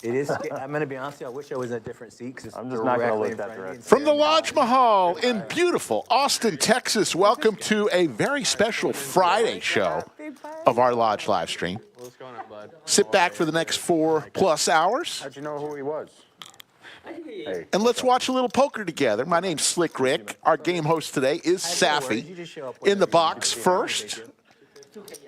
It is. I'm going to be honest with you, I wish I was in a different seat. I'm just not going to look that direction. From the Lodge Mahal in beautiful Austin, Texas, welcome to a very special Friday show of our Lodge live stream. What's going on, bud? Sit back for the next 4+ hours. How'd you know who he was? Hey. And let's watch a little poker together. My name's Slick Rick. Our game host today is Safi. In the box first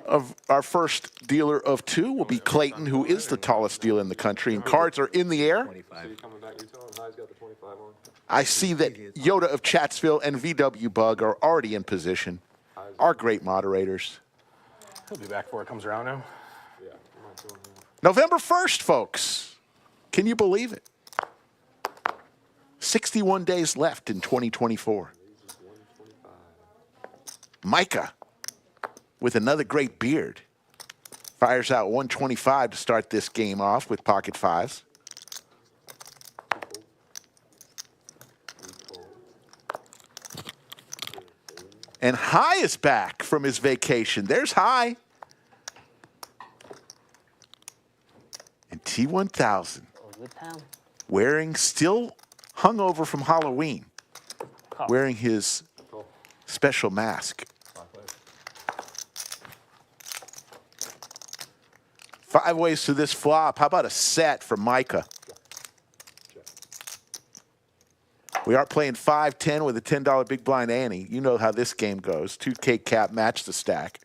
of our first dealer of two will be Clayton, who is the tallest dealer in the country, and cards are in the air. I see that Yoda of Chatsville and VW Bug are already in position. Our great moderators. He'll be back before it comes around now. November 1st, folks. Can you believe it? 61 days left in 2024. Micah, with another great beard, fires out 125 to start this game off with pocket fives. And High is back from his vacation. There's High. And T1000, wearing, still hungover from Halloween, wearing his special mask. 5 ways to this flop. How about a set for Micah? We are playing 5-10 with a $10 big blind ante. You know how this game goes. 2K cap, match the stack.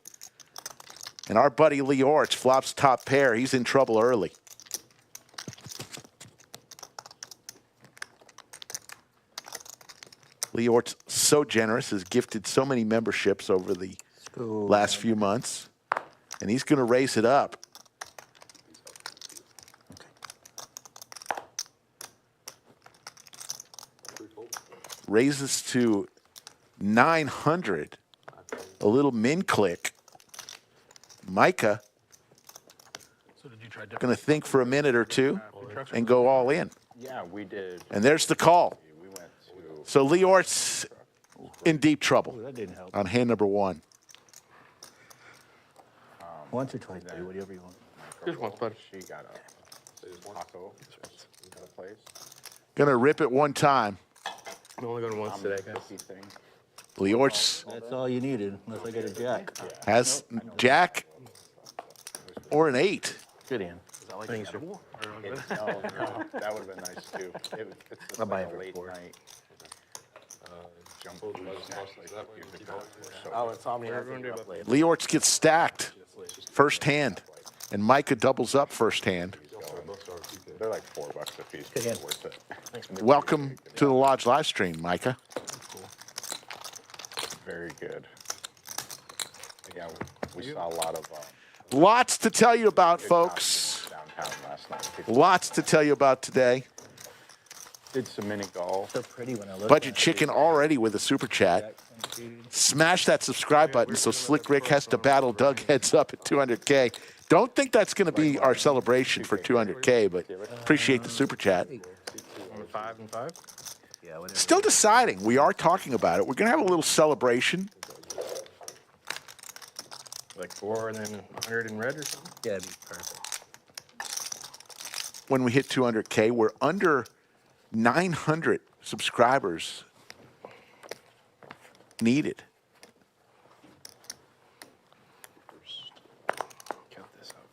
And our buddy Leeortz flops top pair. He's in trouble early. Leeortz, so generous, has gifted so many memberships over the last few months. And he's going to raise it up. Raises to 900. A little min click. Micah going to think for a minute or two and go all in. Yeah, we did. And there's the call. We went to... So Leeortz in deep trouble on hand number 1. Once or twice, buddy, whatever you want. Just once, bud. She got a taco. Got a place. Gonna rip it one time. I'm only going once today, guys. Leeortz That's all you needed, unless I get a jack. has Jack or an 8. Good hand. Thanks, sir. No, that would have been nice too. It's I'll buy like it a late for night. Oh, it's on me. Everyone do it. Leeortz gets stacked first hand, and Micah doubles up first hand. They're like $4 a piece. Good hand. Worth it. Welcome to the Lodge live stream, Micah. Very good. Yeah, we saw a lot of Lots to tell you about, folks. downtown last night. Lots to tell you about today. Did some mini golf. So pretty when I look. Budget Chicken already with a super chat. Smash that subscribe button so Slick Rick has to battle Doug heads up at 200K. Don't think that's going to be our celebration for 200K, but appreciate the super chat. 5 and 5. Yeah, Still deciding. We are talking about it. We're going to have a little celebration. Like 4 and then 100 in red or something. yeah, it'd be perfect. When we hit 200K, we're under 900 subscribers needed. Count this up.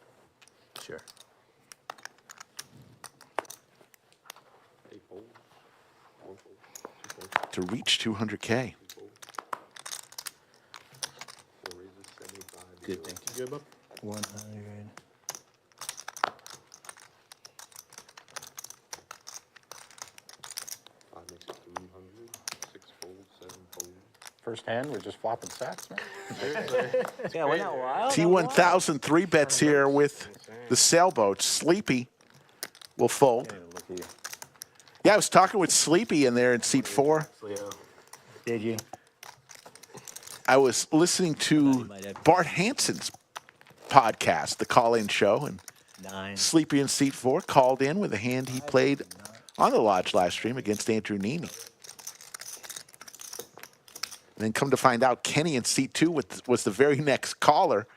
Sure. To reach 200K. Good, thank you. Good, bub? 100. First hand, we're just flopping sats, man. Yeah, we're not wild. T1000 3 bets here with the sailboat. Sleepy will fold. Look at you. Yeah, I was talking with Sleepy in there in seat 4. Did you? I was listening to Bart Hansen's podcast, the call-in show, and 9. Sleepy in seat 4 called in with a hand he played on the Lodge live stream against Andrew Neeme. And then come to find out, Kenny in seat 2 was the very next caller.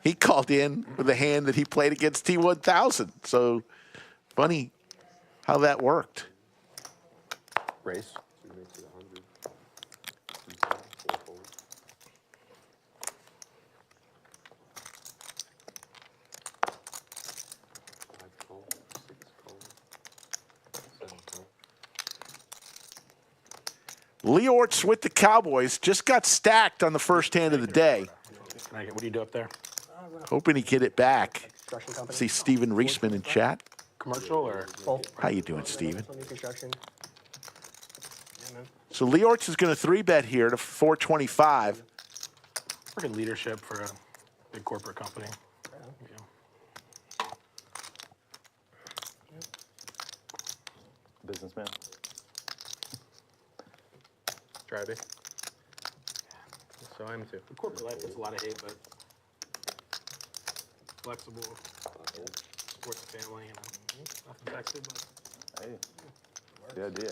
He called in with a hand that he played against T1000. So Funny how that worked. Race. Leeortz with the Cowboys just got stacked on the first hand of the day. What do you do up there? Hoping he get it back. Construction company. See Steven Reisman in chat. Commercial or? How you doing, Steven? New construction. Yeah, man. So Leeortz is going to 3-bet here to 425. Freaking leadership for a big corporate company. Yeah. Businessman. Driving. So I'm too. The corporate life gets a lot of hate, but flexible, supports the family, and nothing sexy, but Hey, good idea.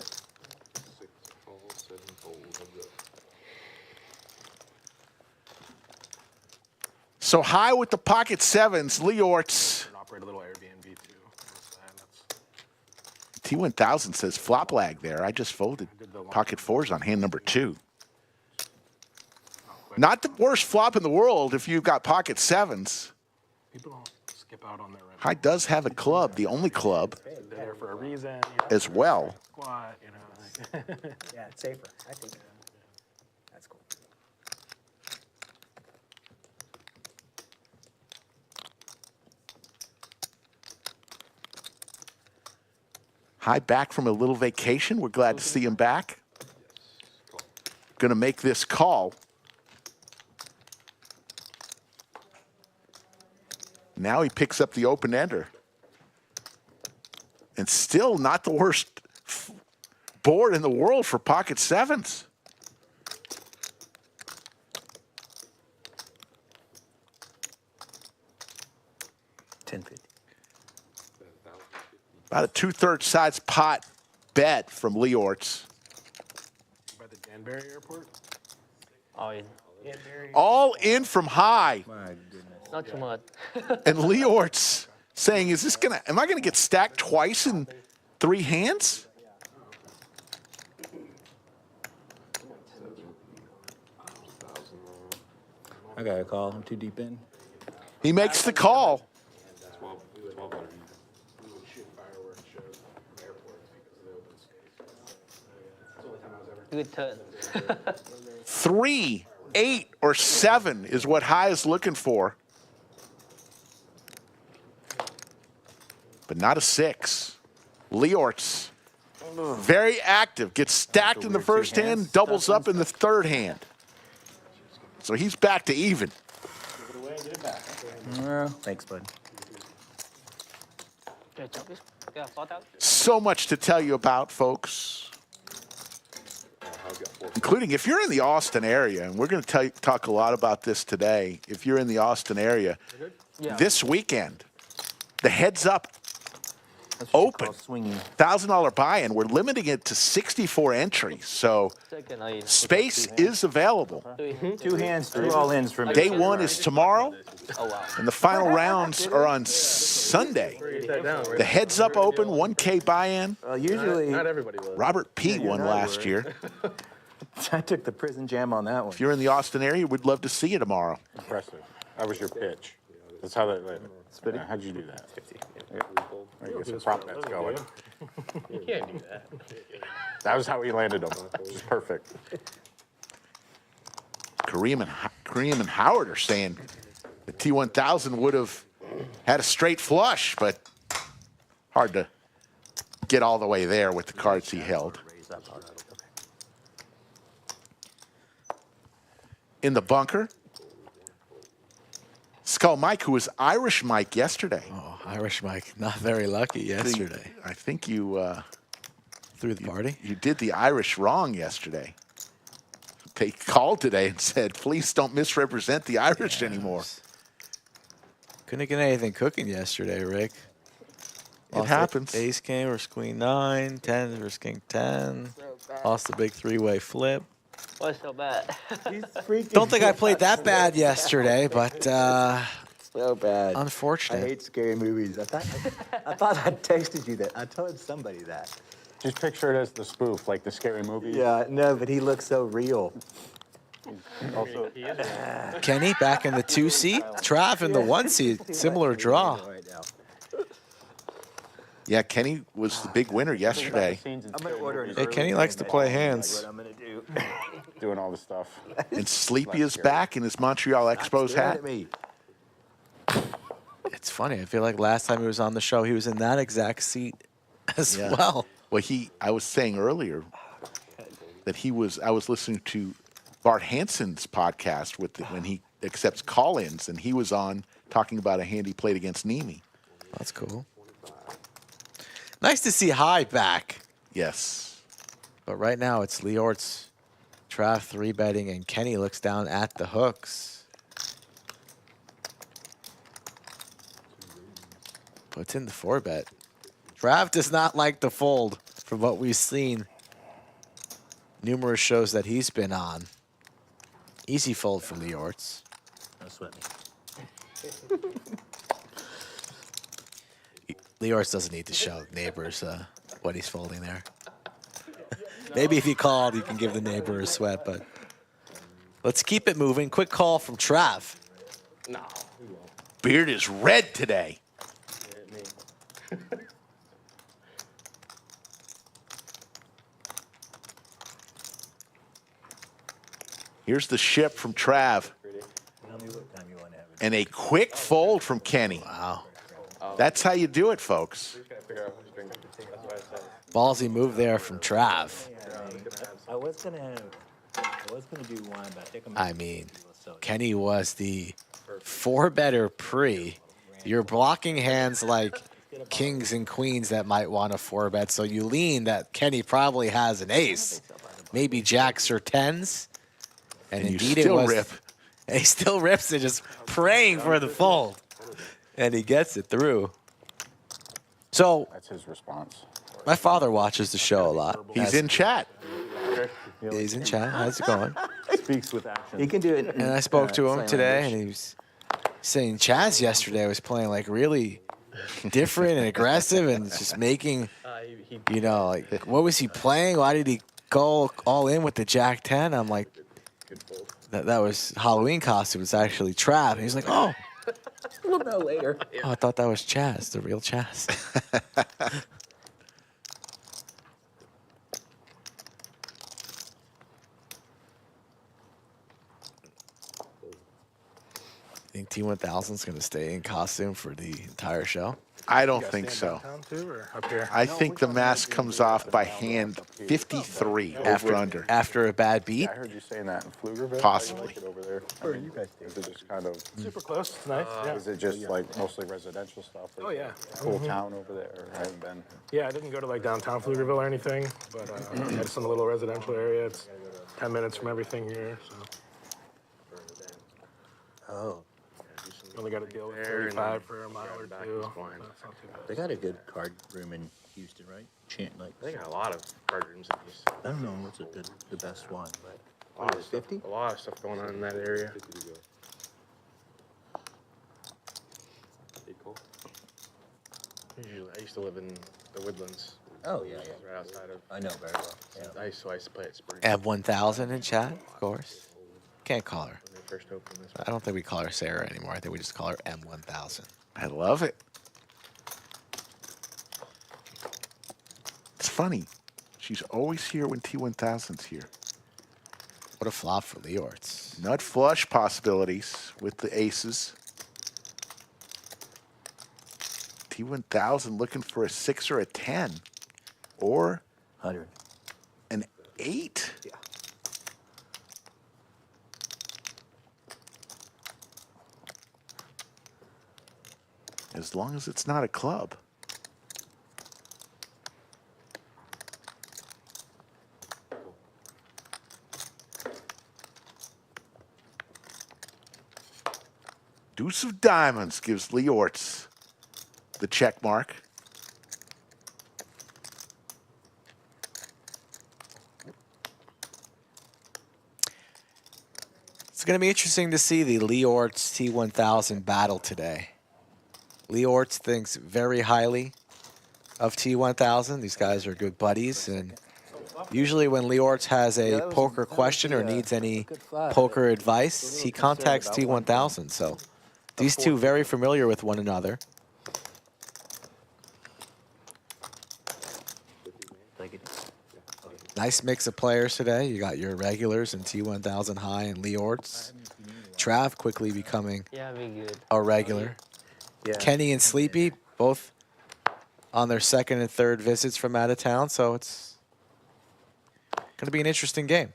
So high with the pocket sevens, Leeortz. and operate a little Airbnb too. That's T1000 says flop lag there. I just folded pocket fours on hand number 2. Not the worst flop in the world if you've got pocket sevens. people don't skip out on their High does have a club, the only club They're there for a reason. as well. Squat, you know. Yeah, it's safer. I think that's cool. High back from a little vacation. We're glad to see him back. Going to make this call. Now he picks up the open ender. And still not the worst board in the world for pocket sevens. About a 2/3 size pot bet from Leeortz. By the Danbury Airport. Oh, yeah. All in from high. My goodness. Not too much. And Leeortz saying, is this gonna, am I gonna get stacked twice in 3 hands? I got a call. I'm too deep in. He makes the call. Good turn. 3, 8, or 7 is what High is looking for. But not a 6. Leeortz, very active. Gets stacked in the first hand, doubles up in the third hand. So he's back to even. Thanks, bud. Yeah, thought out. So much to tell you about, folks. Including if you're in the Austin area, and we're going to talk a lot about this today. If you're in the Austin area, Yeah. this weekend, the Heads Up Open Swinging. $1,000 buy-in. We're limiting it to 64 entries, so Second, I space is available. 2 hands, 2 all-ins for me. Day 1 is tomorrow, Oh wow. and the final rounds are on Sunday. The Heads Up Open 1K buy-in. Usually, Not everybody will. Robert P. you're won not last worried. year. I took the prison jam on that one. If you're in the Austin area, we'd love to see you tomorrow. Impressive. That was your pitch. That's how that. How'd you do that? I guess the prop bet's going. You can't do that. That was how he landed them. Just perfect. Kareem and Howard are saying the T1000 would have had a straight flush, but hard to get all the way there with the cards he held. In the bunker, Skull Mike, who was Irish Mike yesterday. Oh, Irish Mike, not very lucky yesterday. I think you Through the party? you did the Irish wrong yesterday. They called today and said, please don't misrepresent the Irish anymore. Couldn't get anything cooking yesterday, Rick. It happens. Ace king versus queen 9, 10 versus king 10. Lost the big 3-way flip. What's so bad? Don't think I played that bad yesterday, but So bad. Unfortunate. I hate scary movies. I thought I texted you that. I told somebody that. Just picture it as the spoof, like the scary movie. Yeah, no, but he looks so real. Also, Kenny back in the 2 seat. Trav in the 1 seat. Similar draw. Right now. Yeah, Kenny was the big winner yesterday. I'm gonna order an Hey, early Kenny likes to game, play like hands. what I'm gonna do. doing all the stuff. And Sleepy is back in his Montreal Expos Staring hat. at me. It's funny. I feel like last time he was on the show, he was in that exact seat as Yeah. well. Well, I was saying earlier that I was listening to Bart Hansen's podcast when he accepts call-ins, and he was on talking about a hand he played against Neeme. That's cool. Nice to see High back. Yes. But right now it's Leeortz, Trav 3-betting, and Kenny looks down at the hooks. Puts in the 4-bet. Trav does not like the fold from what we've seen. Numerous shows that he's been on. Easy fold for Leeortz. Don't sweat me. Leeortz doesn't need to show neighbors what he's folding there. Maybe if he called, you can give the neighbor a sweat, but let's keep it moving. Quick call from Trav. Beard is red today. Here's the ship from Trav. Tell me what time you want to have it. And a quick fold from Kenny. Wow. That's how you do it, folks. Ballsy move there from Trav. I was gonna do one, but I think I'm. I mean, Kenny was the 4-better pre. You're blocking hands like kings and queens that might want a 4-bet, so you lean that Kenny probably has an ace, maybe jacks or tens, and And you indeed still it was. rip. And he still rips it, just praying for the fold, and he gets it through. So That's his response. my father watches the show a lot. He's in chat. He's in chat. How's it going? Speaks with action. He can do it. And I spoke to him sign today, language. and he was saying Chaz yesterday was playing like really different and aggressive and just making, you know, like what was he playing? Why did he go all in with the Jack 10? I'm like, that was Halloween costume. It's actually Trav. And he's like, oh, We'll know later. I thought that was Chaz, the real Chaz. Think T1000 is going to stay in costume for the entire show? I don't think so. Downtown too, or up here? I think the mask comes off by hand 53 over under. After a bad beat? I heard you saying that in Pflugerville. Possibly. How you like it over there? Where are you guys Is it just kind of? Super close. It's nice. Yeah. Is it just like mostly residential stuff? Or Oh, is it yeah. a Cool town over there. I haven't been. Yeah, I didn't go to like downtown Pflugerville or anything, but it's in a little residential area. It's 10 minutes from everything here, so Oh, only got to deal with 35 for a mile or two. So it's not too bad. they got a good card room in Houston, right? They got a lot of card rooms in Houston. I don't know what's the best one, but what is it, 50? A lot of stuff going on in that area. Usually, I used to live in the Woodlands, Oh yeah, yeah. right outside of. I know very well. Yeah. I used to play at Spring M1000 in chat, of course. Can't call her. when they first opened this. I don't think we call her Sarah anymore. I think we just call her M1000. I love it. It's funny. She's always here when T1000's here. What a flop for Leeortz. Nut flush possibilities with the aces. T1000 looking for a 6 or a 10 or 100. an 8. Yeah. As long as it's not a club. Deuce of diamonds gives Leeortz the check mark. It's going to be interesting to see the Leeortz T1000 battle today. Leeortz thinks very highly of T1000. These guys are good buddies, and usually when Leeortz has a poker question or needs any poker advice, he contacts T1000. So these two very familiar with one another. Nice mix of players today. You got your regulars and T1000 High and Leeortz. Trav quickly becoming Yeah, be good. a regular. Yeah. Kenny and Sleepy both on their second and third visits from out of town, so it's going to be an interesting game.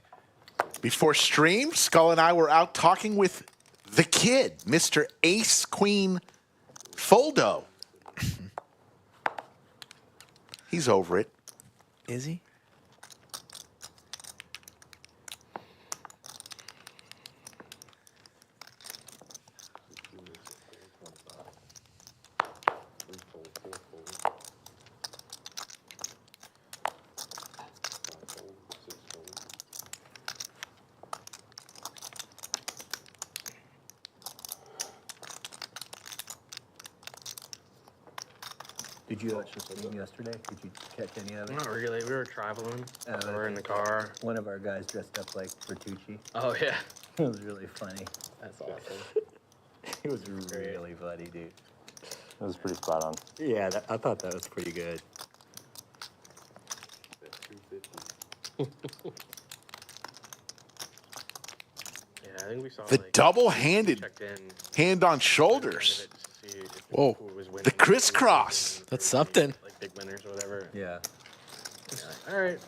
Before stream, Skull and I were out talking with the kid, Mr. Ace Queen Foldo. He's over it. Is he? Did you watch the stream yesterday? Did you catch any of it? Not really. We were traveling. Oh, We were in the car. One of our guys dressed up like Bertucci. Oh, yeah. It was really funny. That's awesome. It was really funny, dude. It was pretty spot on. Yeah, I thought that was pretty good. Yeah, I think we saw The like, double-handed checked in hand on end shoulders. of it to see if Whoa. who was winning. The crisscross. That's something. Like big winners or whatever. Yeah. All right.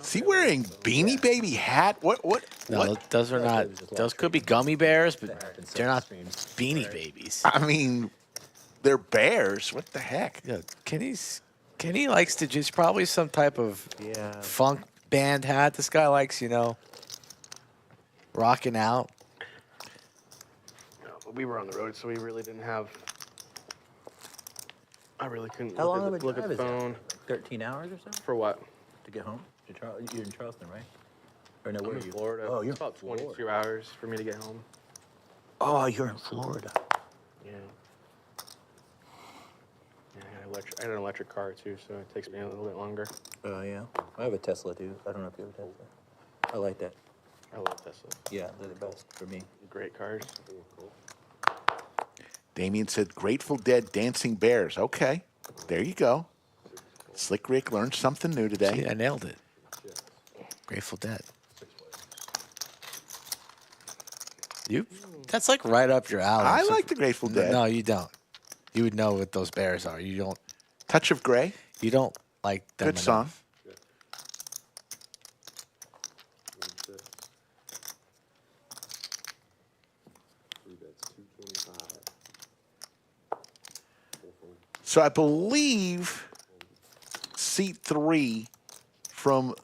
Is he wearing Beanie Baby hat? What? No, What? those are not. Those could be gummy bears, but they're not beanie babies. I mean, they're bears. What the heck? Yeah, Kenny likes to just probably some type of Yeah. funk band hat. This guy likes, you know, rocking out. No, but we were on the road, so we really didn't have. I really couldn't How long look, of at, a look drive at the is that? phone. 13 hours or so For what? to get home? You're in Charleston, right? Or no, I'm where in are you? Florida. Oh, you're it's about in Florida. 22 hours for me to get home. Oh, you're in Florida. Yeah. Yeah, I had an electric car too, so it takes me a little bit longer. Oh, yeah. I have a Tesla, too. I don't know if you have a Tesla. I like that. I love Tesla. Yeah, they're the best for me. Great cars. Damien said Grateful Dead Dancing Bears. Okay, there you go. Slick Rick learned something new today. See, I nailed it. Grateful Dead. That's like right up your alley. I So- like the Grateful Dead. No, you don't. You would know what those bears are. You don't. Touch of Gray. You don't like them. Good song. enough. So I believe seat 3 from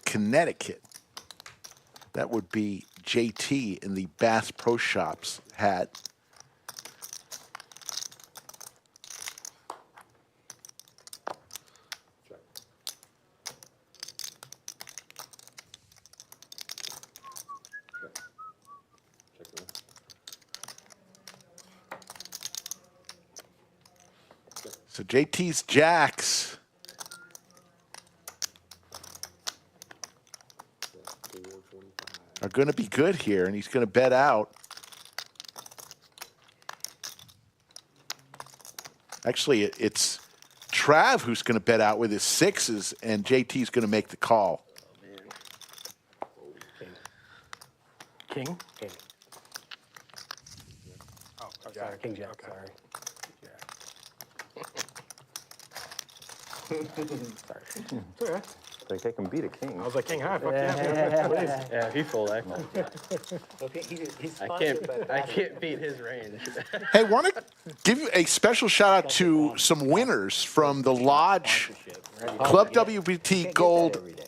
Connecticut. That would be JT in the Bass Pro Shops hat. So JT's jacks are going to be good here, and he's going to bet out. Actually, it's Trav who's going to bet out with his sixes, and JT's going to make the call. King? King. Oh, sorry, King Jack. Sorry. Sorry. Like they can beat a king. I was like, King High, fuck yeah, please. Yeah, if he fold, actually. He's I can't beat his range. Hey, want to give a special shout out to some winners from the Lodge Club WPT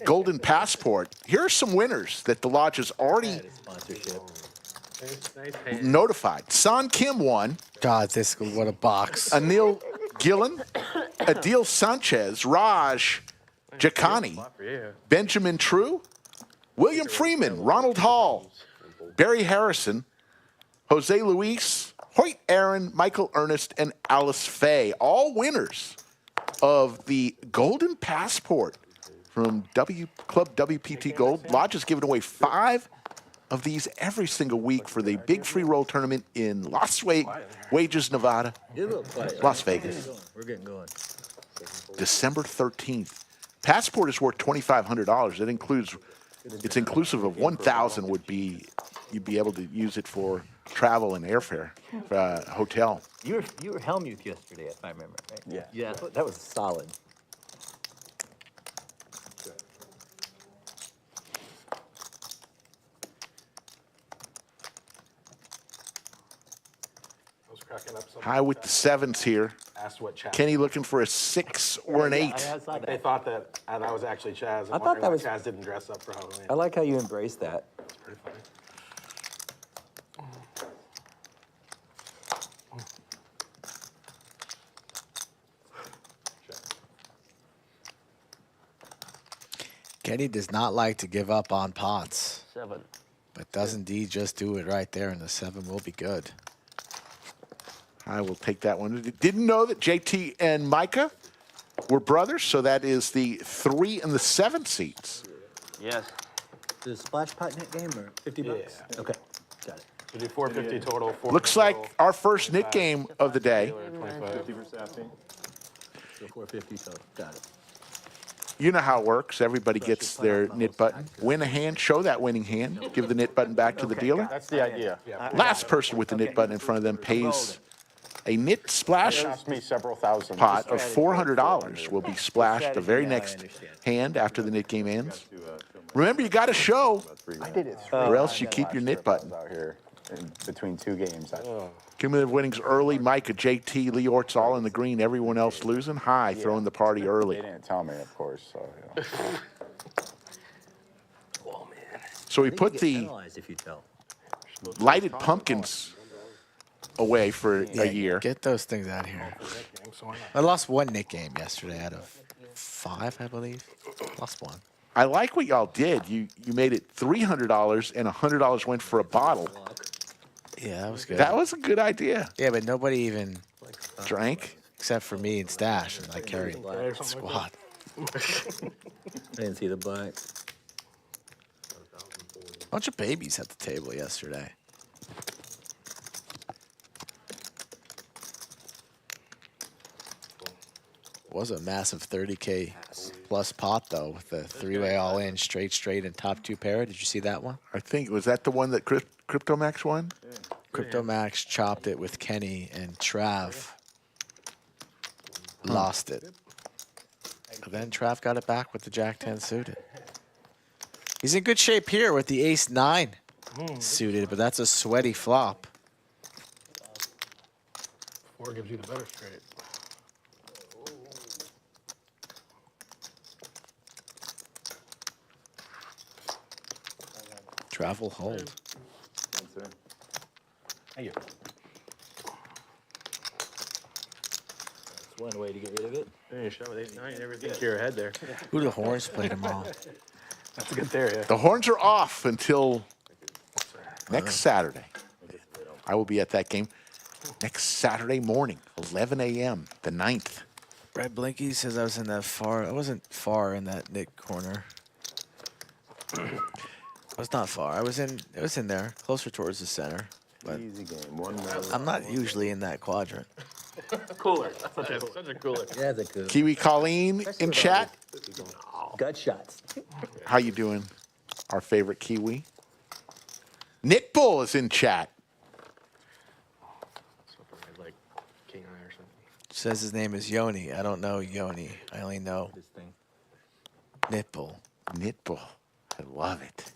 Golden Passport. Here are some winners that the Lodge has already sponsorship. Nice hand. notified. San Kim won. God, what a box. Anil Gillen, Adil Sanchez, Raj Jakani, Spot for you. Benjamin True, William Freeman, Ronald Hall, Barry Harrison, Jose Luis, Hoyt Aaron, Michael Ernest, and Alice Faye, all winners of the Golden Passport from Club WPT Gold. Lodge is giving away 5 of these every single week for the big free roll tournament in Las Vegas, Nevada, You're a little quiet. Las Vegas, We're getting going. December 13th. Passport is worth $2,500. It includes, it's inclusive of 1,000 would be, you'd be able to use it for travel and airfare, hotel. You were Hellmuth yesterday, if I remember, right? Yeah. Yeah, that was solid. I was cracking up. High with the 7s here. Asked what Chaz. Kenny looking for a 6 or an 8. I saw They that. thought that that was actually Chaz. I thought that was- Chaz didn't dress up for Halloween. I like how you embraced that. It's pretty funny. Kenny does not like to give up on pots, 7. but does indeed just do it right there, and the 7 will be good. I will take that one. Didn't know that JT and Micah were brothers, so that is the 3 and the 7 seats. Yes. The splash pot net game or 50 bucks? Yeah. Okay, got it. We did 450 total. Looks like our first knit game of the day. 25. So 450 total, got it. You know how it works. Everybody gets their knit button. Win a hand, show that winning hand, give the knit button back to the dealer. That's the idea. Last person with the knit button in front of them pays a knit splash It cost me several thousand. pot of $400 will be splashed the very next hand after the knit game ends. Remember, you got to show, I did it or else you keep your knit button. out here in between 2 games. Cumulative winnings early. Micah, JT, Leeortz all in the green. Everyone else losing. High, throwing the party They early. didn't tell me, of course. So, Oh, man. So we I think put you get the penalized if you tell. lighted pumpkins away for a year. Get those things out of here. I lost 1 knit game yesterday out of 5, I believe. Lost 1. I like what y'all did. You made it $300 and $100 went for a bottle. Yeah, that was good. That was a good idea. Yeah, but nobody even, Drank. except for me and Stash, and I carried the squad. I didn't see the black. Bunch of babies at the table yesterday. Was a massive 30K plus pot though, with the 3-way all in, straight, and top 2 pair. Did you see that one? I think, was that the one that CryptoMax won? CryptoMax chopped it with Kenny, and Trav lost it. But then Trav got it back with the Jack 10 suited. He's in good shape here with the Ace 9 suited, but that's a sweaty flop. 4 gives you the better straight. Trav will hold. Thank you. That's one way to get rid of it. You show with 8-9, everything to your head there. Who the Horns played them all? That's a good theory. Yeah. The horns are off until next Saturday. I will be at that game next Saturday morning, 11 a.m., the 9th. Red Blinky says I was in that far. I wasn't far in that knit corner. I was not far. It was in there, closer towards the center. But easy game. 1 I'm not usually in that quadrant. Cooler. Such a cooler. Yeah, that's a good. Kiwi Colleen in chat. Gut shots. How you doing? Our favorite Kiwi. Knit Bull is in chat. Like King Eye or something. Says his name is Yoni. I don't know Yoni. I only know This thing. Nipple. Knit Bull. I love it.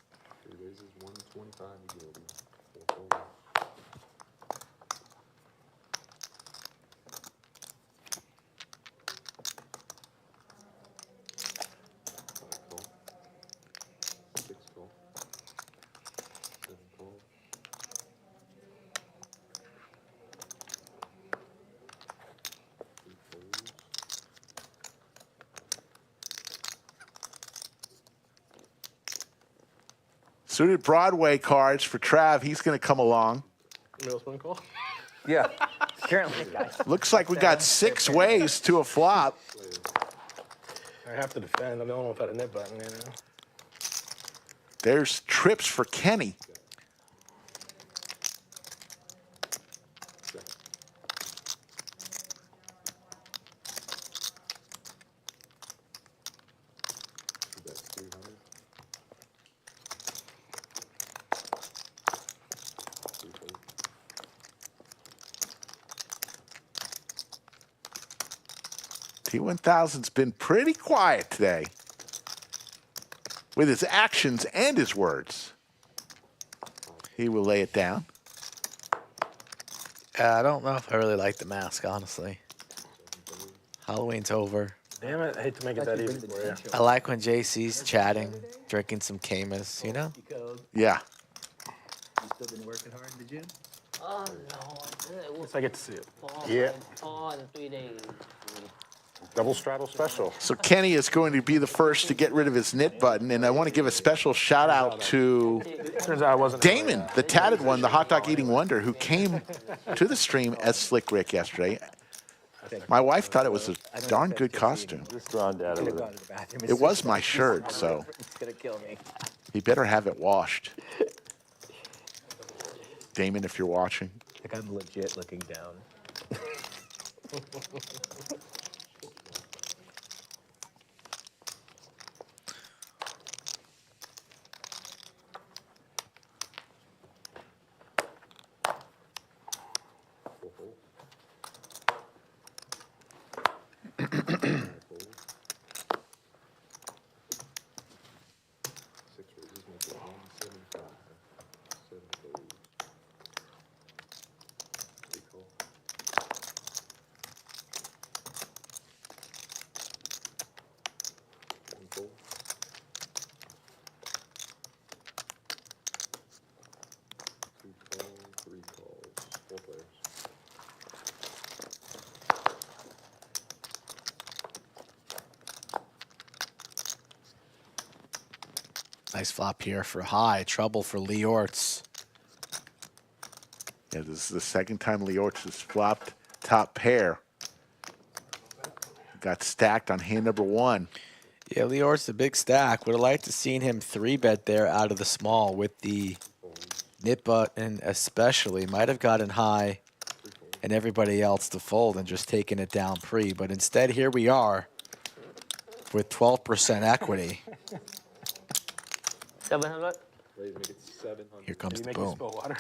Suited Broadway cards for Trav. He's going to come along. Middle spin call. Yeah. Currently. Looks like we got 6 ways to a flop. I have to defend. I'm the only one without a nip button, you know. There's trips for Kenny. T1000's been pretty quiet today with his actions and his words. He will lay it down. I don't know if I really like the mask, honestly. Halloween's over. Damn it, I hate to make it that easy for you. I like when JC's chatting, drinking some Camus, you know? Yeah. You still been working hard in the gym? Oh no, it was Yes, I get to see it. Yeah. 3 days. Double straddle special. So Kenny is going to be the first to get rid of his knit button, and I want to give a special shout out to Turns out I wasn't. Damon, the tatted one, the hot dog eating wonder, who came to the stream as Slick Rick yesterday. My wife thought it was a darn good costume. Just drawn dad over there. It was my shirt, so It's gonna kill me. he better have it washed. Damon, if you're watching. Like I'm legit looking down. Nice flop here for high. Trouble for Leeortz. Yeah, this is the second time Leeortz has flopped top pair. Got stacked on hand number 1. Yeah, Leeortz, a big stack. Would have liked to seen him 3-bet there out of the small with the nip button especially. Might have gotten high and everybody else to fold and just taken it down pre. But instead, here we are with 12% equity. 700. Here comes You the make me boom. spill water.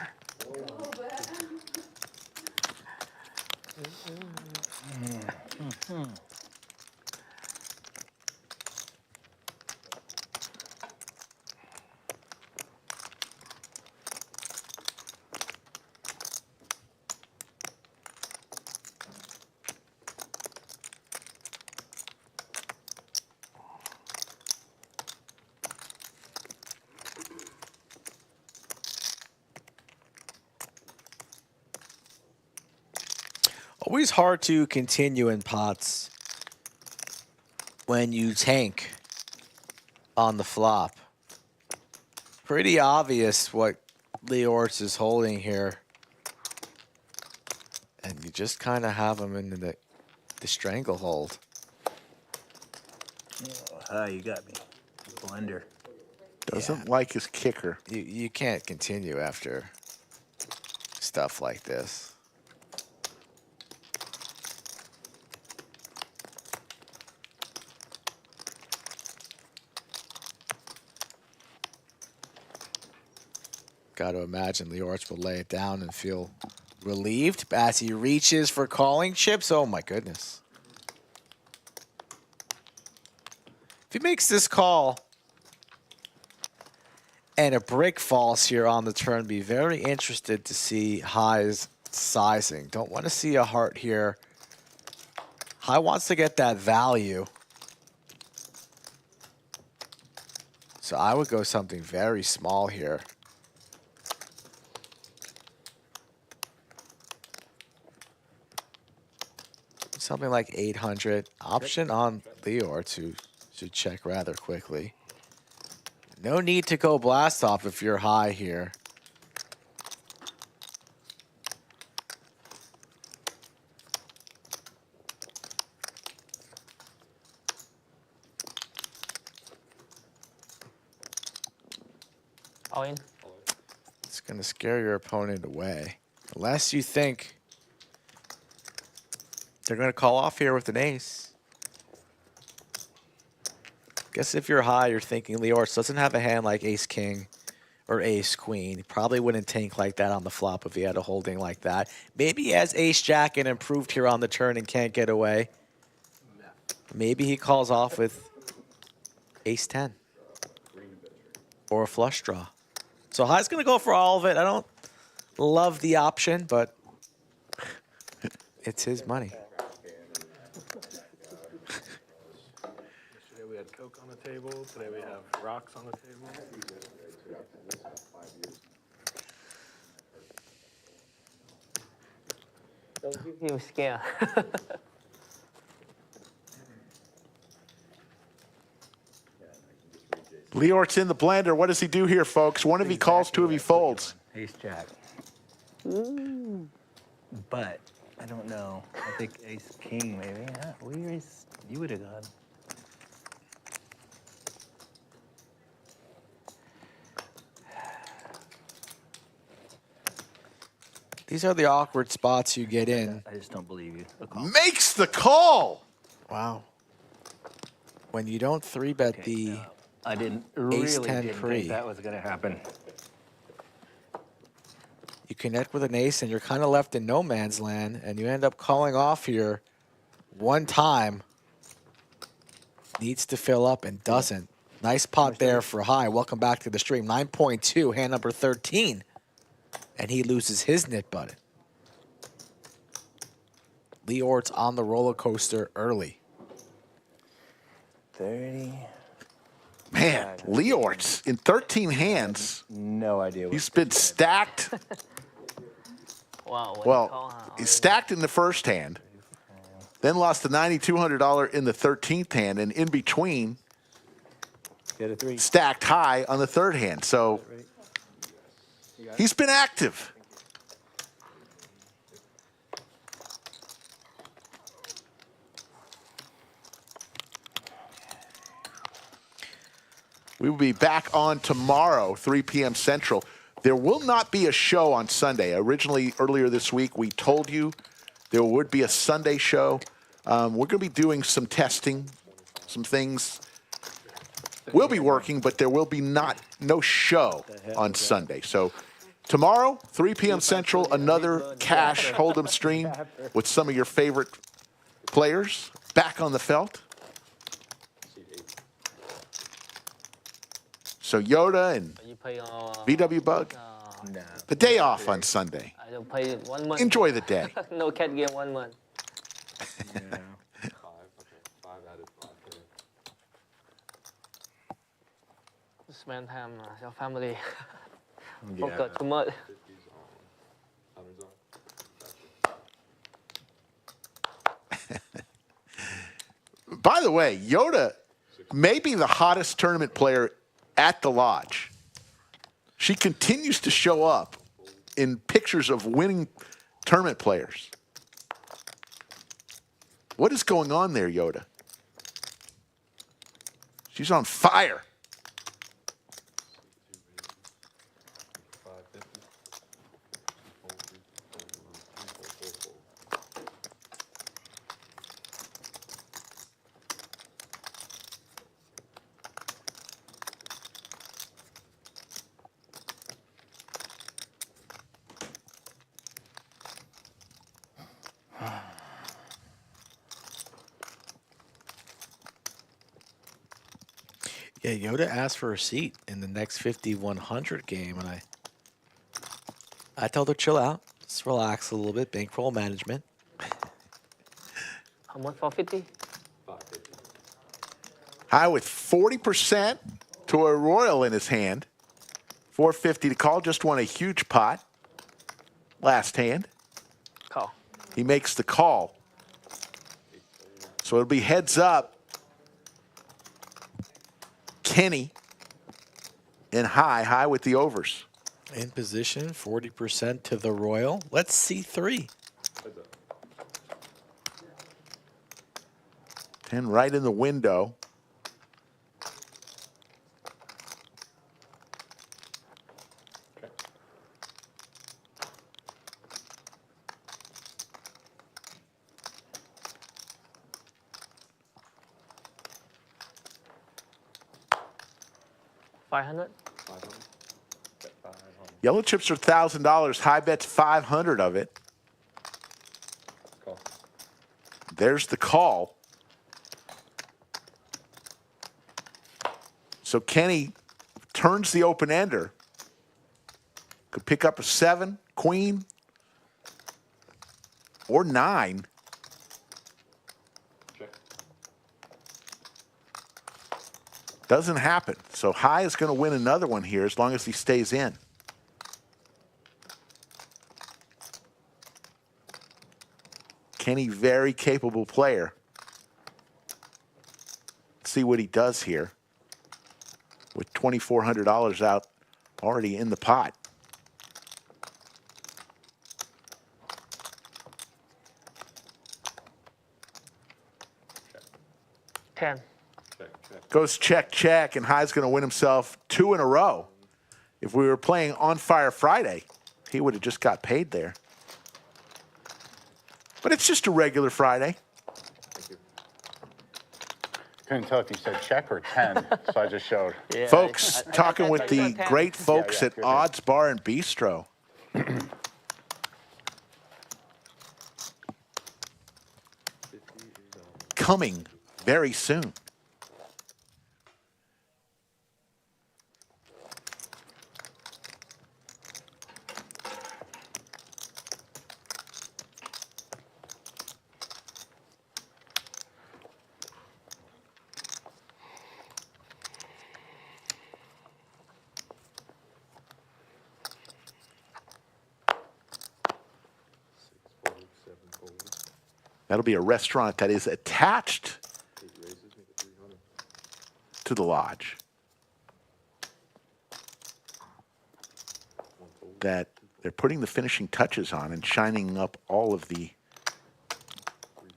Always hard to continue in pots when you tank on the flop. Pretty obvious what Leeortz is holding here. And you just kind of have him in the stranglehold. Oh, you got me. Blender. Doesn't like his kicker. You can't continue after stuff like this. Got to imagine Leeortz will lay it down and feel relieved as he reaches for calling chips. Oh my goodness. If he makes this call and a brick falls here on the turn, be very interested to see High's sizing. Don't want to see a heart here. High wants to get that value. So I would go something very small here. Something like 800. Option on Leeortz, who should check rather quickly. No need to go blast off if you're high here. All in. It's going to scare your opponent away. Unless you think they're going to call off here with an ace. Guess if you're high, you're thinking Leeortz doesn't have a hand like ace-king or ace-queen. He probably wouldn't tank like that on the flop if he had a holding like that. Maybe he has ace-jack and improved here on the turn and can't get away. Maybe he calls off with ace-10 or a flush draw. So high's going to go for all of it. I don't love the option, but it's his money. Yesterday we had Coke on the table. Today we have rocks on the table. Don't give him scare. Leeortz in the blender. What does he do here, folks? One of he calls, two of he folds. Ace jack. But I don't know. I think ace king maybe. Yeah, you would have gone. These are the awkward spots you get in. I just don't believe you. A call. Makes the call. Wow. When you don't 3-bet the I didn't really Ace-10 didn't pre. think that was going to happen. you connect with an ace and you're kind of left in no man's land, and you end up calling off here one time. Needs to fill up and doesn't. Nice pot there for high. Welcome back to the stream. 9.2, hand number 13. And he loses his nit button. Leeortz on the roller coaster early. 30. Man, Leeortz in 13 hands. No idea. He's been stacked. Wow. Well, he's stacked in the first hand, then lost the $9,200 in the 13th hand, and in between, Get a 3. stacked high on the third hand. So he's been active. We will be back on tomorrow, 3 p.m. Central. There will not be a show on Sunday. Originally, earlier this week, we told you there would be a Sunday show. We're going to be doing some testing, some things. We'll be working, but there will be no show on Sunday. So tomorrow, 3 p.m. Central, another cash hold'em stream with some of your favorite players back on the felt. So Yoda and You play VW Bug, No. the day off on Sunday. I don't play 1 month. Enjoy the day. No cat game 1 month. Yeah. Spend time your family. Focus too much. By the way, Yoda may be the hottest tournament player at the lodge. She continues to show up in pictures of winning tournament players. What is going on there, Yoda? She's on fire. Yeah, Yoda asked for a seat in the next 50-100 game, and I told her chill out, just relax a little bit, bankroll management. How much for 50? High with 40% to a royal in his hand. 450 to call, just won a huge pot last hand. Call. He makes the call. So it'll be heads up. Kenny and high with the overs. In position, 40% to the Royal. Let's see 3. 10 right in the window. $500. Yellow chips are $1,000. High bet's 500 of it. There's the call. So Kenny turns the open ender. Could pick up a 7, queen, or 9. Doesn't happen. So high is going to win another one here as long as he stays in. Kenny, very capable player. Let's see what he does here with $2,400 out already in the pot. $10. Goes check, and High's going to win himself 2 in a row. If we were playing On Fire Friday, he would have just got paid there. But it's just a regular Friday. Couldn't tell if you said check or 10, so I just showed. Yeah, Folks, talking with the $10. great folks at Odds Bar and Bistro. Coming very soon. That'll be a restaurant that is attached to the lodge. That they're putting the finishing touches on and shining up all of the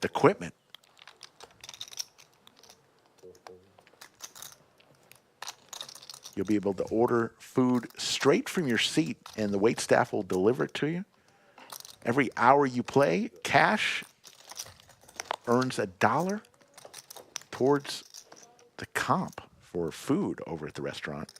equipment. You'll be able to order food straight from your seat and the waitstaff will deliver it to you. Every hour you play, cash earns $1 towards the comp for food over at the restaurant.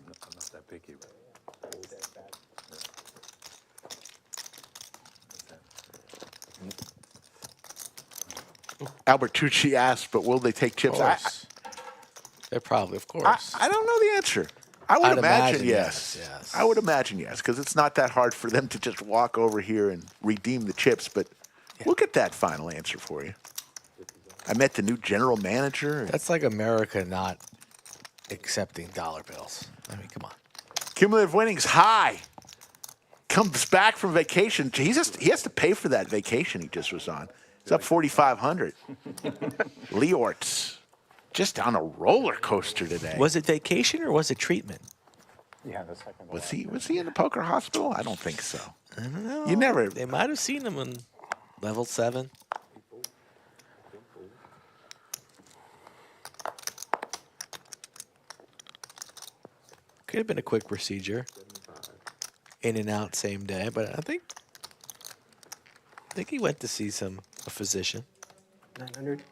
I'm not that picky. Albert Tucci asked, but will they take chips? They're probably, of course. I don't know the answer. I would I'd imagine imagine yes. yes. I would imagine yes, because it's not that hard for them to just walk over here and redeem the chips, but we'll get that final answer for you. I met the new general manager. That's like America not accepting dollar bills. I mean, come on. Cumulative winnings high. Comes back from vacation. He has to pay for that vacation he just was on. It's up 4,500. Leeortz, just on a roller coaster today. Was it vacation or was it treatment? Yeah, the second one. Was he in the poker hospital? I don't think so. I don't know. You never. They might have seen him in level 7. Could have been a quick procedure. In and out same day, but I think he went to see a physician. 900.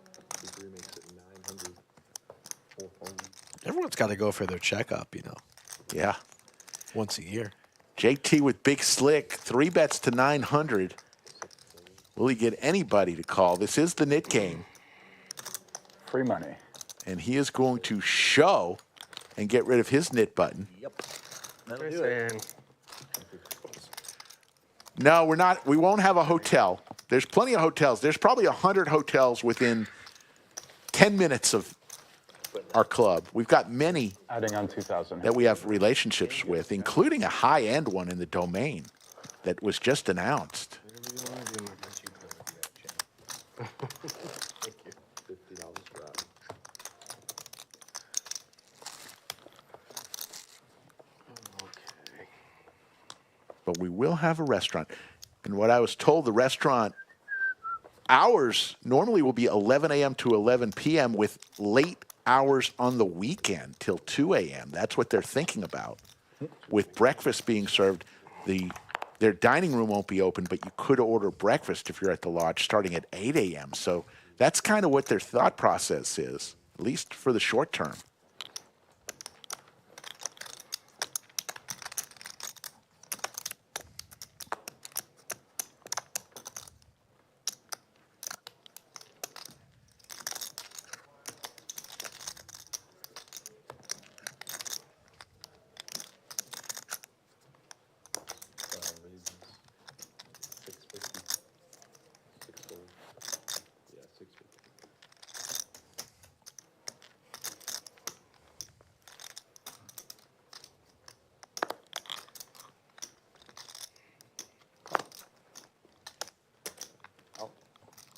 Everyone's got to go for their checkup, you know, Yeah. once a year. JT with Big Slick, 3 bets to 900. Will he get anybody to call? This is the nit game, Free money. and he is going to show and get rid of his nit button. Yep. That'll do it. And No, we're not. We won't have a hotel. There's plenty of hotels. There's probably 100 hotels within 10 minutes of our club. We've got many Adding on 2000. that we have relationships with, including a high-end one in the domain that was just announced. But we will have a restaurant. And what I was told, the restaurant hours normally will be 11 a.m. to 11 p.m. with late hours on the weekend till 2 a.m. That's what they're thinking about. With breakfast being served, their dining room won't be open, but you could order breakfast if you're at the lodge starting at 8 a.m. So that's kind of what their thought process is, at least for the short term.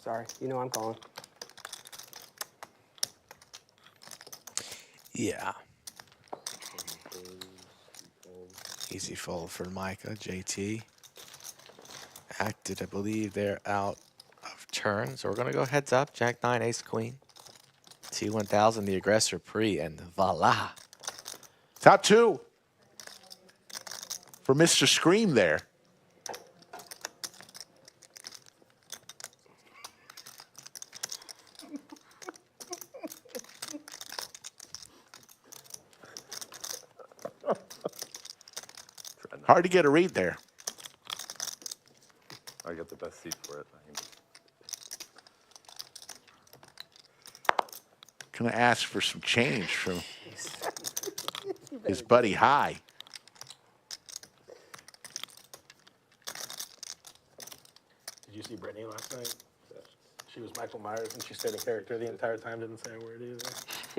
Sorry, you know I'm calling. Yeah. Easy fold for Micah, JT. Acted, I believe they're out of turn. So we're going to go heads up. Jack 9, ace queen. T1000, the aggressor pre, and voila. Top two for Mr. Scream there. Hard to get a read there. I got the best seat for it. Gonna ask for some change from his buddy High. Did you see Brittany last night? She was Michael Myers and she stayed in character the entire time, didn't say a word either.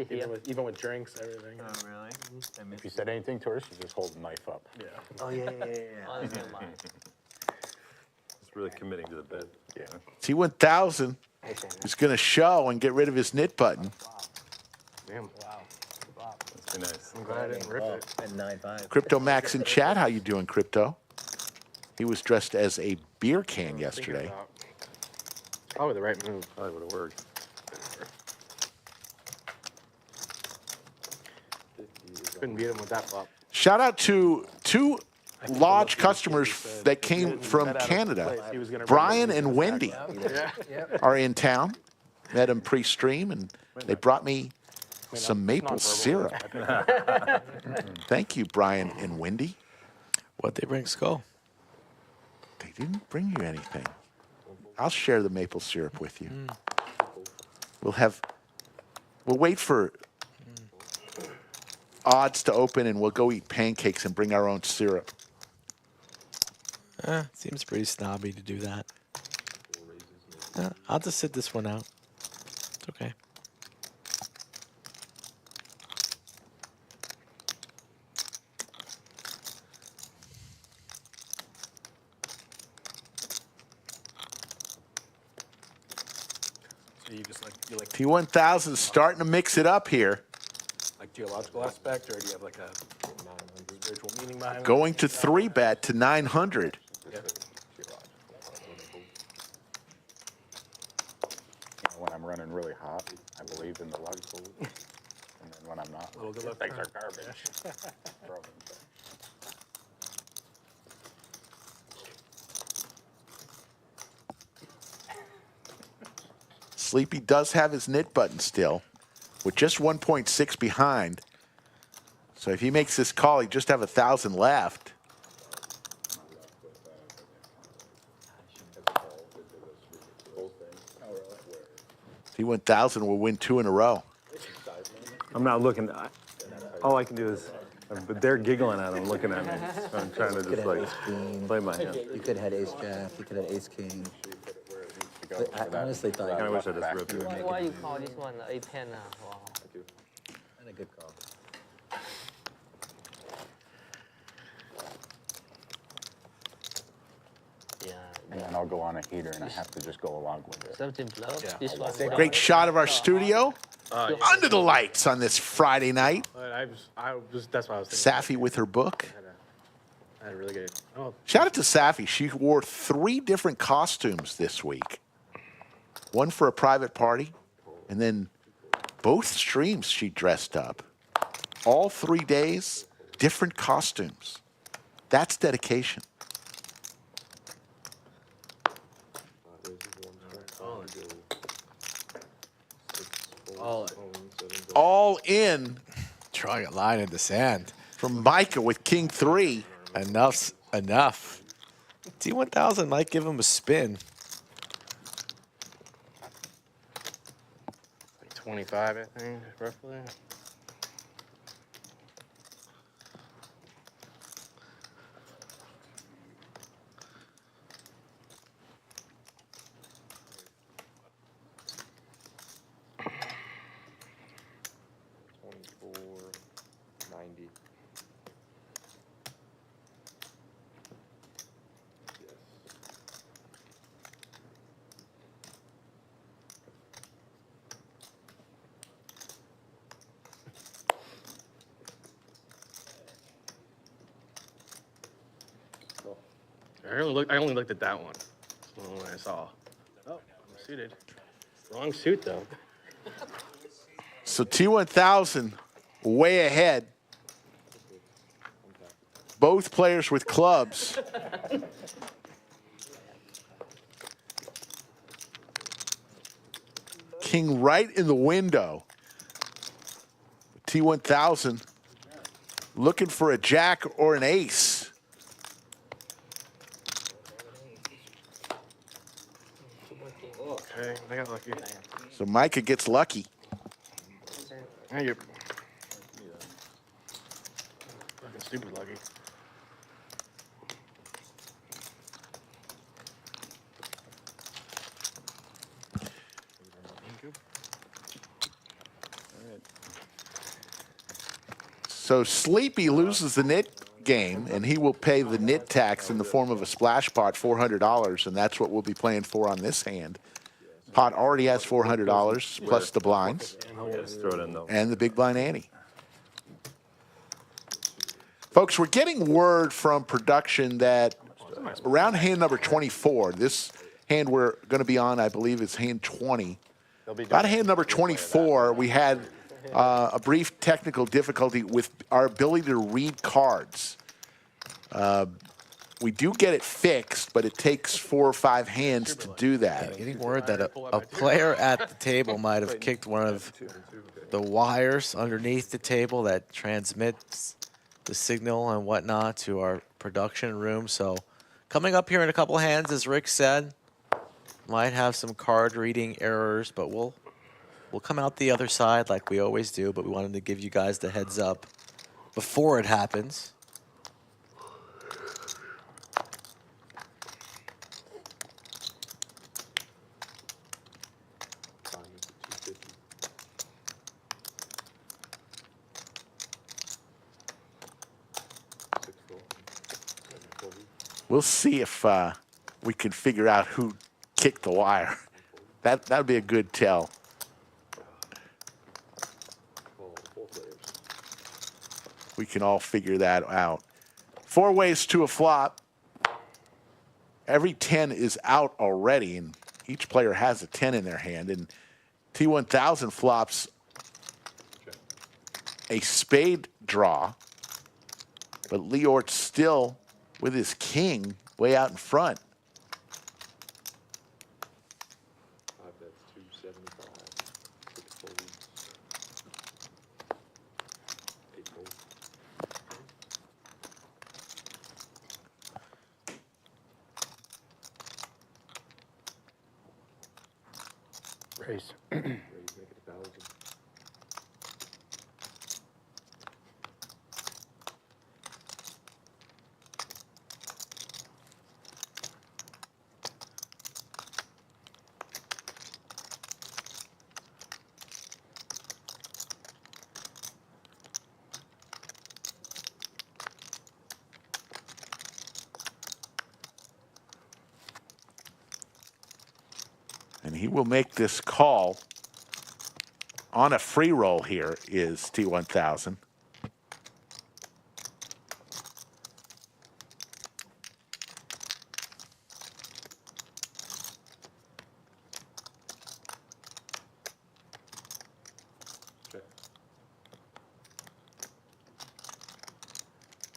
Yeah. Even with drinks, everything. Oh, really? I missed If you said anything to her, she just holds the knife up. Yeah. Oh, yeah. Oh, never mind. It's really committing to the bed. Yeah. T1000 is gonna show and get rid of his knit button. Damn. Wow. That's be nice. I'm glad I didn't rip it. And 9-5. Crypto Max in chat, how you doing, Crypto? He was dressed as a beer can yesterday. It's probably the right move. Probably would have worked. Couldn't beat him with that flop. Shout out to two lodge customers that came from Canada. Brian and Wendy are in town. Met them pre-stream, and they brought me some maple syrup. Thank you, Brian and Wendy. What'd they bring, Skull? They didn't bring you anything. I'll share the maple syrup with you. We'll wait for odds to open, and we'll go eat pancakes and bring our own syrup. Seems pretty snobby to do that. I'll just sit this one out. It's okay. So you like T1000 starting to mix it up here. geological aspect, or do you have like a spiritual meaning behind it? Going to 3-bet to 900. Yeah. When I'm running really hot, I believe in the logical. And then when I'm not, Little good luck things turn. are garbage. Throw them back. Sleepy does have his knit button still, with just 1.6 behind. So if he makes this call, he just have 1,000 left. T1000 will win 2 in a row. I'm not looking. All I can do is, but they're giggling at him, looking at me. So I'm trying to just like play my hand. You could have had ace jack. You could have ace king. But I honestly thought I wish I just ripped it. Why you call this one A10? Wow. a good call. Yeah. And then I'll go on a heater and I have to just go along with it. 17 plus. Yeah. This one. Great shot of our studio under the lights on this Friday night. That's what I was thinking. Safi with her book. I had a really good. Oh, Shout out to Safi. She wore 3 different costumes this week. One for a private party, and then both streams she dressed up. All 3 days, different costumes. That's dedication. All in Drawing a line in the sand. from Micah with King 3. Enough's enough. T1000 might give him a spin. Like 25, I think, roughly. I only looked at that one. That's the only one I saw. Oh, I'm suited. Wrong suit, though. So T1000 way ahead. Both players with clubs. King right in the window. T1000 looking for a jack or an ace. Okay, I got lucky. So Micah gets lucky. Thank you. Fucking stupid lucky. So Sleepy loses the nit game, and he will pay the nit tax in the form of a splash pot, $400, and that's what we'll be playing for on this hand. Pot already has $400 plus the blinds Just throw it in though. and the big blind ante. Folks, we're getting word from production that around hand number 24, this hand we're going to be on, I believe, is hand 20. About hand number 24, we had a brief technical difficulty with our ability to read cards. We do get it fixed, but it takes 4 or 5 hands to do that. Getting word that a player at the table might have kicked one of the wires underneath the table that transmits the signal and whatnot to our production room. So coming up here in a couple hands, as Rick said, might have some card reading errors, but we'll come out the other side like we always do, but we wanted to give you guys the heads up before it happens. We'll see if we can figure out who kicked the wire. That would be a good tell. We can all figure that out. 4 ways to a flop. Every 10 is out already, and each player has a 10 in their hand. And T1000 flops a spade draw, but Leeortz still with his king way out in front. Raise. he will make this call on a free roll here is T1000.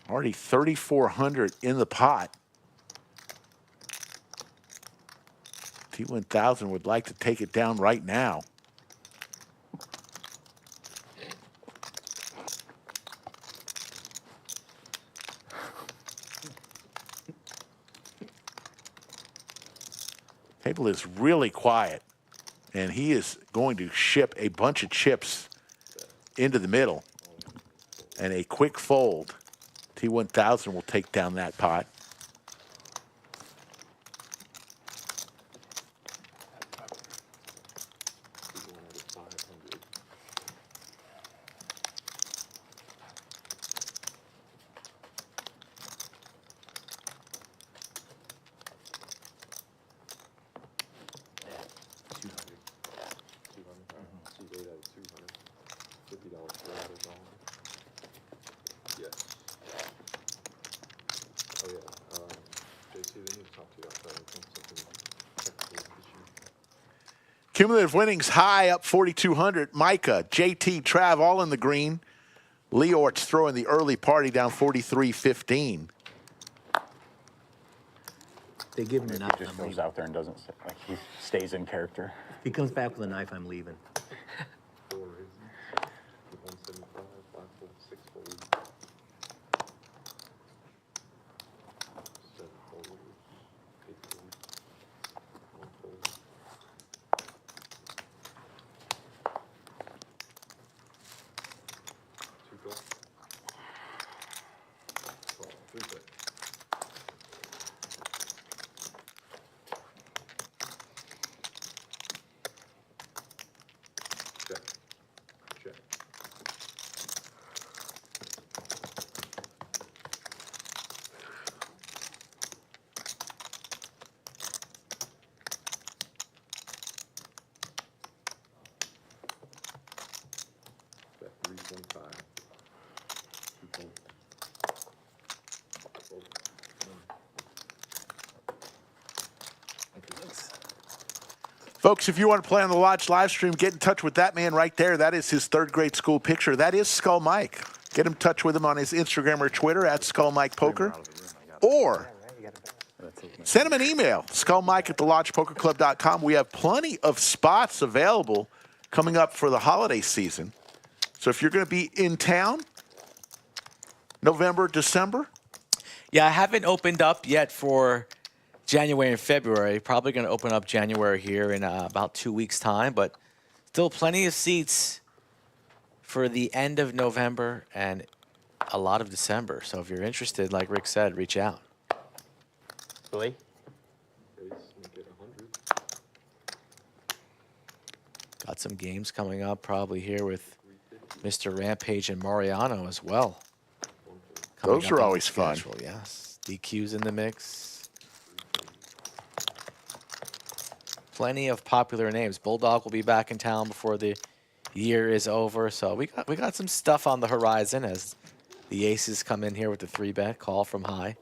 Already 3,400 in the pot. T1000 would like to take it down right now. Table is really quiet, and he is going to ship a bunch of chips into the middle. And a quick fold. T1000 will take down that pot. Cumulative winnings high up 4,200. Micah, JT, Trav all in the green. Leeortz throwing the early party down 43-15. They give him a knife. He just goes out there and doesn't, like, he stays in character. If he comes back with a knife, I'm leaving. Folks, if you want to play on the Lodge live stream, get in touch with that man right there. That is his third grade school picture. That is Skull Mike. Get in touch with him on his Instagram or Twitter at Skull Mike Poker. Or send him an email, skullmike@thelodgepokerclub.com. We have plenty of spots available coming up for the holiday season. So if you're going to be in town, November, December. Yeah, I haven't opened up yet for January and February. Probably going to open up January here in about 2 weeks' time, but still plenty of seats for the end of November and a lot of December. So if you're interested, like Rick said, reach out. Really? Got some games coming up probably here with Mr. Rampage and Mariano as well. Coming Those up are on the always fun. schedule, yes. DQ's in the mix. Plenty of popular names. Bulldog will be back in town before the year is over. So we got some stuff on the horizon as the aces come in here with the 3-bet call from high.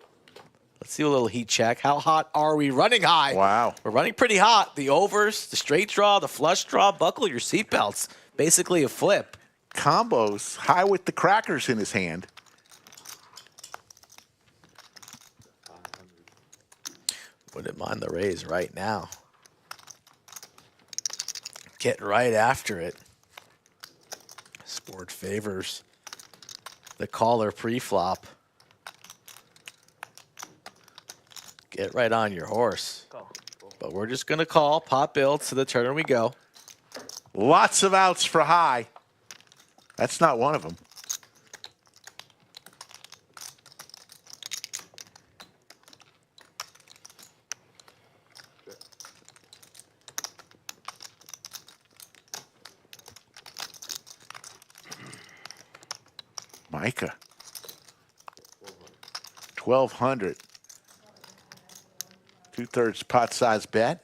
Let's see a little heat check. How hot are we running high? Wow. We're running pretty hot. The overs, the straight draw, the flush draw, buckle your seatbelts. Basically a flip. Combos, high with the crackers in his hand. Wouldn't mind the raise right now. Get right after it. Sport favors the caller pre-flop. Get right on your horse. But we're just going to call, pot builds, to the turn we go. Lots of outs for high. That's not one of them. Micah. 1,200. 2/3 pot size bet.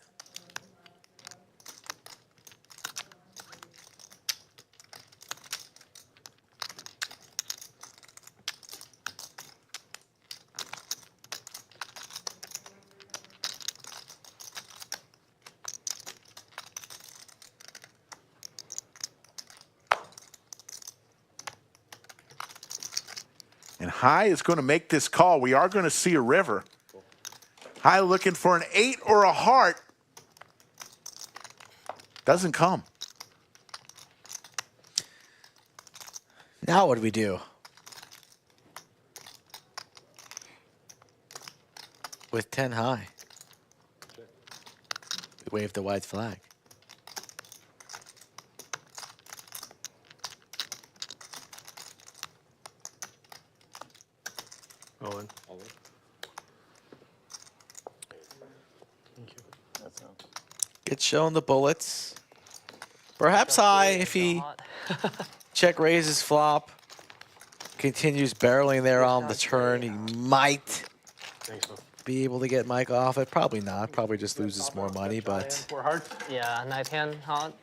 And High is going to make this call. We are going to see a river. High looking for an 8 or a heart. Doesn't come. Now what do we do? With 10 high. We wave the white flag. Owen. Gets shown the bullets. Perhaps high if he check raises flop. Continues barreling there on the turn. He might be able to get Mike off it. Probably not. Probably just loses more money, but 4 hearts. Yeah, 9-10 hard.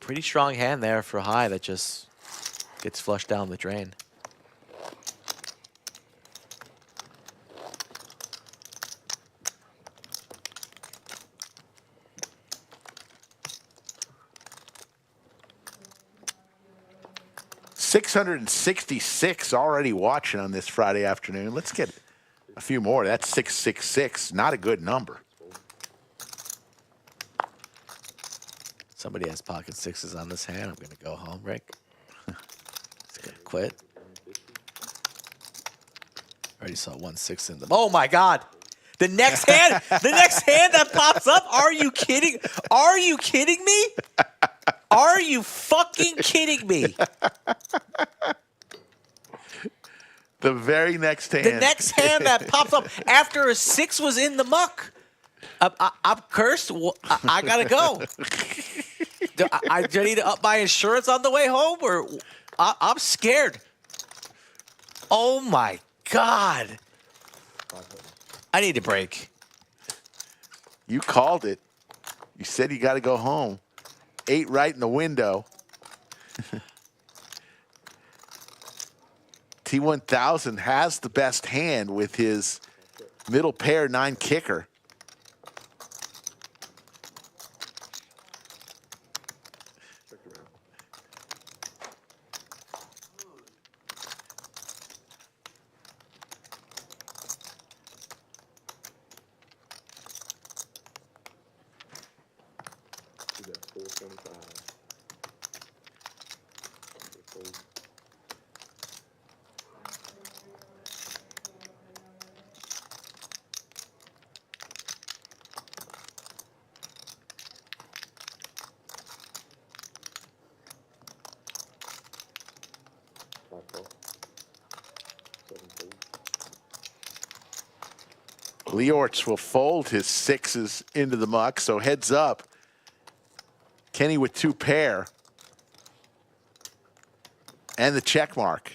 pretty strong hand there for high that just gets flushed down the drain. $666 already watching on this Friday afternoon. Let's get a few more. That's 666. Not a good number. Somebody has pocket sixes on this hand. I'm going to go home, Rick. It's going to quit. Already saw 1-6 in them. Oh my God. The next hand, that pops up. Are you kidding? Are you kidding me? Are you fucking kidding me? The very next hand. The next hand that pops up after a 6 was in the muck. I'm cursed. I gotta go. Do I need to up my insurance on the way home, or I'm scared. Oh my God! I need a break. You called it. You said you got to go home. 8 right in the window. T1000 has the best hand with his middle pair 9 kicker. Leeortz will fold his 6s into the muck, so heads up. Kenny with 2 pair. And the check mark.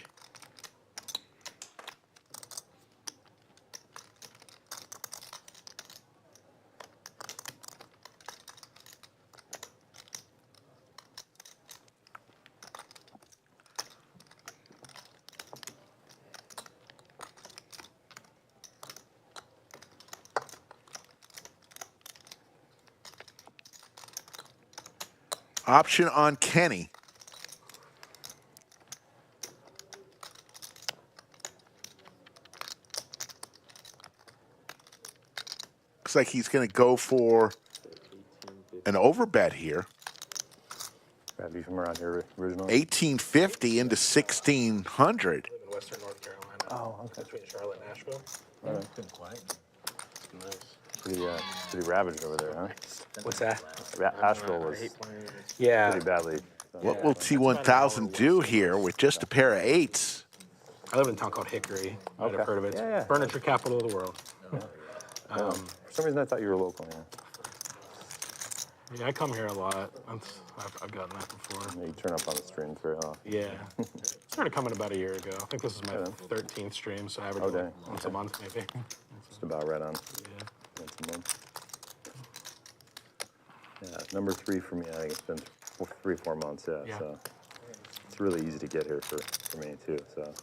Option on Kenny. Looks like he's going to go for an overbet here. Grab you from around here originally. 1850 into 1600. I live in Western North Carolina. Oh, okay. Between Charlotte and Nashville. Couldn't quite. Nice. Pretty ravaged over there, huh? What's that? Asheville was Yeah. pretty badly. What will T1000 do here with just a pair of 8s? I live in a town called Hickory. You might have heard of it. It's Yeah. furniture capital of the world. For some reason, I thought you were local. Yeah, I come here a lot. I've gotten that before. Yeah, you turn up on the streams very often. Yeah. Started coming about a year ago. I think this is my 13th stream, so I average dang. once a month maybe. Just about right on. Yeah. Once a month. Yeah, number 3 for me. I think it's been 3-4 months. Yeah. So it's really easy to get here for me too. So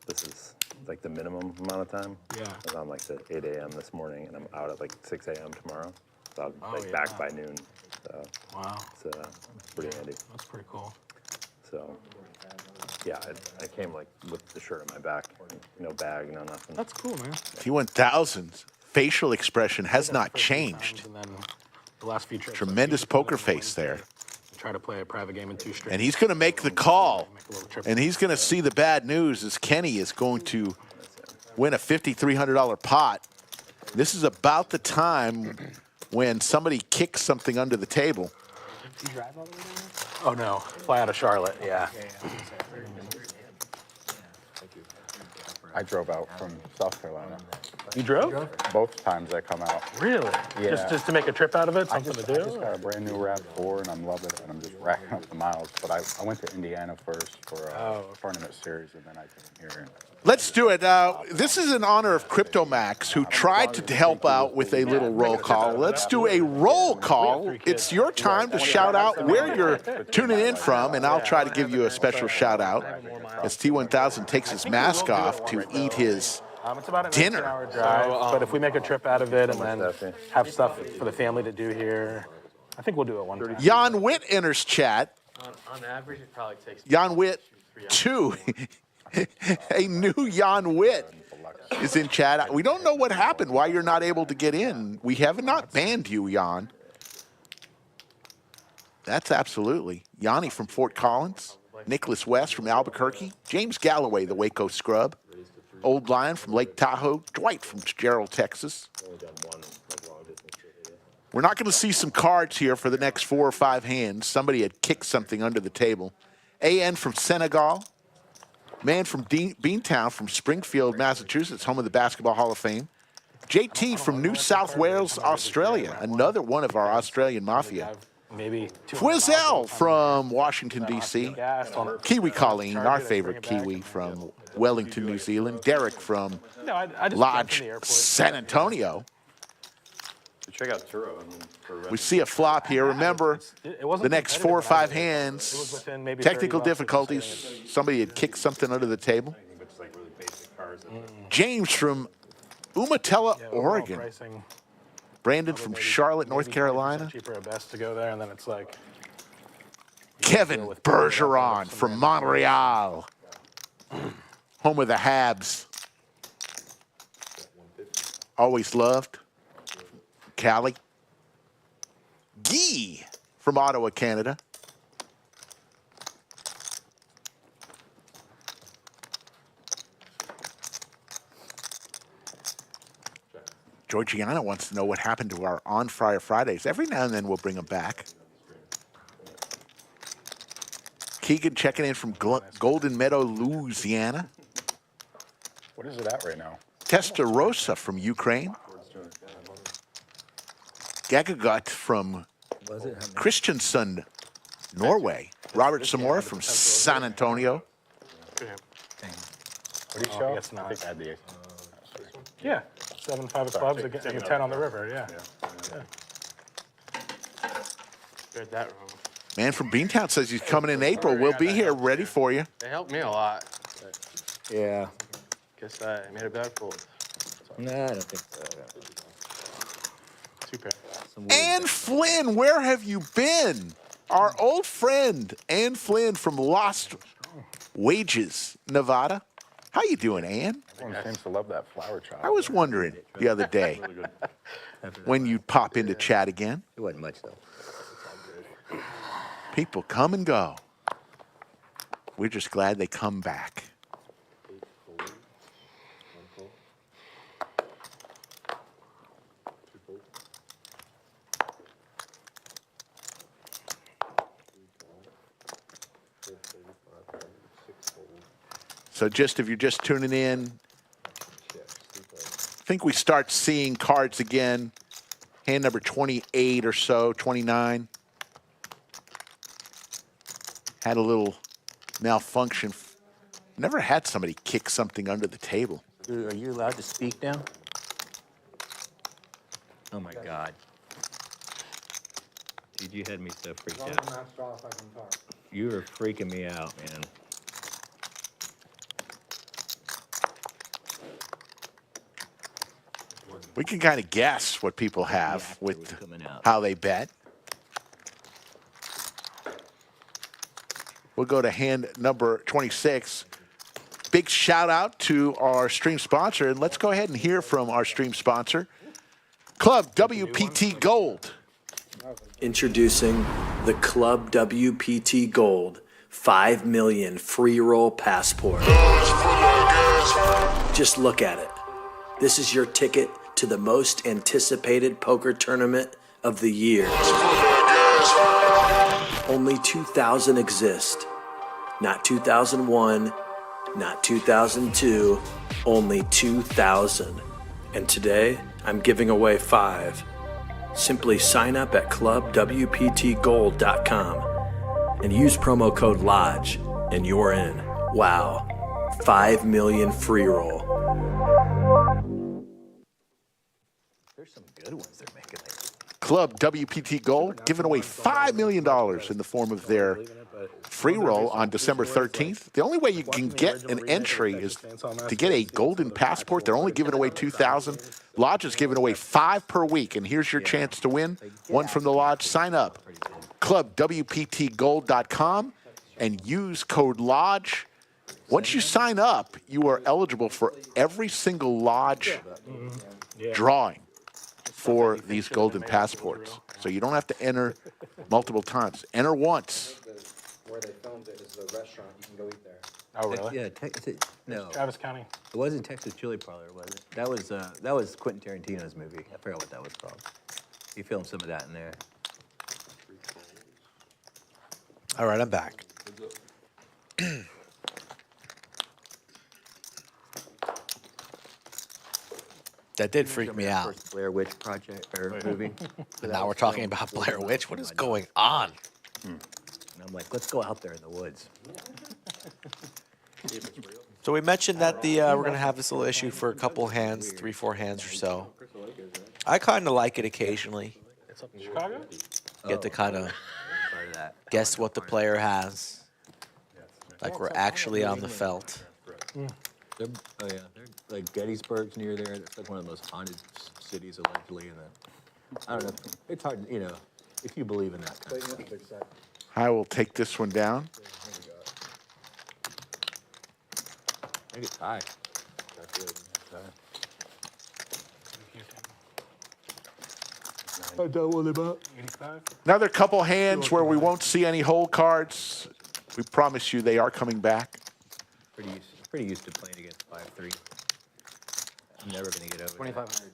this is like the minimum amount of time. Yeah. I was on like the 8 a.m. this morning, and I'm out at like 6 a.m. tomorrow. So I'll be Oh, like yeah. back by noon. So Wow. it's pretty handy. That's pretty cool. So, yeah, I came like with the shirt on my back, no bag, no nothing. That's cool, man. T1000's facial expression has not changed. And then the last few trips, Tremendous poker face there. Try to play a private game in 2 straight. And he's going to make the call. Make a little trip. And he's going to see the bad news as Kenny is going to win a $5,300 pot. This is about the time when somebody kicks something under the table. Oh no, fly out of Charlotte. Yeah. I drove out from South Carolina. You drove? Both times I come out. Really? Yeah. Just to make a trip out of it, something to I just do. got a brand new RAV4 and I'm loving it and I'm just racking up the miles. But I went to Indiana first for a tournament series and then I came here. Let's do it. This is in honor of CryptoMax, who tried to help out with a little roll call. Let's do a roll call. It's your time to shout out where you're tuning in from, and I'll try to give you a special shout out as T1000 takes his mask off to eat his It's about a dinner. 9-hour drive, but if we make a trip out of it and then have stuff for the family to do here, I think we'll do it one time. Jan Witt enters chat. On average, it probably takes Jan Witt 2. A new Jan Witt is in chat. We don't know what happened, why you're not able to get in. We have not banned you, Jan. That's absolutely. Yanni from Fort Collins. Nicholas West from Albuquerque. James Galloway, the Waco Scrub. Old Lion from Lake Tahoe. Dwight from Gerald, Texas. We're not going to see some cards here for the next 4 or 5 hands. Somebody had kicked something under the table. AN from Senegal. Man from Beantown from Springfield, Massachusetts, home of the Basketball Hall of Fame. JT from New South Wales, Australia, another one of our Australian Mafia. Maybe Fwizel from Washington, D.C. Kiwi Colleen, our favorite Kiwi from Wellington, New Zealand. Derek from Lodge, San Antonio. Check out Turo. We see a flop here. Remember, the next 4 or 5 hands, technical difficulties. Somebody had kicked something under the table. James from Umatilla, Oregon. Brandon from Charlotte, North Carolina. Cheaper at best to go there, and then it's like Kevin Bergeron from Montreal, home of the Habs. Always loved. Cali. Guy from Ottawa, Canada. Georgiana wants to know what happened to our On Fire Fridays. Every now and then we'll bring them back. Keegan checking in from Golden Meadow, Louisiana. What is it at right now? Testarossa from Ukraine. Gagagut from Kristiansund, Norway. Robert Samora from San Antonio. What do you show? guess not. I think I had the yeah, 7-5 of clubs and 10 on the river. Yeah. Read that wrong. Man from Beantown says he's coming in April. We'll be here ready for you. They helped me a lot. Yeah. Guess I made a bad pull. No, I don't think so. Super. Ann Flynn, where have you been? Our old friend, Ann Flynn from Lost Wages, Nevada. How you doing, Ann? Everyone seems to love that flower child. I was wondering the other day when you'd pop into chat again. It wasn't much, though. People come and go. We're just glad they come back. So just if you're just tuning in, I think we start seeing cards again. Hand number 28 or so, 29. Had a little malfunction. Never had somebody kick something under the table. Are you allowed to speak now? Oh, my God. Dude, you had me so freaked out. You were freaking me out, man. We can kind of guess what people have with how they bet. We'll go to hand number 26. Big shout out to our stream sponsor, and let's go ahead and hear from our stream sponsor, ClubWPT Gold. Introducing the ClubWPT Gold 5 million free roll passport. Just look at it. This is your ticket to the most anticipated poker tournament of the year. Only 2,000 exist. Not 2001, not 2002, only 2,000. And today, I'm giving away 5. Simply sign up at clubwptgold.com and use promo code LODGE and you're in. Wow. 5 million free roll. There's some good ones they're making lately. ClubWPT Gold giving away $5 million in the form of their free roll on December 13th. The only way you can get an entry is to get a golden passport. They're only giving away 2,000. Lodge is giving away 5 per week, and here's your chance to win one from the Lodge. Sign up, clubwptgold.com, and use code LODGE. Once you sign up, you are eligible for every single Lodge drawing for these golden passports. So you don't have to enter multiple times. Enter once. Where they filmed it is the restaurant. You can go eat there. Oh, really? Yeah, no. Travis County. It wasn't Texas Chili Parlor, was it? That was Quentin Tarantino's movie. I forgot what that was called. He filmed some of that in there. All right, I'm back. That did freak me out. First Blair Witch project or movie. And now we're talking about Blair Witch. What is going on? And I'm like, let's go out there in the woods. So we mentioned that we're going to have this little issue for a couple hands, 3, 4 hands or so. I kind of like it occasionally. Chicago? Get to kind of guess what the player has. Like we're actually on the felt. They're, oh yeah, they're like Gettysburg's near there. It's like one of the most haunted cities allegedly. And I don't know. It's hard, you know, if you believe in that kind of stuff. I will take this one down. I think it's high. Another couple hands where we won't see any hole cards. We promise you they are coming back. Pretty used to playing against 5-3. I'm never going to get over 2,500.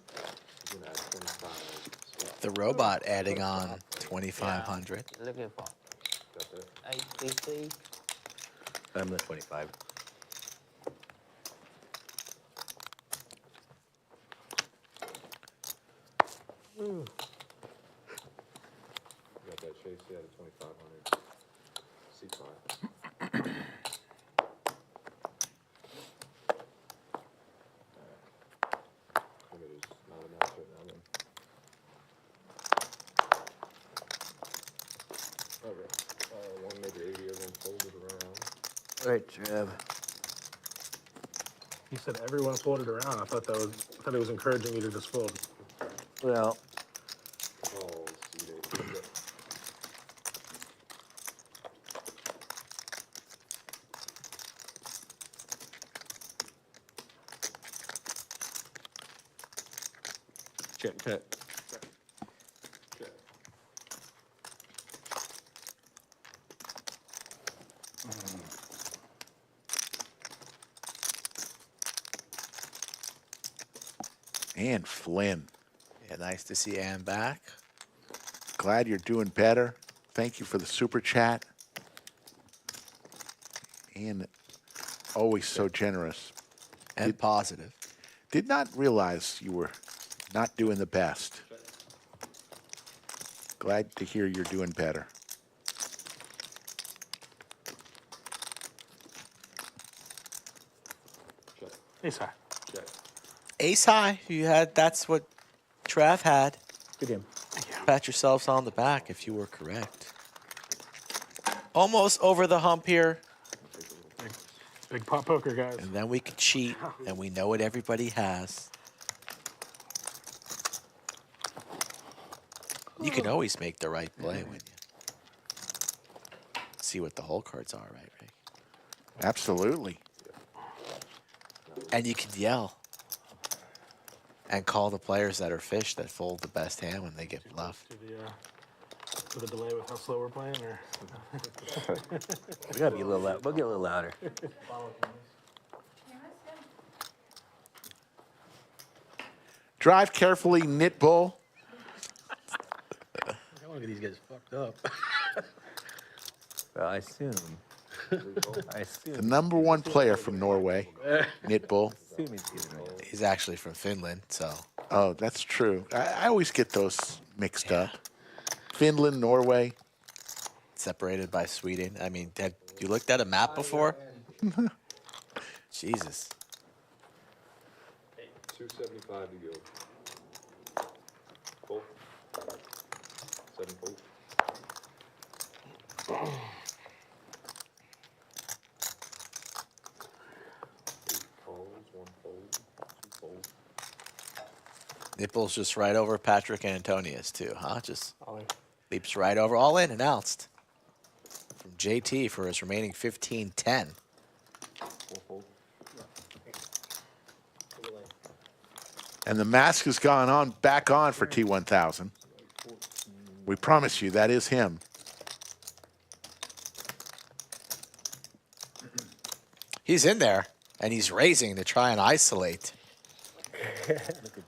The robot adding on 2,500. Looking for ATC. I'm the 25. Got that Chase at 2,500. C5. One maybe 80 of them folded around. All right, Trav. You said everyone folded around. I thought it was encouraging you to just fold. Well, Oh, see, they Check, check. And Flynn. Yeah, nice to see Ann back. Glad you're doing better. Thank you for the super chat. And always so generous. And positive. Did not realize you were not doing the best. Glad to hear you're doing better. Ace high. Ace high. You had. That's what Trav had. good game. Pat yourselves on the back if you were correct. Almost over the hump here. Big pot poker, guys. And then we could cheat, and we know what everybody has. You can always make the right play when you see what the hole cards are, right, Rick? Absolutely. And you can yell and call the players that are fish that fold the best hand when they get bluffed. To the delay with how slow we're playing, or We gotta be a little loud. We'll get a little louder. Drive carefully, Knit Bull. I want to get these guys fucked up. Well, I assume. The #1 player from Norway, Knit Bull. He's actually from Finland, so. Oh, that's true. I always get those mixed up. Finland, Norway. Separated by Sweden. I mean, have you looked at a map before? Jesus. 275 to go. Fold. 7 fold. Nipples just right over Patrick and Antonius, too, huh? Just leaps right over. All in, announced. From JT for his remaining 15-10. And the mask has gone on, back on for T1000. We promise you, that is him. He's in there, and he's raising to try and isolate.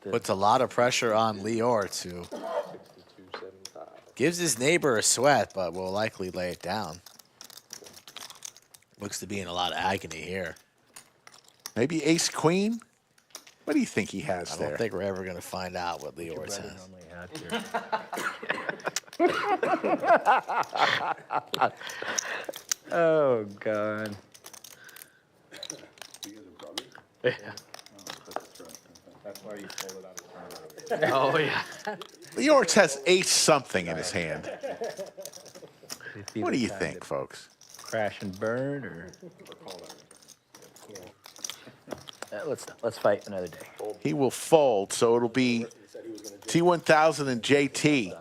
Puts a lot of pressure on Leeortz, who gives his neighbor a sweat, but will likely lay it down. Looks to be in a lot of agony here. Maybe ace-queen? What do you think he has I there? don't think we're ever going to find out what Leeortz has. Oh, God. Yeah. That's why you pulled it out of tournament. Oh, yeah. Leeortz has ace something in his hand. What do you think, folks? Crash and burn, or let's fight another day. He will fold, so it'll be T1000 and JT.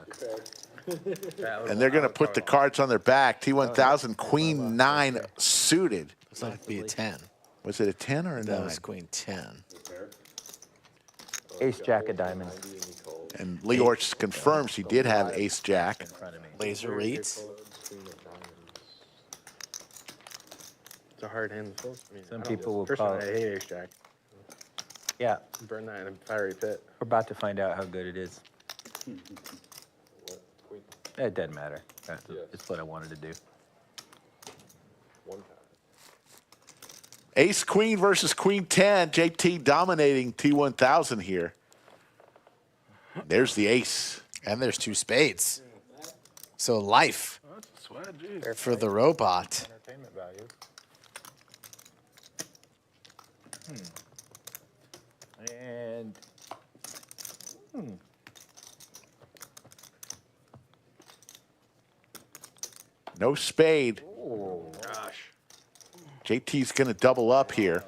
And they're going to put the cards on their back. T1000, queen 9 suited. Looks like it'd be a 10. Was it a 10 or a 9? That was queen 10. Ace-jack of diamonds. And Leeortz confirms he did have ace-jack. Laser reads. It's a hard hand to fold. I mean, Some people will personally, call I it. hate ace jack. Yeah, Burn that in a fiery pit. we're about to find out how good it is. It doesn't matter. It's what I wanted to do. Ace-queen versus queen 10. JT dominating T1000 here. There's the ace. And there's 2 spades. So life for the robot. Entertainment value. And No spade. Oh, gosh. JT's going to double up here.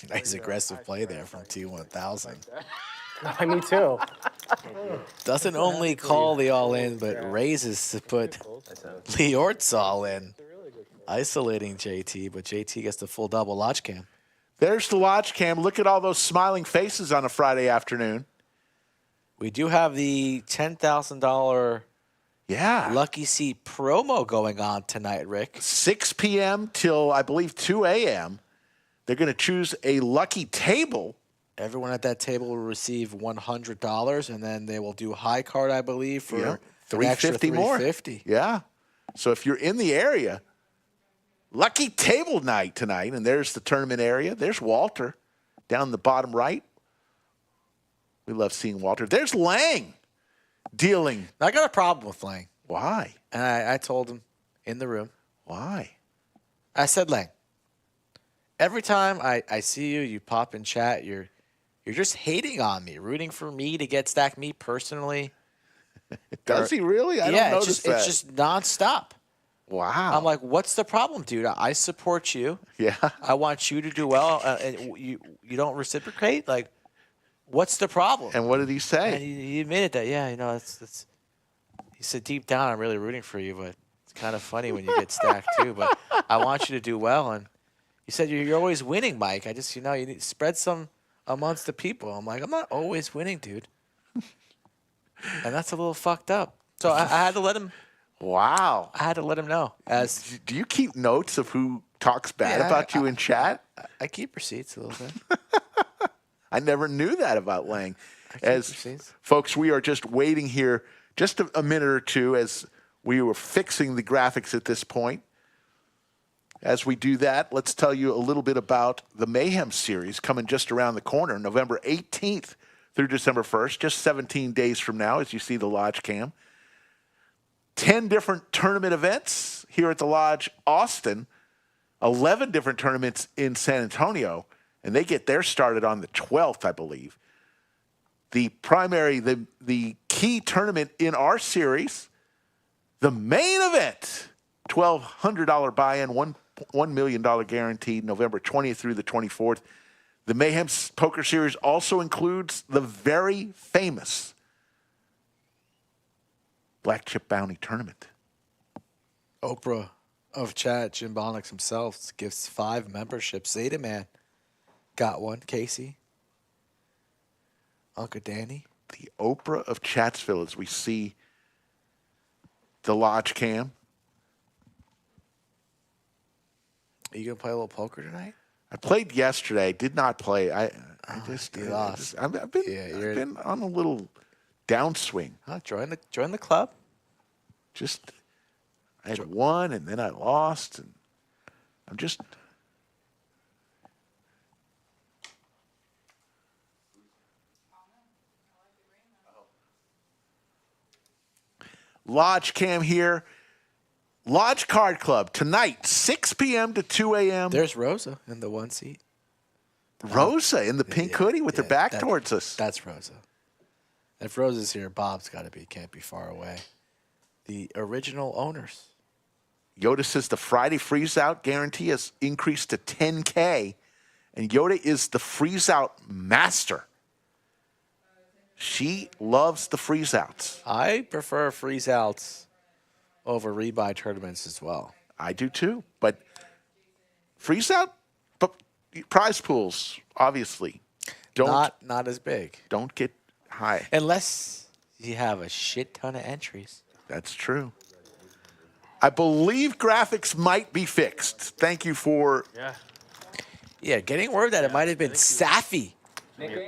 Nice aggressive play there from T1000. Me too. Doesn't only call the all-in, but raises to put Leeortz all in. Isolating JT, but JT gets the full double lodge cam. There's the lodge cam. Look at all those smiling faces on a Friday afternoon. We do have the $10,000 Lucky Seat promo going on tonight, Rick. 6 p.m. till, I believe, 2 a.m. They're going to choose a lucky table. Everyone at that table will receive $100, and then they will do high card, I believe, for an extra $350 more. $350. Yeah. So if you're in the area, lucky table night tonight, and there's the tournament area. There's Walter down the bottom right. We love seeing Walter. There's Lang dealing. I got a problem with Lang. Why? And I told him in the room. Why? I said, Lang, every time I see you, you pop in chat, you're just hating on me, rooting for me to get stacked, me personally. Does he really? I don't yeah, notice that. it's just nonstop. Wow. I'm like, what's the problem, dude? I support you. Yeah. I want you to do well, and you don't reciprocate. Like, what's the problem? And what did he say? And he admitted that. Yeah, it's. said deep down, I'm really rooting for you, but it's kind of funny when you get stacked too. But I want you to do well. And you said you're always winning, Mike. I just, you need to spread some amongst the people. I'm like, I'm not always winning, dude. And that's a little fucked up. So I had to let him. Wow. I had to let him know. As Do you keep notes of who talks bad about you in chat? I keep receipts a little bit. I never knew that about Lang. As receipts. folks, we are just waiting here just a minute or two as we were fixing the graphics at this point. As we do that, let's tell you a little bit about the Mayhem series coming just around the corner, November 18th through December 1st, just 17 days from now, as you see the Lodge Cam. 10 different tournament events here at the Lodge Austin, 11 different tournaments in San Antonio, and they get theirs started on the 12th, I believe. The primary, the key tournament in our series, the main event, $1,200 buy-in, $1 million guaranteed, November 20th through the 24th. The Mayhem Poker Series also includes the very famous Black Chip Bounty Tournament. Oprah of chat, Jim Bonix himself, gives 5 memberships. Zeta Man got one. Casey. Uncle Danny. The Oprah of Chatsville, as we see the Lodge Cam. Are you going to play a little poker tonight? I played yesterday. Did not play. You lost. I've been on a little downswing. Huh, join the club. I had won and then I lost, and I'm just. Lodge Cam here. Lodge Card Club tonight, 6 p.m. to 2 a.m. There's Rosa in the one seat. Rosa in the pink hoodie with her back towards us. That's Rosa. If Rosa's here, Bob's can't be far away. The original owners. Yoda says the Friday freeze out guarantee has increased to 10K, and Yoda is the freeze out master. She loves the freeze outs. I prefer freeze outs over rebuy tournaments as well. I do too, but freeze out, but prize pools obviously don't not as big. Don't get high unless you have a shit ton of entries. That's true. I believe graphics might be fixed. Thank you for getting word that it might have been Safi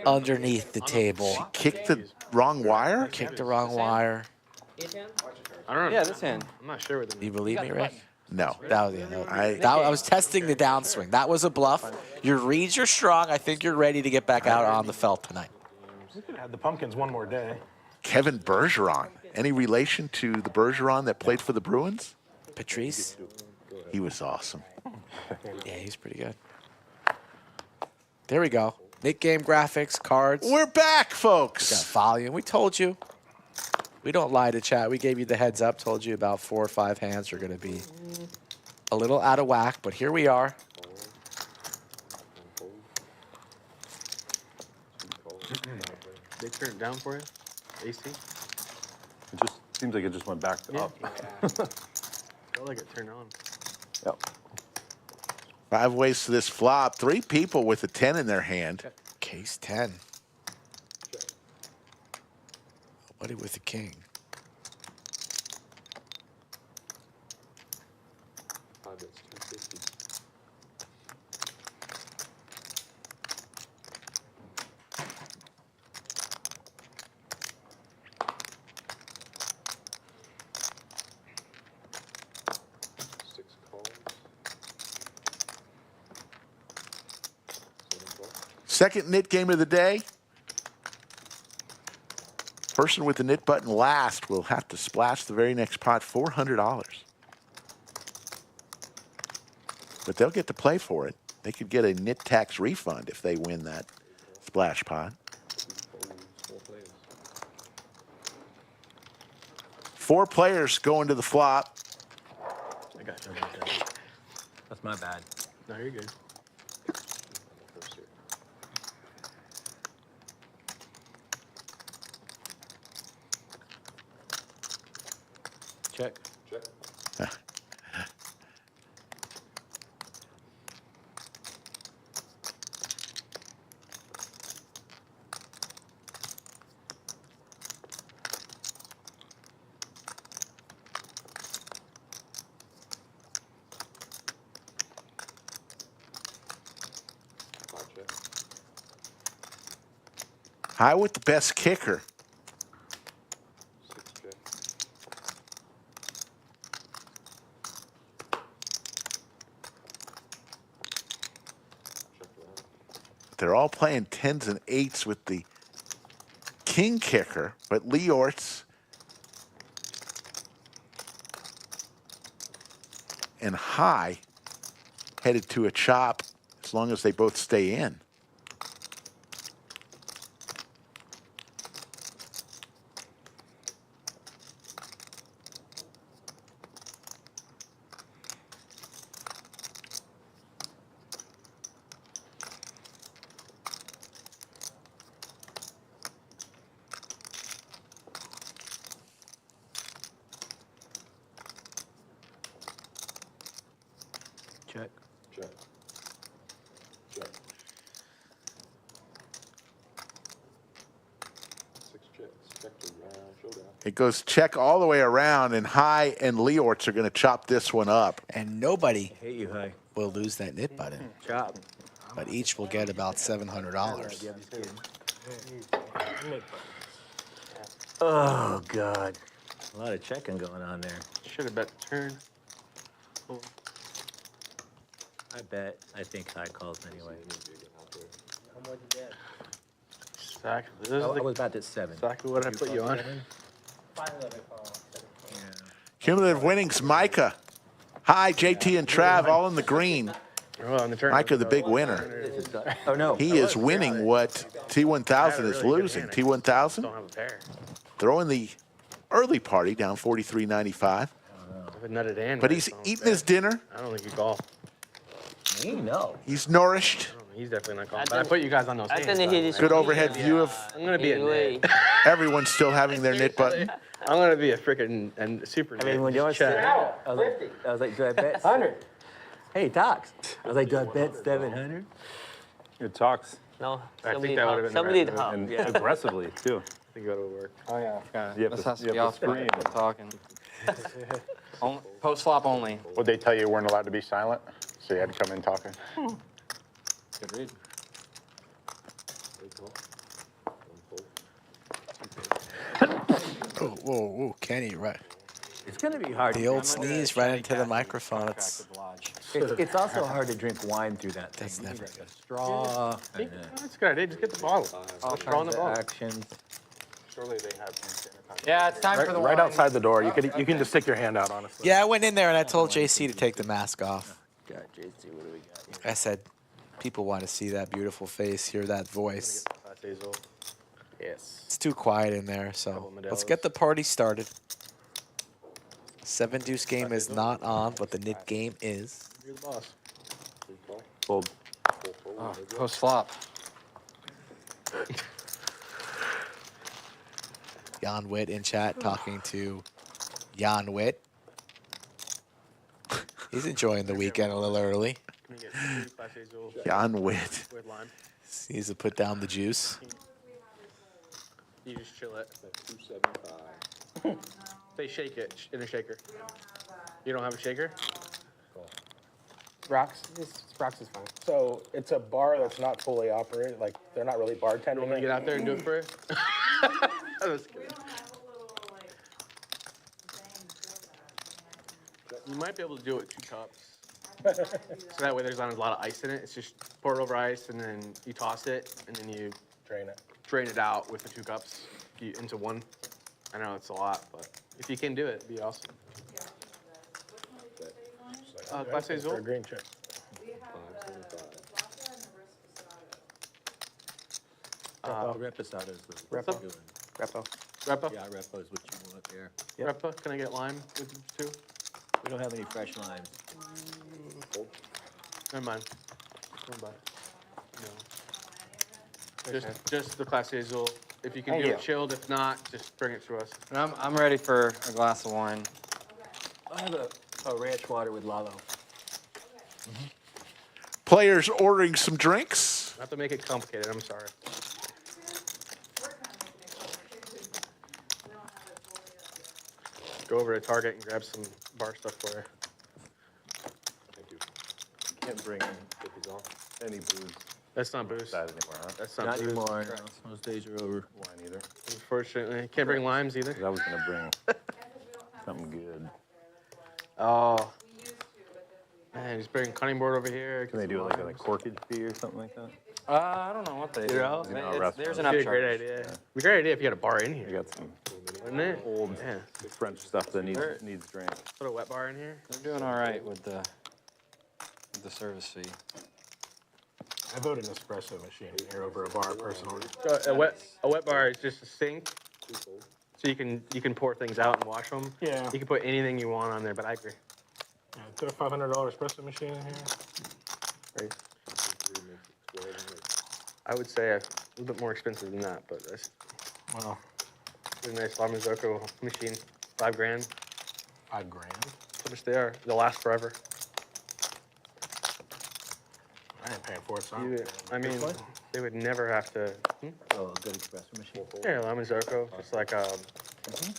underneath the table. She kicked the wrong wire? Kicked the wrong wire. I don't know. Yeah, this hand. I'm not sure what the You believe me, Rick? No. I was testing the downswing. That was a bluff. Your reads are strong. I think you're ready to get back out on the felt tonight. We could have had the Pumpkins one more day. Kevin Bergeron. Any relation to the Bergeron that played for the Bruins? Patrice? He was awesome. Yeah, he's pretty good. There we go. Nick Game graphics, cards. We're back, folks. We got volume. We told you. We don't lie to chat. We gave you the heads up, told you about 4 or 5 hands are going to be a little out of whack, but here we are. They turned it down for you? AC? It just seems like it just went back to up. Felt like it turned on. Yep. 5 ways to this flop. 3 people with a 10 in their hand. Case 10. Nobody with a king. That's 250. Six calls. 7 calls. Second knit game of the day. Person with the knit button last will have to splash the very next pot $400. But they'll get to play for it. They could get a knit tax refund if they win that splash pot. 4 players going to the flop. I got you. I got you. That's my bad. No, you're good. Check. Check. Five check. High with the best kicker. Six check. Check that. They're all playing 10s and 8s with the king kicker, but Leeortz and High headed to a chop as long as they both stay in. Check. Check. Check. Six checks. Check to round showdown. It goes check all the way around, and High and Leeortz are going to chop this one up. And nobody Hate you, High. will lose that knit button, Chop. but each will get about $700. Oh, God. A lot of checking going on there. Should have bet the turn. I think High calls anyway. Exactly. This is I was about at 7. exactly what I put you on. Cumulative winnings, Micah. High, JT, and Trav all in the green. Oh, on the turn. Micah, the big winner. Oh, no. He is winning what T1000 is losing. T1000 Don't have a pair. throwing the early party down 43.95. If it nutted in. But he's eating his dinner. I don't think he call. Me? No. He's nourished. He's definitely not calling. But I put you guys on those I hands. think he is. Good overhead view of I'm gonna be a Anyway. nit. everyone still having their knit button. I'm gonna be a freaking and super nit. I mean, when you Just check. I was like, do I bet 100? Hey, Tox. I was like, do I bet 700? It talks No, I somebody think that would have been somebody the did right help. and Yeah. aggressively too. I think that would work. Oh yeah, okay. You have This to- has to you be have off to scream. talking. Post flop only. Would they tell you you weren't allowed to be silent? So you had to come in talking? Good read. Oh, whoa, whoa, Kenny, right. It's going to be hard. The old sneeze right into the microphone. It's also hard to drink wine through that thing. That's You need never like a straw. And That's a good idea. Just get the bottle. Draw on the bottle. actions. Surely they have. Yeah, it's time for the Right wine. outside the door. You can just stick your hand out, honestly. Yeah, I went in there and I told JC to take the mask off. God, JC, what do we got here? I said, people want to see that beautiful face, hear that voice. Yes. It's too quiet in there, so let's get the party started. 7 deuce game is not on, but the knit game is. You're the boss. Fold. Oh, post flop. Jan Witt in chat talking to Jan Witt. He's enjoying the weekend a little early. Can we get 2 Class A Zool Jan Witt. with lime? He needs to put down the juice. You just chill it. 275. They shake it in a shaker. You don't have a shaker? Rocks, Rocks is fine. So it's a bar that's not fully operated, like they're not really You bartending. want me to get out there and do it for you? I was kidding. You might be able to do it with 2 cups. So that way there's not a lot of ice in it. It's just pour it over ice and then you toss it and then you Drain it. drain it out with the 2 cups into one. I know it's a lot, but if you can do it, it'd be awesome. Class A For a Zool? green check. 575. Reposado is the Repo? doing. Repo. Repo? Yeah, repo is what you want there. Repo, can I get lime with 2? We don't have any fresh limes. Never mind. No. Just the Class A Zool. If you can Thank do you. it chilled, if not, just bring it to us. I'm ready for a glass of wine. I have a ranch water with Lalo. Players ordering some drinks. Not to make it complicated, I'm sorry. Go over to Target and grab some bar stuff for her. Thank you. Can't bring any booze. That's not booze. That anymore, huh? That's not, Not booze. anymore. No. Those days are over. Wine either. Unfortunately. Can't bring limes either. 'Cause I was gonna bring something good. Oh. Man, just bring cutting board over here. Can they do like a corkage fee or something like that? I don't know what they do. know, You know, It's- there's an That'd be a upcharge. great idea. It'd be a great idea if you had a bar in You here, got some wouldn't it? old Yeah. French stuff that needs drink. Put a wet bar in here. They're doing all right with the service fee. I voted an espresso machine here over a bar personally. So a wet bar is just a sink, so you can pour things out and wash them. Yeah. You can put anything you want on there, but I agree. Yeah, put a $500 espresso machine in here. Right. I would say a little bit more expensive than that, but that's Wow, a nice Lamazoko machine. $5 grand. $5 grand. That's how much they are. They'll last forever. I ain't paying for it, so I mean, they would never have to. Oh, a good espresso machine. Yeah, Lamazoko, just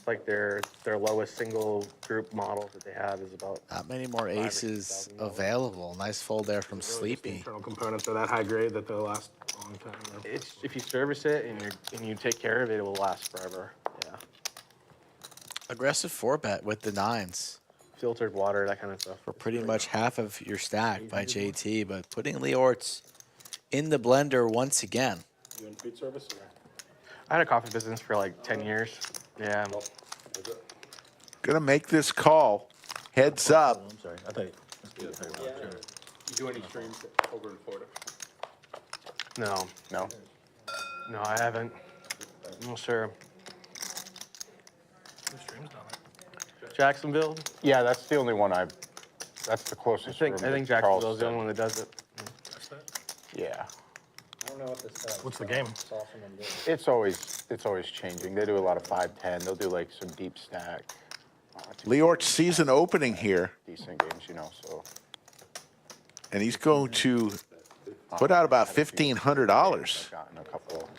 like their lowest single group model that they have is about. Not many more aces available. Nice fold there from Sleepy. internal components are that high grade that they'll last a long time. It's if you service it and you take care of it, it will last forever. Yeah. Aggressive 4-bet with the 9s. Filtered water, that kind of stuff. For pretty much half of your stack by JT, but putting Leeortz in the blender once again. You in food service or? I had a coffee business for like 10 years. Yeah. Gonna make this call. Heads up. I'm sorry. I thought you. You do any streams over in Florida? No, I haven't. No, sir. Jacksonville. Yeah, that's the only one that's the I closest. think room to Jacksonville's the Charleston. only one that does it. Yeah. What's the game? It's always changing. They do a lot of 5-10. They'll do like some deep stack. Leeortz season opening here, Decent games, you know, so. and he's going to put out about $1,500. I've gotten a couple.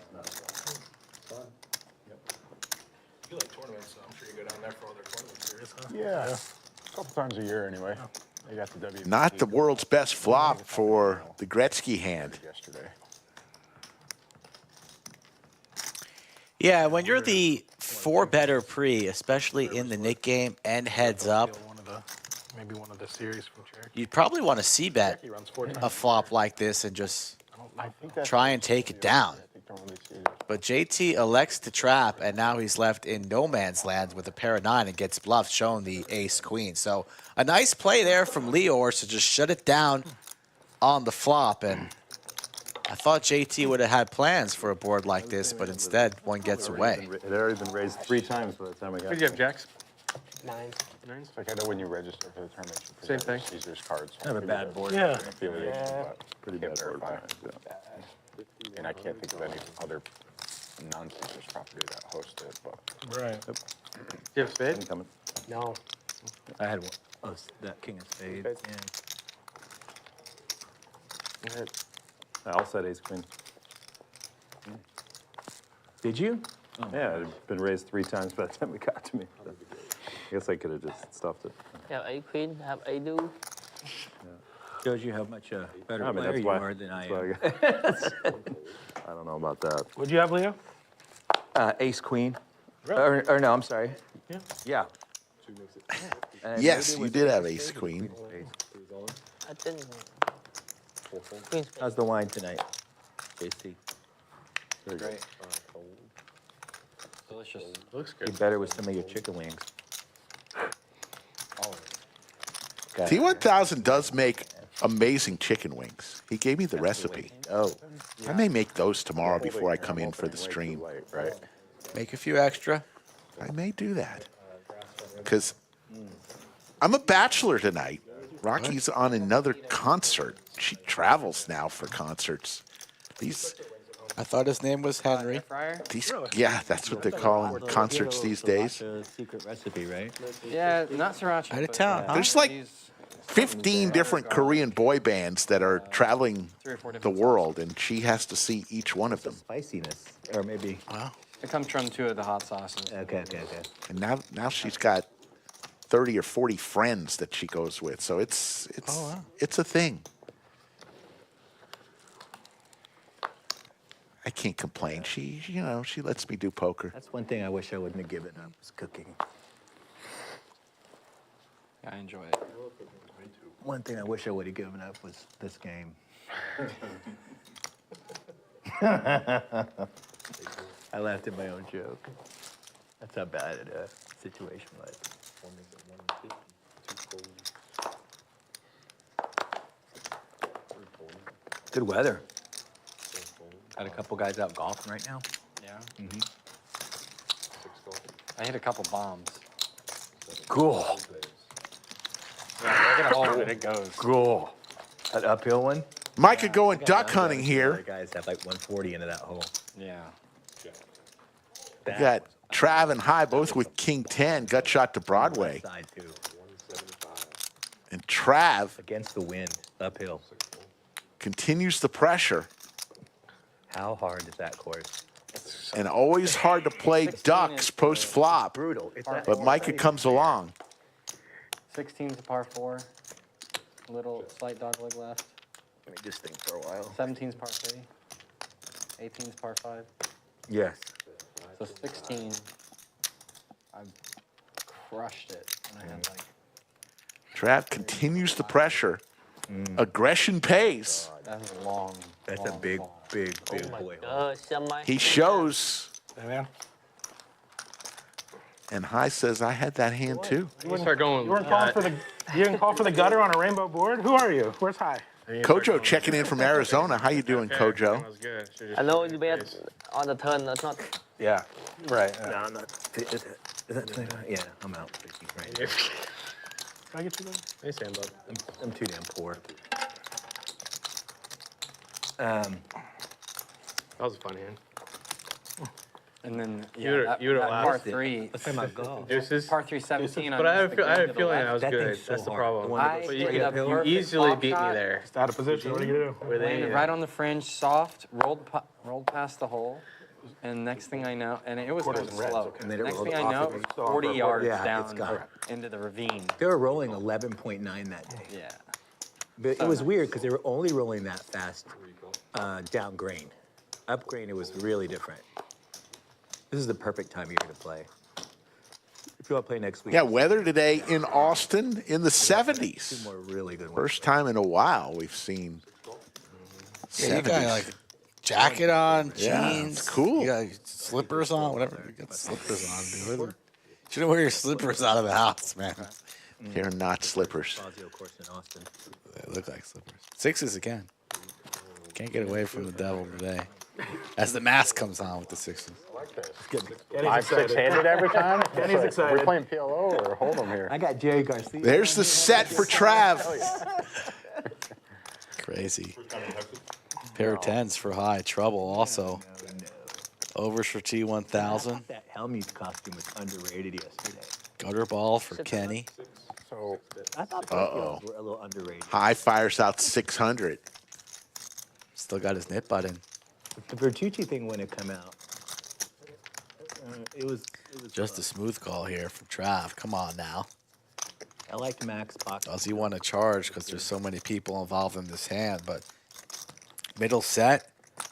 You like tournaments, so I'm sure you go down there for all their tournament series, huh? Yeah. A couple times a year anyway. They got the WPT. Not the world's best flop for the Gretzky hand. Yesterday. Yeah, when you're the 4-better pre, especially in the Nick game and heads up, Maybe one of the series from Cherokee. you'd probably want to c-bet He runs 4 times. a flop like this and just I think that's try and take it down. I think they're really serious. But JT elects to trap, and now he's left in no man's land with a pair of 9 and gets bluffed, showing the ace-queen. So a nice play there from Leeortz to just shut it down on the flop. And I thought JT would have had plans for a board like this, but instead one gets away. It had already been raised 3 times by the time I got What do you have, Jacks? 9. Nines? It's like I know when you register for the tournament, you Same present thing. Caesar's cards. I have a bad board. Yeah. Affiliation, but pretty can't bad board verify. times, yeah. And I can't think of any other non-Caesar's property that host it, but. Right. Do you have spade? Incoming. No. I had one. Oh, that king of spades. Yeah. I'll set ace queen. Did you? Yeah, it had been raised 3 times by the time it got to me. So I guess I could have just stuffed it. Have a queen, have a do. Shows you how much better I mean, player that's you why. are than I that's am. why I don't know about that. What'd you have, Leo? Ace queen. Really? Or no, I'm sorry. Yeah. Yeah. Yes, you did have ace-queen. I think. Queen spade. How's the wine tonight, JC? Very good. Great. Delicious. Looks Be good. better with some of your chicken wings. Got it. T1000 does make amazing chicken wings. He gave me the recipe. Oh, I may make those tomorrow before I come in for the stream. Right. Make a few extra. I may do that. Because I'm a bachelor tonight. Rocky's on another concert. She travels now for concerts. I thought his name was Henry. Air fryer? Yeah, that's what they call in concerts these days. Secret recipe, right? Yeah, not sriracha. Out of but, town, huh? There's like these 15 different Korean boy bands that are traveling 3 or 4 the different world, and she has to see each one of them. Spiciness, or maybe. Wow. It comes from 2 of the hot sauces. Okay. And now she's got 30 or 40 friends that she goes with, so it's a thing. I can't complain. She lets me do poker. That's one thing I wish I wouldn't have given up, was cooking. I enjoy it. One thing I wish I would have given up was this game. I laughed at my own joke. That's how bad a situation was. Good weather. Got a couple guys out golfing right now. Yeah. I hit a couple bombs. Cool. Yeah, look at how it goes. Cool. That uphill one? Micah going duck hunting here. The guys have like 140 into that hole. Yeah. We got Trav and High both with King 10, gut shot to Broadway. Side too. And Trav Against the wind, uphill. continues the pressure. How hard is that course? And always hard to play ducks post flop. Brutal. It's But Micah comes along. 16's a par 4. Little slight dogleg left. Let me just think for a while. 17's par 3. 18's par 5. Yes. So 16, I crushed it. And I had like. Trav continues the pressure. Aggression pays. That's a long. That's a big boy. He shows. Hey, man. And High says, I had that hand too. You weren't calling for the. You didn't call for the gutter on a rainbow board. Who are you? Where's High? Kojo checking in from Arizona. How you doing, Kojo? I know you bet on the turn, that's not. Yeah. Right. No, I'm not. Is that yeah, I'm out. Right here. Can I get you there? Hey, Sam, bud. I'm too damn poor. That was a fun hand. And then You'd have par laughed. 3. Let's talk about golf. Deuces. Par 3, 17. But I had a feeling I was That good. thing's so That's the hard. problem. I But hit a you perfect easily flop beat me shot. there. It's out of position. What are you gonna do? Landed right on the fringe, soft, rolled past the hole, and next thing I know, and it was going slow. And then it Next rolled thing I off know, of it was me. 40 yards Yeah, it's down gone. into the ravine. They were rolling 11.9 that day. Yeah. But it was weird because they were only rolling that fast down grain. Up grain, it was really different. This is the perfect time of year to play. If you want to play next week. Yeah, weather today in Austin in the 70s. Two more really good ones. First time in a while we've seen Yeah, you 70s. got like jacket on, Yeah, jeans. it's cool. You got slippers on, whatever. You got slippers on, dude. You shouldn't wear your slippers out of the house, man. They're not slippers. Fazio course in Austin. They look like slippers. Sixes again. Can't get away from the devil today. As the mask comes on with the sixes. Five, six-handed every time? Kenny's excited. We're playing PLO or Hold'em here. I got Jerry Garcia. There's the set for Trav. Crazy. Pair of tens for High. Trouble also. Overs for T1000. That Hellmuth costume was underrated yesterday. Gutter ball for Kenny. So I thought both were a little underrated. High fires out 600. Still got his knit button. The Bertucci thing when it come out, it was Just a smooth call here from Trav. Come on now. I liked Max pocket. Does he want to charge because there's so many people involved in this hand? But middle set,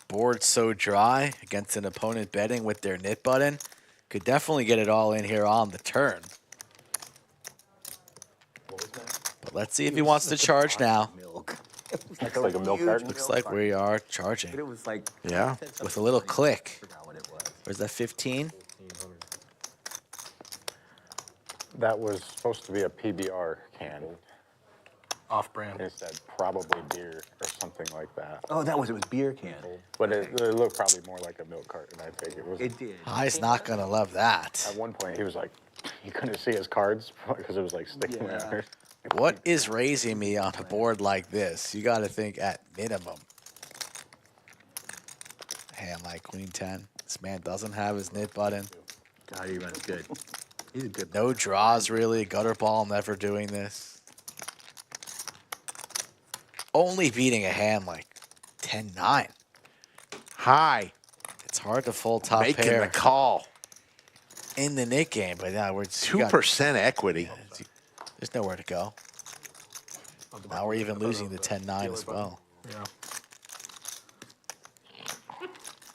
board so dry against an opponent betting with their knit button. Could definitely get it all in here on the turn. But let's see if he wants to charge now. Milk. it's like a milk carton. Looks like we are charging But it was like Yeah. with a little click. I forgot what it was. Where's that 15? That was supposed to be a PBR can. Off-brand. It said probably beer or something like that. Oh, it was beer can. But it looked probably more like a milk carton, I think. It was. It did. High's not going to love that. At one point, he was like, he couldn't see his cards because it was like sticking Yeah. there. What is raising me on a board like this? You got to think at minimum hand like queen 10. This man doesn't have his knit button. God, he runs good. He's a good. No draws really. Gutter ball never doing this. Only beating a hand like 10-9. High. It's hard to fold top Making pair the call. in the knit game, but now we're 2% equity. There's nowhere to go. Now we're even losing the 10-9 as well. Yeah.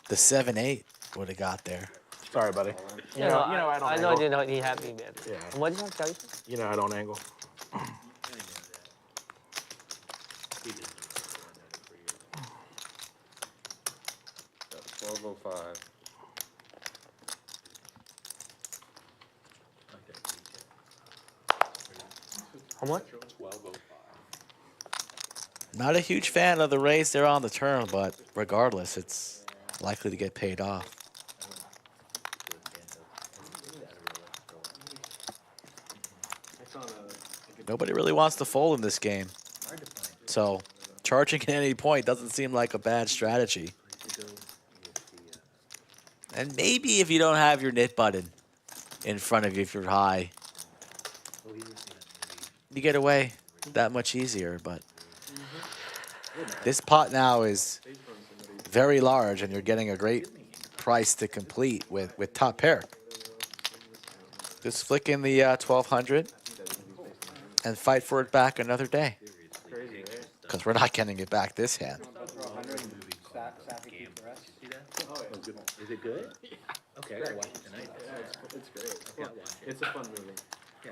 The 7-8 would have got there. Sorry, buddy. You know, I know angle. you know he happy, man. Yeah. What did you tell you? You know I don't angle. How much? Not a huge fan of the raise there on the turn, but regardless, it's likely to get paid off. Nobody really wants to fold in this game. So charging at any point doesn't seem like a bad strategy. And maybe if you don't have your knit button in front of you if you're high, you get away that much easier. But this pot now is very large, and you're getting a great price to complete with top pair. Just flick in the 1200 and fight for it back another day. Because we're not getting it back this hand. Is it good? Okay, I gotta watch it tonight. It's great. It's a fun movie. Yeah.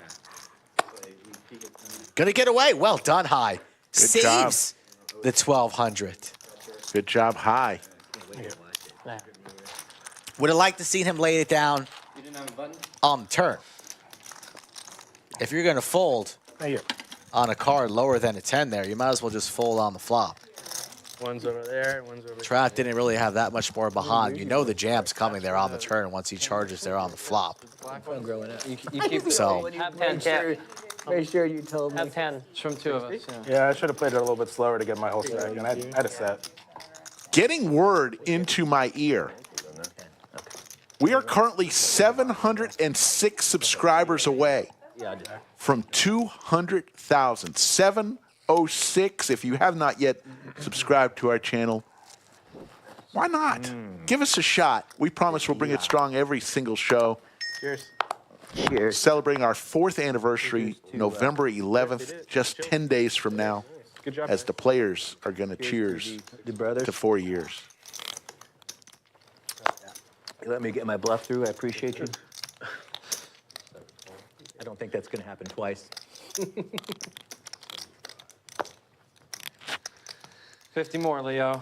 Gonna get away. Well done, High. Good Saves the 1200. Good job, High. Would have liked to see him lay it down You didn't have a button? on the turn. If you're gonna fold on a card lower than a 10 there, you might as well just fold on the flop. One's over there, one's over there. Trav didn't really have that much more behind. You know the jam's coming there on the turn once he charges there on the flop. Fun growing up. You keep So Have 10, cap. Make sure you told me. Have 10. It's from two of us. Yeah. Yeah, I should have played it a little bit slower to get my whole stack, and I had a set. Getting word into my ear. We are currently 706 subscribers away from 200,000. 706. If you have not yet subscribed to our channel, why not? Give us a shot. We promise we'll bring it strong every single show. Cheers. Cheers. Celebrating our 4th anniversary, November 11th, just 10 days from now, Good job. as the players are going to cheers The brothers. to 4 years. You let me get my bluff through. I appreciate you. I don't think that's going to happen twice. 50 more, Leo.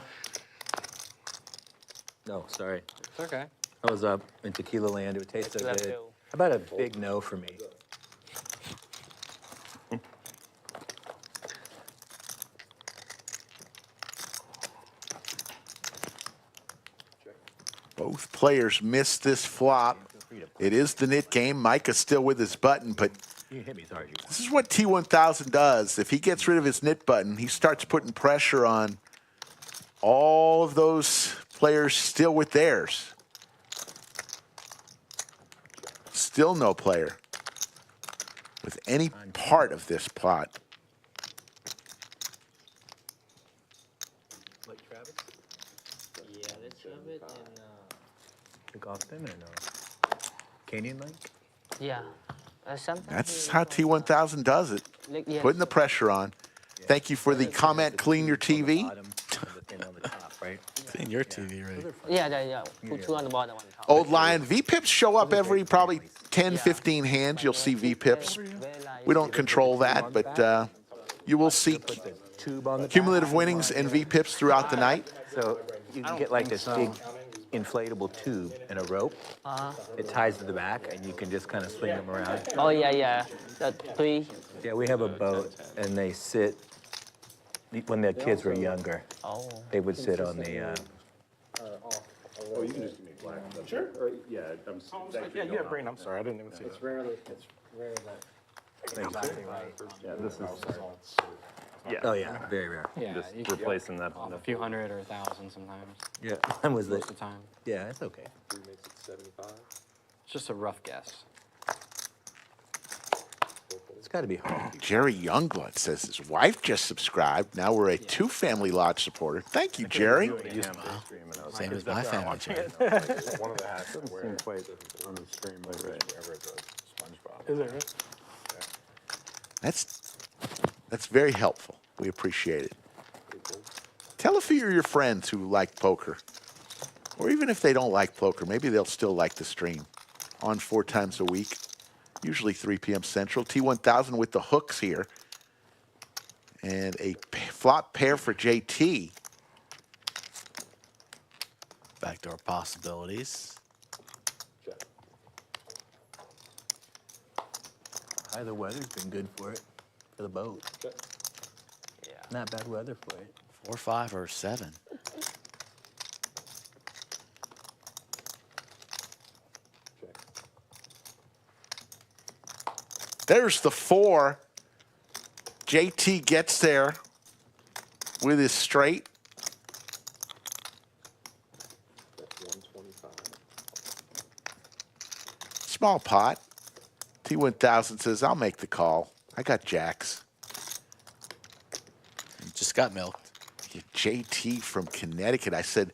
No, sorry. It's okay. I was up in tequila land. It would taste so Left good. two. How about a big no for me? Both players missed this flop. It is the knit game. Micah's still with his button, but You can hit me as hard as you want. this is what T1000 does. If he gets rid of his knit button, he starts putting pressure on all of those players still with theirs. Still no player with any part of this plot. Like Travis? Yeah, let's shove it and Took off spin or no? Canyon like? yeah. Sometimes That's how T1000 does it. yeah. Putting the pressure on. Thank you for the comment, clean your TV. Bottom, and the thing on the top, right? in your TV, right? Yeah. Two on the bottom, one on top. Old Lion, V-pips show up every probably 10, 15 hands. You'll see V-pips. We don't control that, but you will see Tube on the top. cumulative winnings and V-pips throughout the night. So you can get like this big inflatable tube and a rope. It ties to the back, and you can just kind of swing them around. Oh, yeah. The three. Yeah, we have a boat, and they sit. When the kids were younger, they would sit on the. Oh, you can just give me black. Sure. Or, yeah, I'm Yeah, you have brain. I'm sorry, I didn't even see that. It's rare that. Thanks. Yeah, this is. Yeah. Oh yeah, very rare. Yeah, Just you could replacing that. off a few hundred or 1,000 sometimes. Yeah, mine was Most of the time. Yeah, it's okay. 3 makes it 75. It's just a rough guess. It's got to be hard. Jerry Youngblood says his wife just subscribed. Now we're a 2 Family Lodge supporter. Thank you, Jerry. Same as my family. One of the hats doesn't seem quite on the stream, but wherever it's a SpongeBob. Is it right? That's very helpful. We appreciate it. Tell a few of your friends who like poker, or even if they don't like poker, maybe they'll still like the stream. On 4 times a week, usually 3 p.m. Central. T1000 with the hooks here, and a flop pair for JT. Backdoor possibilities. The weather's been good for it, for the boat. Yeah. Not bad weather for it. 4, 5, or 7. There's the 4. JT gets there with his straight. That's 125. Small pot. T1000 says, I'll make the call. I got jacks. Just got milked. JT from Connecticut. I said,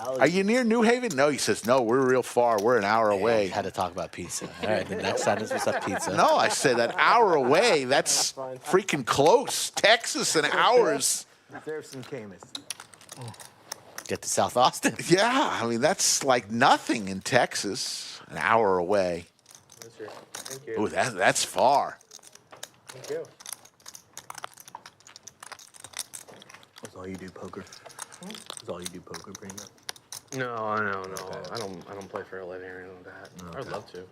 are you near New Haven? No, he says, no, we're real far. We're an hour away. Had to talk about pizza. All right, the next sentence was up pizza. No, I said an hour away. That's freaking close. Texas and hours. There's some Camus. Get to South Austin. Yeah, I mean, that's like nothing in Texas. An hour away. Thank you. Oh, that's far. Thank you. That's all you do, poker? That's all you do, poker, pretty much? No. I don't play for a living or anything like that. I would love to.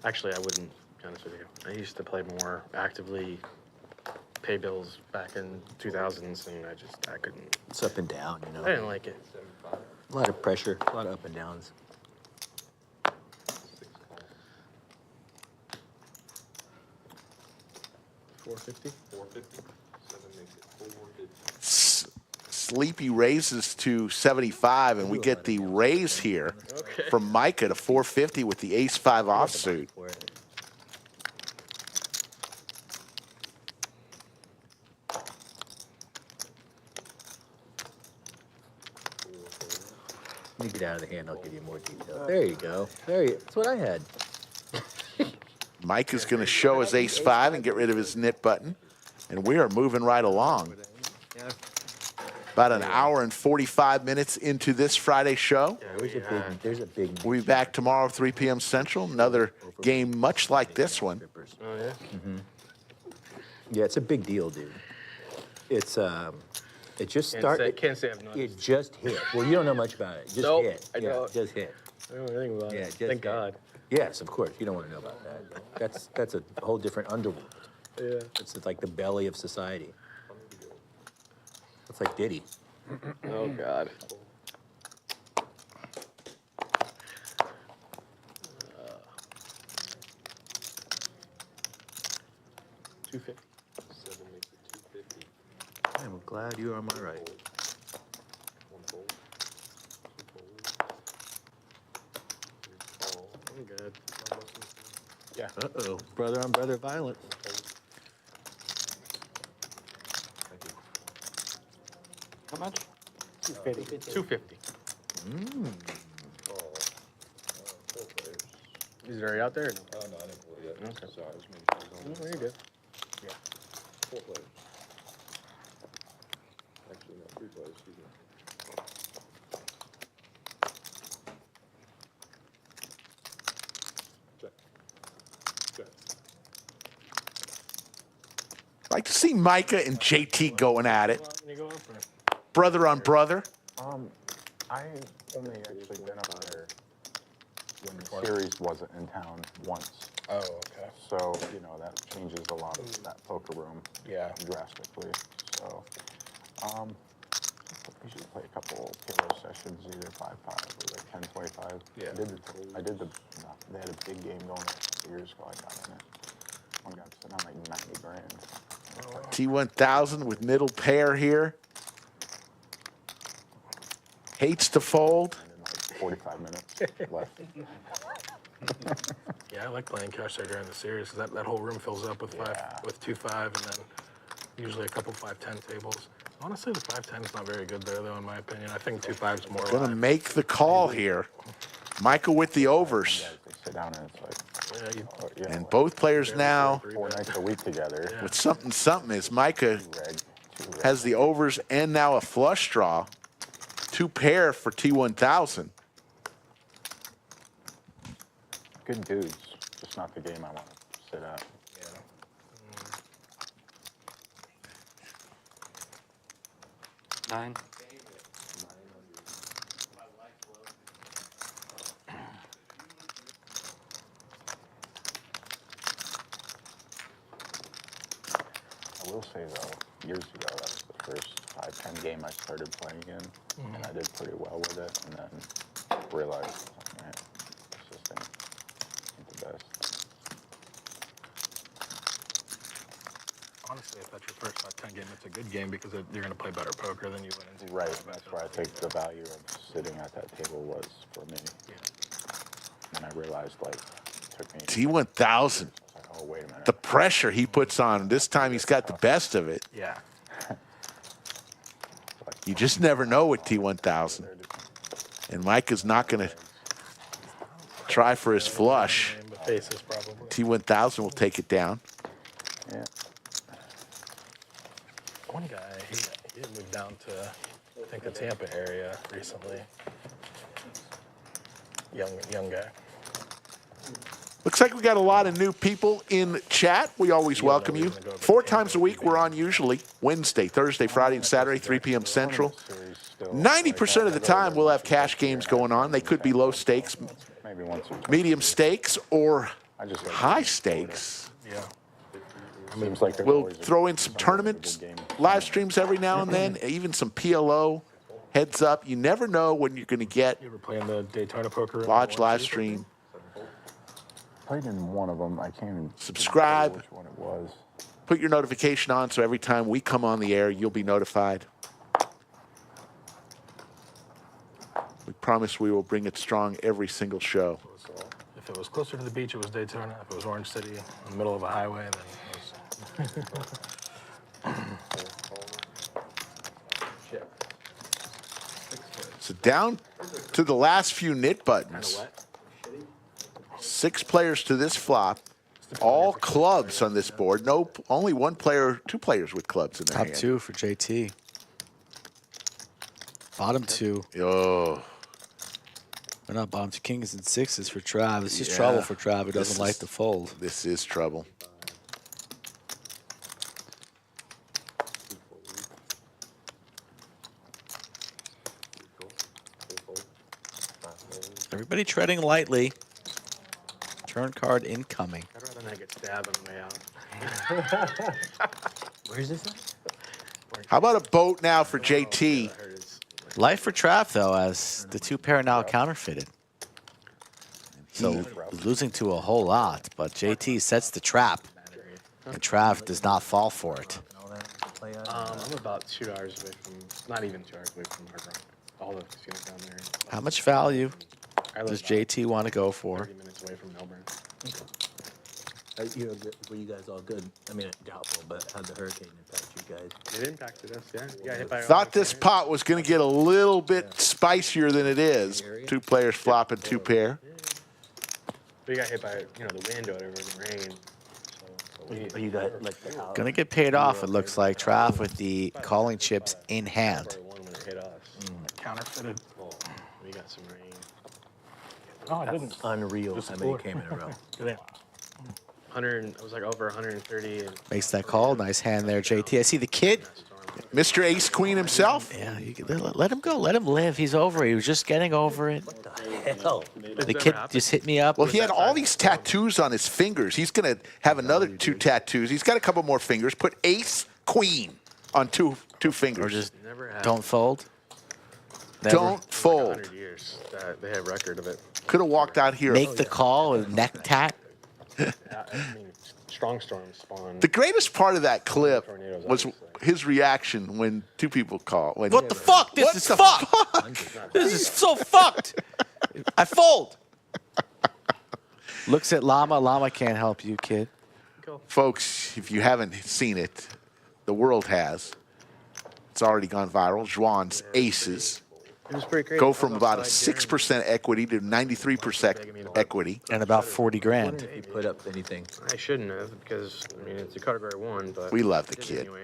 Actually, I wouldn't, to be honest with you. I used to play more actively, pay bills back in 2000s, and I couldn't. It's up and down, you know. I didn't like it. A lot of pressure, a lot of up and downs. 450. 450. 7 makes it 450. Sleepy raises to 75, and we get the raise here from Micah to 450 with the ace-5 offsuit. Let me get out of the hand, I'll give you more detail. There you go. That's what I had. Micah's going to show his ace-5 and get rid of his knit button, and we are moving right along. About an hour and 45 minutes into this Friday show. There's a big. We'll be back tomorrow, 3 p.m. Central. Another game much like this one. Oh, yeah? Mm-hmm. Yeah, it's a big deal, dude. It's it just started. Can't say I've not. It just hit. Well, you don't know much about it. Just Nope, hit. I Yeah, don't. it just hit. I don't know anything about Yeah, it. just Thank hit. God. Yes, of course. You don't want to know about that. That's a whole different underworld. Yeah. It's like the belly of society. It's like Diddy. Oh, God. 250. 7 makes it 250. I'm glad you are on my right. 1 fold. 2 fold. 3 call. I'm good. Yeah. Uh-oh. Brother on brother violence. How much? 250. 250. Is it already out there? No, I didn't pull it yet. Okay. Sorry, I was making sure it was No, on. you're good. 4 players. Actually, no, 3 players, excuse me. Check. Check. I'd like to see Micah and JT going at it. When you go up or? Brother on brother. I only actually been up there when the series wasn't in town once. Oh, okay. So, you know, that changes a lot of that poker room drastically. So, I usually play a couple killer sessions, either 5-5 or like 10-25. Yeah. They had a big game going a couple years ago. I got in it. One got sitting on like 90 grand. T1000 with middle pair here. Hates to fold. 45 minutes left. Yeah, I like playing cash there during the series because that whole room fills up with with 2-5, and then usually a couple 5-10 tables. Honestly, the 5-10 is not very good there, though, in my opinion. I think 2-5 is more. Gonna make the call here. Micah with the overs. They sit down and it's like, And both players now 4 nights a week together. with something as Micah has the overs and now a flush draw. 2 pair for T1000. Good dudes, just not the game I want to sit at. Yeah. 9. I will say though, years ago, that was the first 5-10 game I started playing in, and I did pretty well with it, and then realized, man, this just ain't the best. Honestly, if that's your first 5-10 game, it's a good game because you're going to play better poker than you went into. Right, that's where I think the value of sitting at that table was for me. Yeah. And I realized, like, it took me. T1000. Like, oh, wait a minute. The pressure he puts on. This time he's got the best of it. Yeah. You just never know with T1000. And Micah's not going to try for his flush. Faces probably. T1000 will take it down. Yeah. One guy, he had moved down to, I think, the Tampa area recently. Young guy. Looks like we got a lot of new people in chat. We always welcome you. 4 times a week we're on usually. Wednesday, Thursday, Friday, and Saturday, 3 p.m. Central. 90% of the time we'll have cash games going on. They could be low stakes, Maybe once or twice. medium stakes, or I just like high stakes. Yeah. Seems like there's We'll always throw in some tournaments, live streams every now and then, even some PLO. Heads up, you never know when you're going to get You ever play in the Daytona poker room? Lodge live stream. played in one of them. I can't even Subscribe. remember which one it was. Put your notification on so every time we come on the air, you'll be notified. We promise we will bring it strong every single show. If it was closer to the beach, it was Daytona. If it was Orange City, in the middle of a highway, then it was. So down to the last few knit buttons. 6 players to this flop. All clubs on this board. No, only 1 player, 2 players with clubs in their Top hand. 2 for JT. Bottom 2. Oh, Or not bottom 2. Kings and 6s for Trav. This is Yeah. trouble for Trav. He This doesn't like is- to fold. this is trouble. Everybody treading lightly. Turn card incoming. I'd rather not get stabbed on the way out. Where's this at? How about a boat now for JT? Life for Trav, though, as the 2 pair now counterfeited. So losing to a whole lot, but JT sets the trap, and Trav does not fall for it. I'm about 2 hours away from, not even 2 hours away from Hard Rock. All the casinos down there. How much value I live does about JT want to go for? 30 minutes away from Melbourne. You know, were you guys all good? I mean, doubtful, but how'd the hurricane impact you guys? It impacted us, yeah. You got hit by Thought this pot was going to get a little bit spicier than it is. 2 players flopping 2 pair. We got hit by, the wind or whatever, the rain. Oh, you got like the house. Gonna get paid off, it looks like. Trav with the calling chips in hand. One when it hit us. Counterfeited. We got some rain. Oh, I didn't. Unreal how many came in a row. Good. 100, it was like over 130. And Makes that call. Nice hand there, JT. I see the kid. Mr. Ace Queen himself. Yeah, let him go. Let him live. He's over it. He was just getting over it. Hell. The kid just hit me up. Well, he had all these tattoos on his fingers. He's going to have another 2 tattoos. He's got a couple more fingers. Put Ace Queen on two fingers. Or just never had don't fold. Never. Don't fold. 100 years that they have record of it. Could have walked out here. Make the call with neck tat. I mean, strong storms spawn. The greatest part of that clip Tornadoes, was obviously. his reaction when two people call. When, What the fuck? This What is the fucked. This is so fucked. I fold. Looks at Llama. Llama can't help you, kid. Folks, if you haven't seen it, the world has. It's already gone viral. Xuan's aces It was pretty crazy. go I was from about a outside 6% equity to 93% equity. And about 40 grand. If you put up anything. I shouldn't have because I mean it's a category 1, but We love the did kid. Anyway.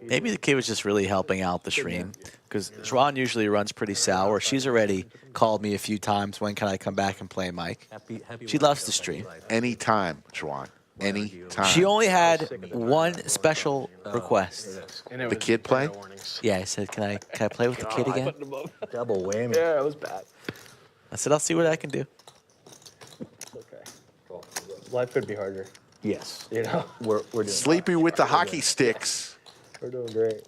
Maybe the kid was just really helping out the stream because Xuan usually runs pretty sour. She's already called me a few times. When can I come back and play, Mike? She loves to stream. Anytime, Xuan. Anytime. She only had one special request. And it The was kid play? tornado warnings. Yeah, I said, can I play with the kid again? Double whammy. Yeah, it was bad. I said, I'll see what I can do. Okay. Life could be harder. Yes. You know, We're doing Sleepy with the hockey sticks. we're doing great.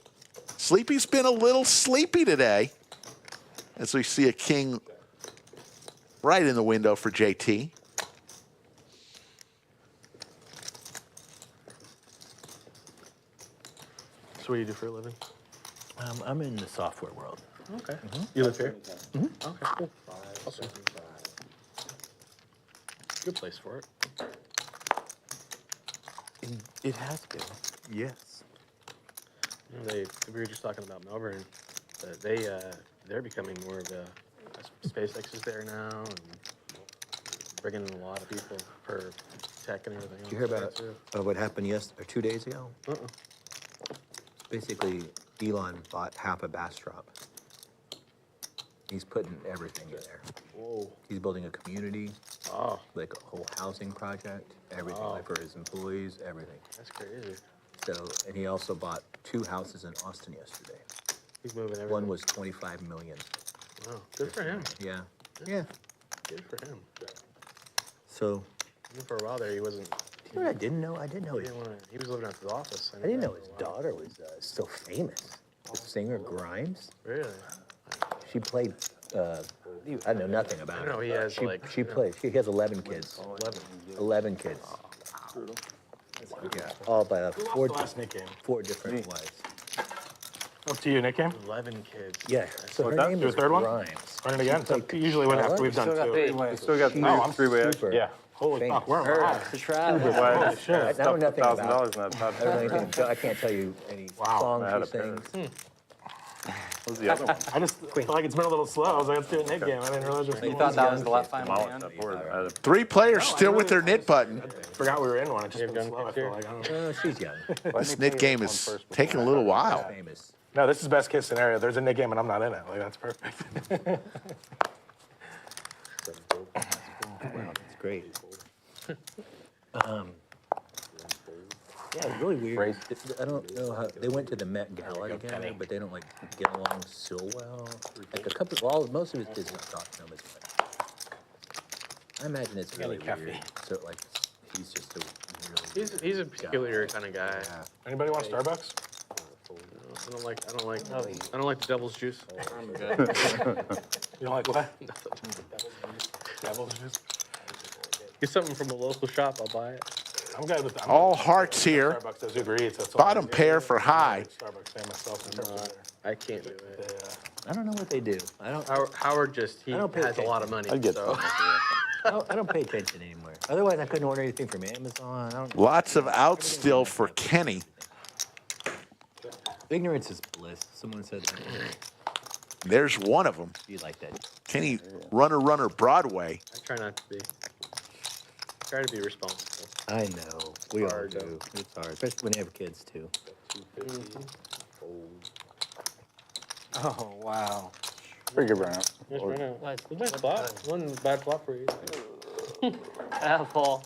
Sleepy's been a little sleepy today. As we see a king right in the window for JT. So what do you do for a living? I'm in the software world. Okay. You live here? Okay, cool. Awesome. Good place for it. It has been. Yes. You know, we were just talking about Melbourne. They're becoming more of a SpaceX is there now, and bringing in a lot of people for tech and everything. Did you hear about what happened 2 days ago? Basically, Elon bought half a Bastrop. He's putting everything in there. Whoa. He's building a community, Oh, like a whole housing project, everything, like for his employees, everything. that's crazy. So, and he also bought 2 houses in Austin yesterday. He's moving everything. One was 25 million. Wow, good for him. Yeah. Yeah. Good for him. So, Even for a while there, he wasn't. you know what I didn't know? I didn't know He didn't want to. He was living out his office. I didn't know his daughter was so famous. The singer Grimes. Really? She played. I know nothing about I her. know he has She, like. she played. She has 11 kids. 11. 11 kids. Yeah, all by four Nick game. different wives. Up to you, Nick game. 11 kids. Yeah. So her that? name Your is third one? Grimes. Run it again. So usually when after we've done two. We still got She's three-way action. super Yeah. Holy fuck, where am I? Trav. I know nothing about. $1,000 in that top I don't know anything. I can't tell you any songs I had she a pair. sings. What was the other one? I just feel like it's been a little slow. I was like, let's do a Nick game. I didn't realize there was You thought that was the last time we Wow, ran? that board. I had a 3 players still with their knit button. Forgot we were in one. It's just You been have slow. I gun feel like I don't know. She's young. This knit game is taking a little while. Famous. No, this is best case scenario. There's a Nick game and I'm not in it. Like that's perfect. Wow, that's great. Yeah, it's really weird. I don't know how they went to the Met Gala together, but they don't like get along so well. Like a couple, most of his kids don't talk to him as much. I imagine it's really weird. So like, he's just a really. He's a peculiar kind of guy. Anybody want Starbucks? I don't like the devil's juice. I'm good. You don't like what? Devil's juice. Get something from a local shop, I'll buy it. I'm good with that. All hearts here. Starbucks does Uber Eats. That's all. Bottom pair for high. Starbucks and myself in terms of I can't do it. their, I don't know what they do. I don't. Howard just, he I don't pay has a lot of money. I'd get so. I don't pay attention anymore. Otherwise, I couldn't order anything from Amazon. I don't. Lots of outs still for Kenny. Ignorance is bliss. Someone said that. There's one of them. Be like that. Kenny, runner, Broadway. I try not to be. Try to be responsible. I know. We all hard, do. It's hard, especially when you have kids too. Oh, wow. pretty good run out. Just run out. Nice flop. One bad flop for you. Apple.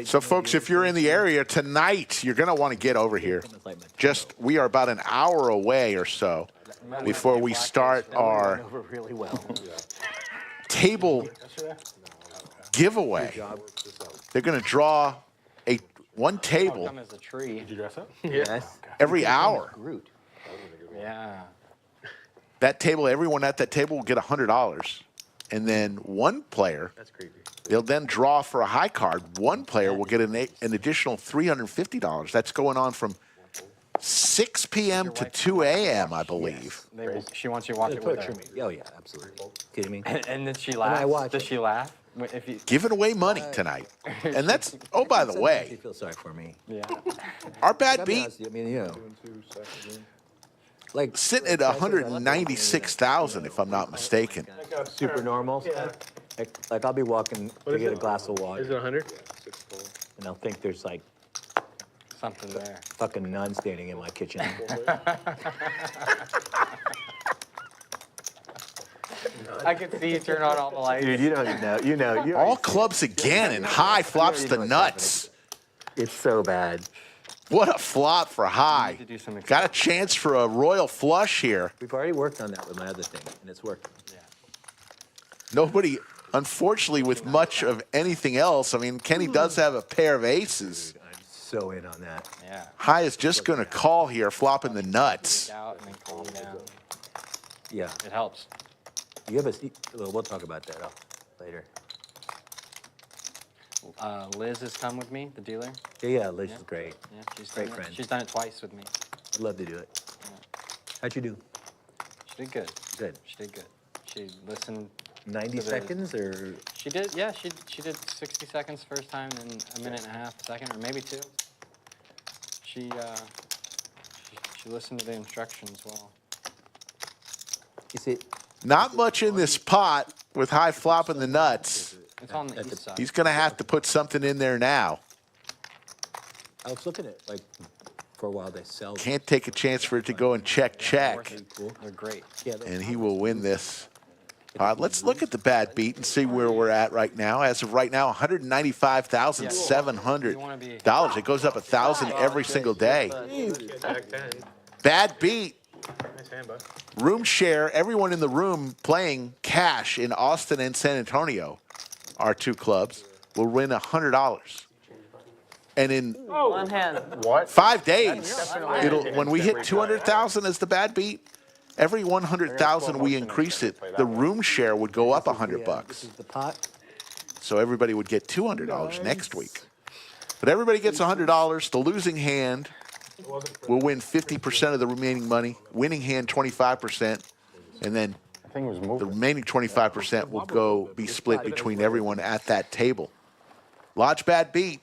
So, folks, if you're in the area tonight, you're going to want to get over here. We are about an hour away or so before we start our really well. table giveaway. They're going to draw one table Come as a tree. Did you dress up? Yeah. every hour. Groot. Yeah. that table, everyone at that table will get $100. And then one player, That's creepy. they'll then draw for a high card. One player will get an additional $350. That's going on from 6 p.m. to 2 a.m., I believe. She wants you to watch it with her. Oh, yeah, absolutely. Kidding me? And then she I laughs. watch Does it. she laugh? If you, Giving away money tonight. And that's, oh, by the Sometimes way, you feel sorry for me. yeah. our I bad mean, beat honestly, I mean, you know, like sitting at 196,000, if I'm not mistaken. super normal. Like I'll be walking to get a glass of Is water, it 100? and I'll think there's like Something there. fucking nun standing in my kitchen. I can see you turn on all the lights. Dude, you know. All clubs again, and high flops the nuts. It's so bad. What a flop for high. to do some Got a chance for a royal flush here. We've already worked on that with my other thing, and it's working. Nobody, unfortunately, with much of anything else. I mean, Kenny does have a pair of aces. I'm so in on that. Yeah. High is just going to call here, flopping the nuts. Out and then calm down. Yeah. It helps. You have a. Well, we'll talk about that later. Liz has come with me, the dealer. Yeah, Liz is great. Yeah, she's Great done it. friend. She's done it twice with me. I'd love to do it. How'd you do? She did good. Good. She did good. She listened. 90 to the- seconds or? She did, yeah. She did 60 seconds first time and a minute and a half second, or maybe 2. She listened to the instructions well. You see, Not much in this pot with high flopping the nuts. It's on the east side. He's going to have to put something in there now. I was looking at like for a while they sell. Can't take a chance for it to go and check. They're great. Yeah, And he will win this. Let's look at the bad beat and see where we're at right now. As of right now, $195,700. It goes up $1,000 every single day. Bad beat. Nice hand, bud. Room share. Everyone in the room playing cash in Austin and San Antonio, our two clubs, will win $100. And in One hand. 5 days, when we hit 200,000 as the bad beat, every 100,000 we increase it, the room share would go up $100. This is the pot. So everybody would get $200 next week. But everybody gets $100. The losing hand will win 50% of the remaining money. Winning hand 25%, and then the remaining 25% will be split between everyone at that table. Lodge bad beat.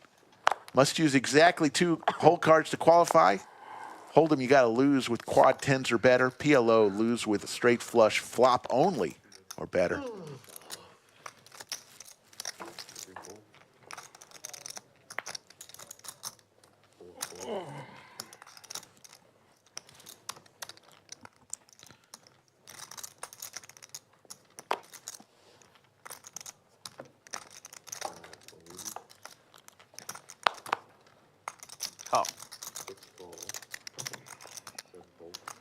Must use exactly 2 hole cards to qualify. Hold'em, you got to lose with quad 10s or better. PLO, lose with a straight flush flop only or better. Oh.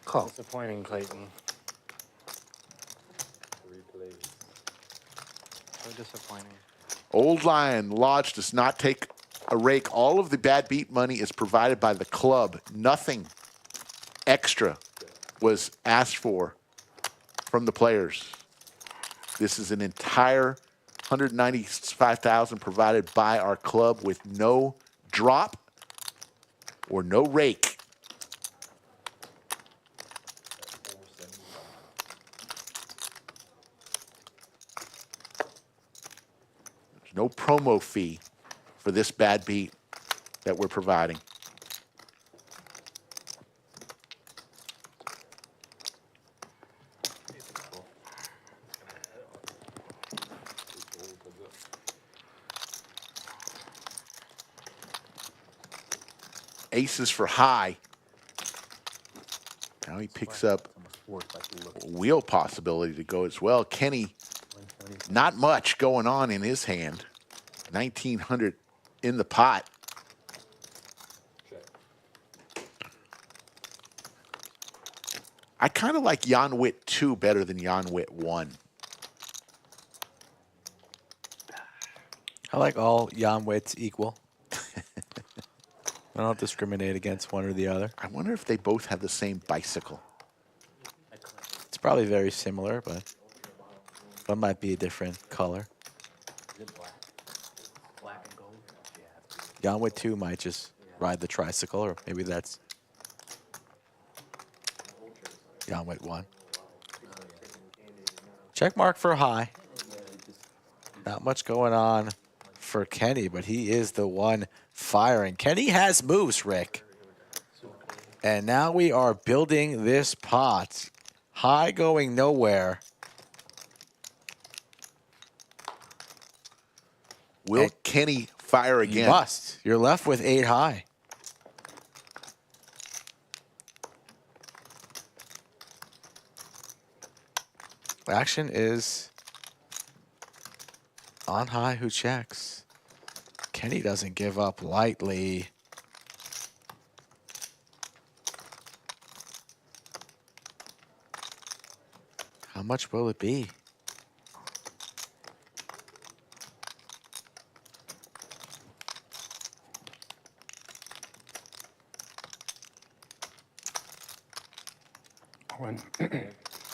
Call. Disappointing, Clayton. So disappointing. Old Lion Lodge does not take a rake. All of the bad beat money is provided by the club. Nothing extra was asked for from the players. This is an entire $195,000 provided by our club with no drop or no rake. There's no promo fee for this bad beat that we're providing. Aces for high. Now he picks up a wheel possibility to go as well. Kenny, not much going on in his hand. 1,900 in the pot. I kind of like Jan Witt 2 better than Jan Witt 1. I like all Jan Witts equal. I don't discriminate against one or the other. I wonder if they both have the same bicycle. It's probably very similar, but one might be a different color. Is it black? Black and gold? Young with 2 might just ride the tricycle, or maybe that's Young with 1. Check mark for high. Not much going on for Kenny, but he is the one firing. Kenny has moves, Rick. And now we are building this pot. High going nowhere. Will Kenny fire You again? must. You're left with 8 high. Action is on high. Who checks? Kenny doesn't give up lightly. How much will it be?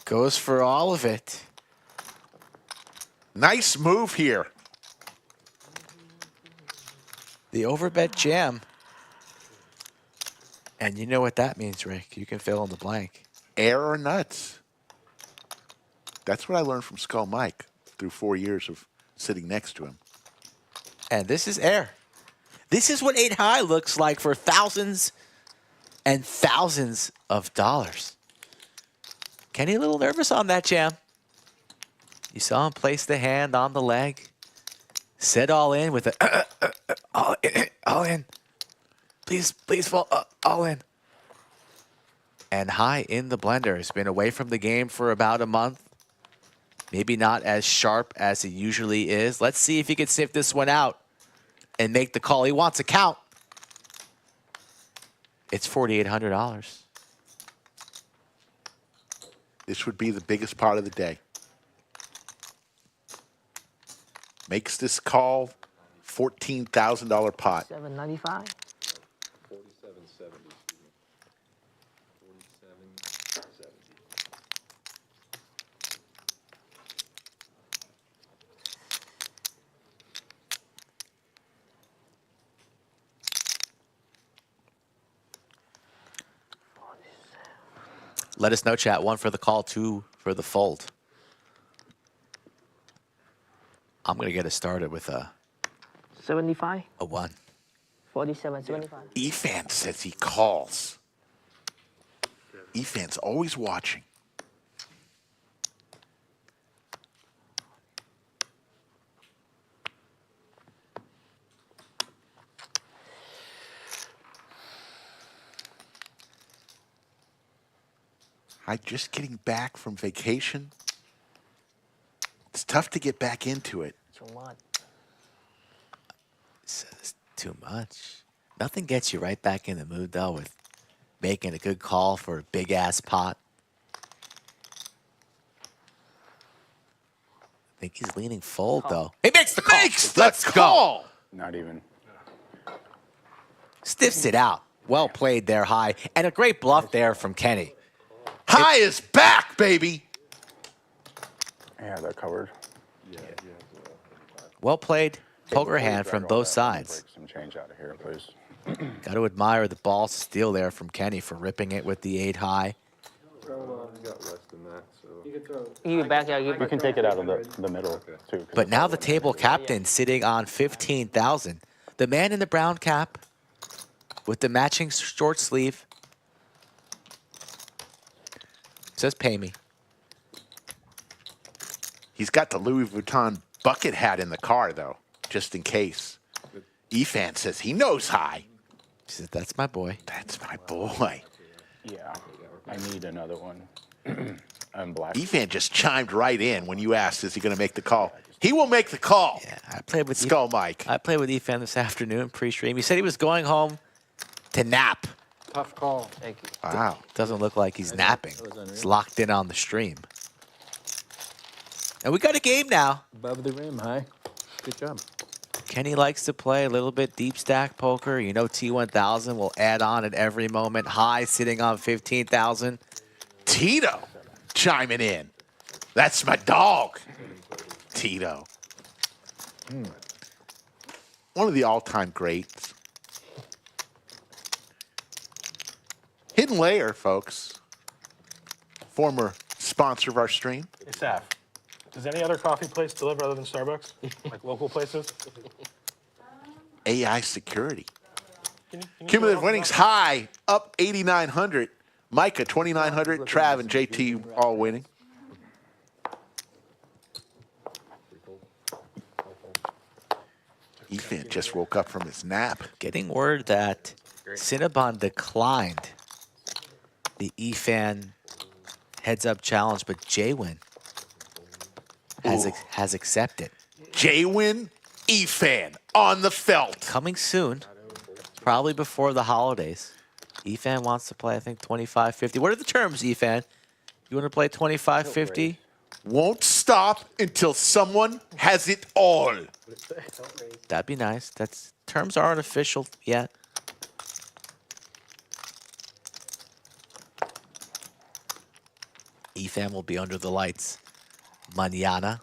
Goes for all of it. Nice move here. The overbet jam. And you know what that means, Rick. You can fill in the blank. Air or nuts. That's what I learned from Skull Mike through 4 years of sitting next to him. And this is air. This is what 8 high looks like for thousands and thousands of dollars. Kenny a little nervous on that jam. You saw him place the hand on the leg. Set all in with a all in. Please fall all in. And high in the blender. Has been away from the game for about a month. Maybe not as sharp as it usually is. Let's see if he can sniff this one out and make the call. He wants a count. It's $4,800. This would be the biggest part of the day. Makes this call $14,000 pot. 795. 4770. 4770. Let us know, chat. 1 for the call, 2 for the fold. I'm going to get us started with a 75. A 1. 4775. Efan says he calls. Efan's always watching. I'm just getting back from vacation. It's tough to get back into it. Too much. It's too much. Nothing gets you right back in the mood, though, with making a good call for a big-ass pot. I think he's leaning fold, though. He makes the call. Let's go. Not even. Stiffs it out. Well played there, High. And a great bluff there from Kenny. High is back, baby. Yeah, they're covered. Well played. Poker Before you hand drag from all both that, let me sides. Break some change out of here, please. Got to admire the ball steal there from Kenny for ripping it with the 8 high. You got less than that, so. Give it back. Yeah, give You it can take it out of the middle, too. 'cause But it's now all the in table captain sitting on 15,000. The man in the brown cap with the matching short sleeve says, "Pay me." He's got the Louis Vuitton bucket hat in the car, though, just in case. Efan says he knows High. He says, "That's my boy." That's my boy. Yeah, I need another one. I'm black. Efan just chimed right in when you asked, is he going to make the call? He will make the call. Yeah, I played with Skull Mike. I played with Ethan this afternoon pre-stream. He said he was going home to nap. Tough call. Thank you. Wow. Doesn't look like he's napping. He's locked in on the stream. And we got a game now. Above the rim, High. Good job. Kenny likes to play a little bit deep stack poker. You know T1000 will add on at every moment. High sitting on 15,000. Tito chiming in. That's my dog, Tito. One of the all-time greats. Hidden Layer, folks. Former sponsor of our stream. Hey, Saf, does any other coffee place deliver other than Starbucks? Like local places? AI security. Can you Cumulative winnings high, up 8,900. Micah 2,900. Trav and JT all winning. Ethan just woke up from his nap. Getting word that Cinnabon declined the EFAN heads-up challenge, but Jwin has accepted. Jwin Efan on the felt. Coming soon, probably before the holidays. EFAN wants to play, I think, 25-50. What are the terms, EFAN? You want to play 25-50? Won't stop until someone has it all. That'd be nice. That's terms aren't official yet. EFAN will be under the lights mañana.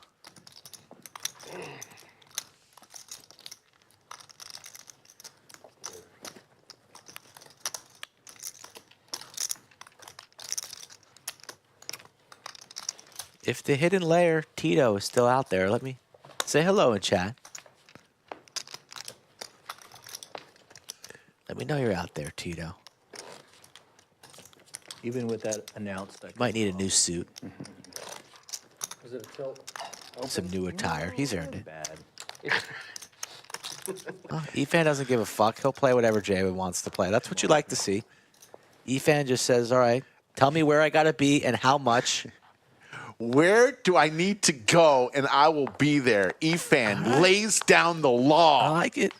If the hidden layer Tito is still out there, let me say hello in chat. Let me know you're out there, Tito. Even with that announced, I Might need a new suit, Was it a tilt? some new attire. He's earned it. Bad. Oh, EFAN doesn't give a fuck. He'll play whatever Jwin wants to play. That's what you like to see. EFAN just says, all right, tell me where I got to be and how much. Where do I need to go and I will be there? Efan lays down the I law. like it.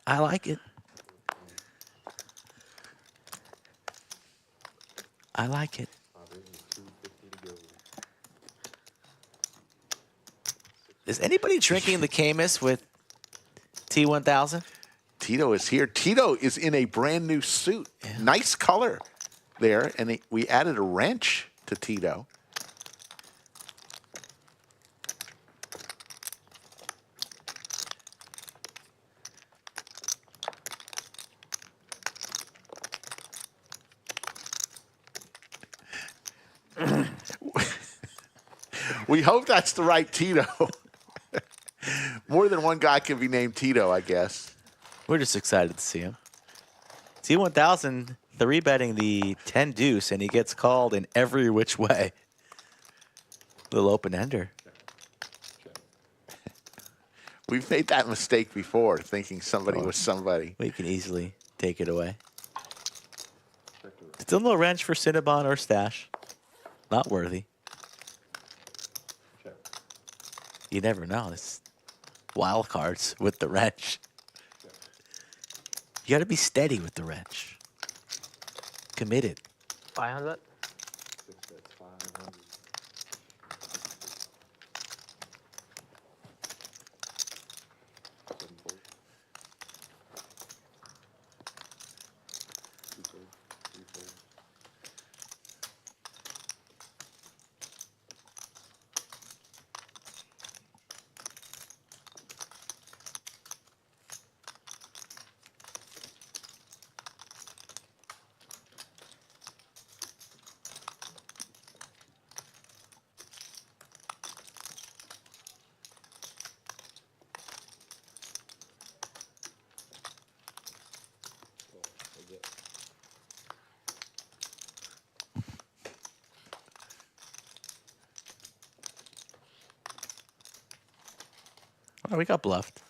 I like it. I like it. Is anybody drinking the Camus with T1000? Tito is here. Tito is in a brand new suit. Nice color there. And we added a wrench to Tito. We hope that's the right Tito. More than one guy can be named Tito, I guess. We're just excited to see him. T1000 3-betting the 10 deuce, and he gets called in every which way. Little open-ender. We've made that mistake before, thinking somebody was somebody. We can easily take it away. Still no wrench for Cinnabon or Stash. Not worthy. You never know. It's wild cards with the wrench. You got to be steady with the wrench. Committed. 500. Oh, we got bluffed.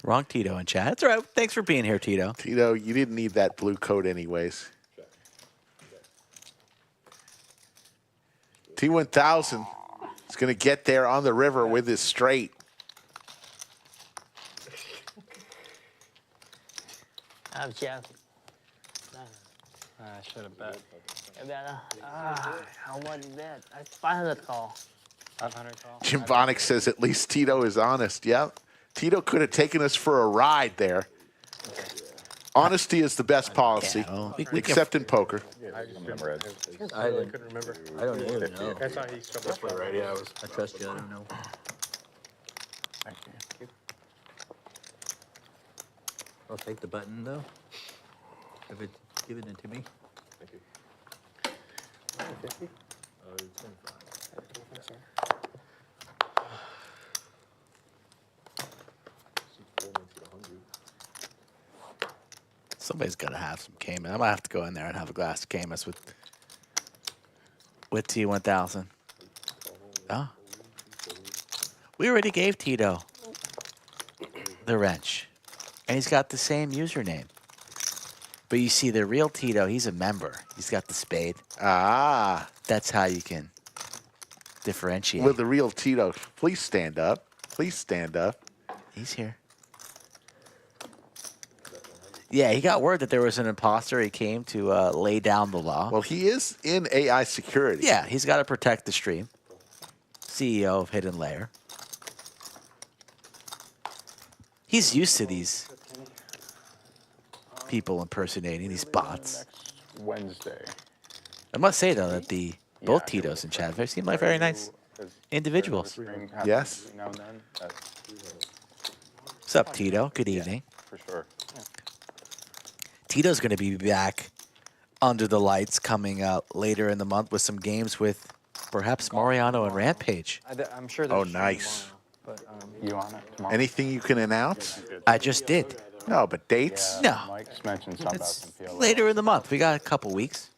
Wrong Tito in chat. That's all right. Thanks for being here, Tito. Tito, you didn't need that blue coat anyways. T1000 is going to get there on the river with his straight. I have chance. I should have bet. How much is that? That's 500 call. 500 call. Jim Bonick says at least Tito is honest. Yep. Tito could have taken us for a ride there. Honesty is the best policy, Yeah, well, we except in poker. I just Remember it. I really couldn't remember. I don't even know. That's how he struck Play right, yeah, I trust you. I don't know. Thank you. I'll take the button though. If it's giving it to me. Thank you. 50? 25. Somebody's got to have some Cayman. I might have to go in there and have a glass of Caymas with T1000. Oh. We already gave Tito the wrench. And he's got the same username. But you see, the real Tito, he's a member. He's got the spade. Ah. That's how you can differentiate. Will the real Tito please stand up? Please stand up. He's here. Yeah, he got word that there was an imposter. He came to lay down the law. Well, he is in AI security. Yeah, he's got to protect the stream. CEO of Hidden Layer. He's used to these people impersonating, these bots. Next Wednesday. I must say, though, that both Titos in chat seem like very nice individuals. Yes. Now and then. What's up, Tito? Good evening. For sure. Tito's going to be back under the lights coming out later in the month with some games with perhaps Mariano and Rampage. I'm sure. Oh, nice. But, You on it tomorrow? Anything you can announce? I just did. No, but dates? No. Mike's mentioned something about It's some PLO later in the month. We got a couple weeks.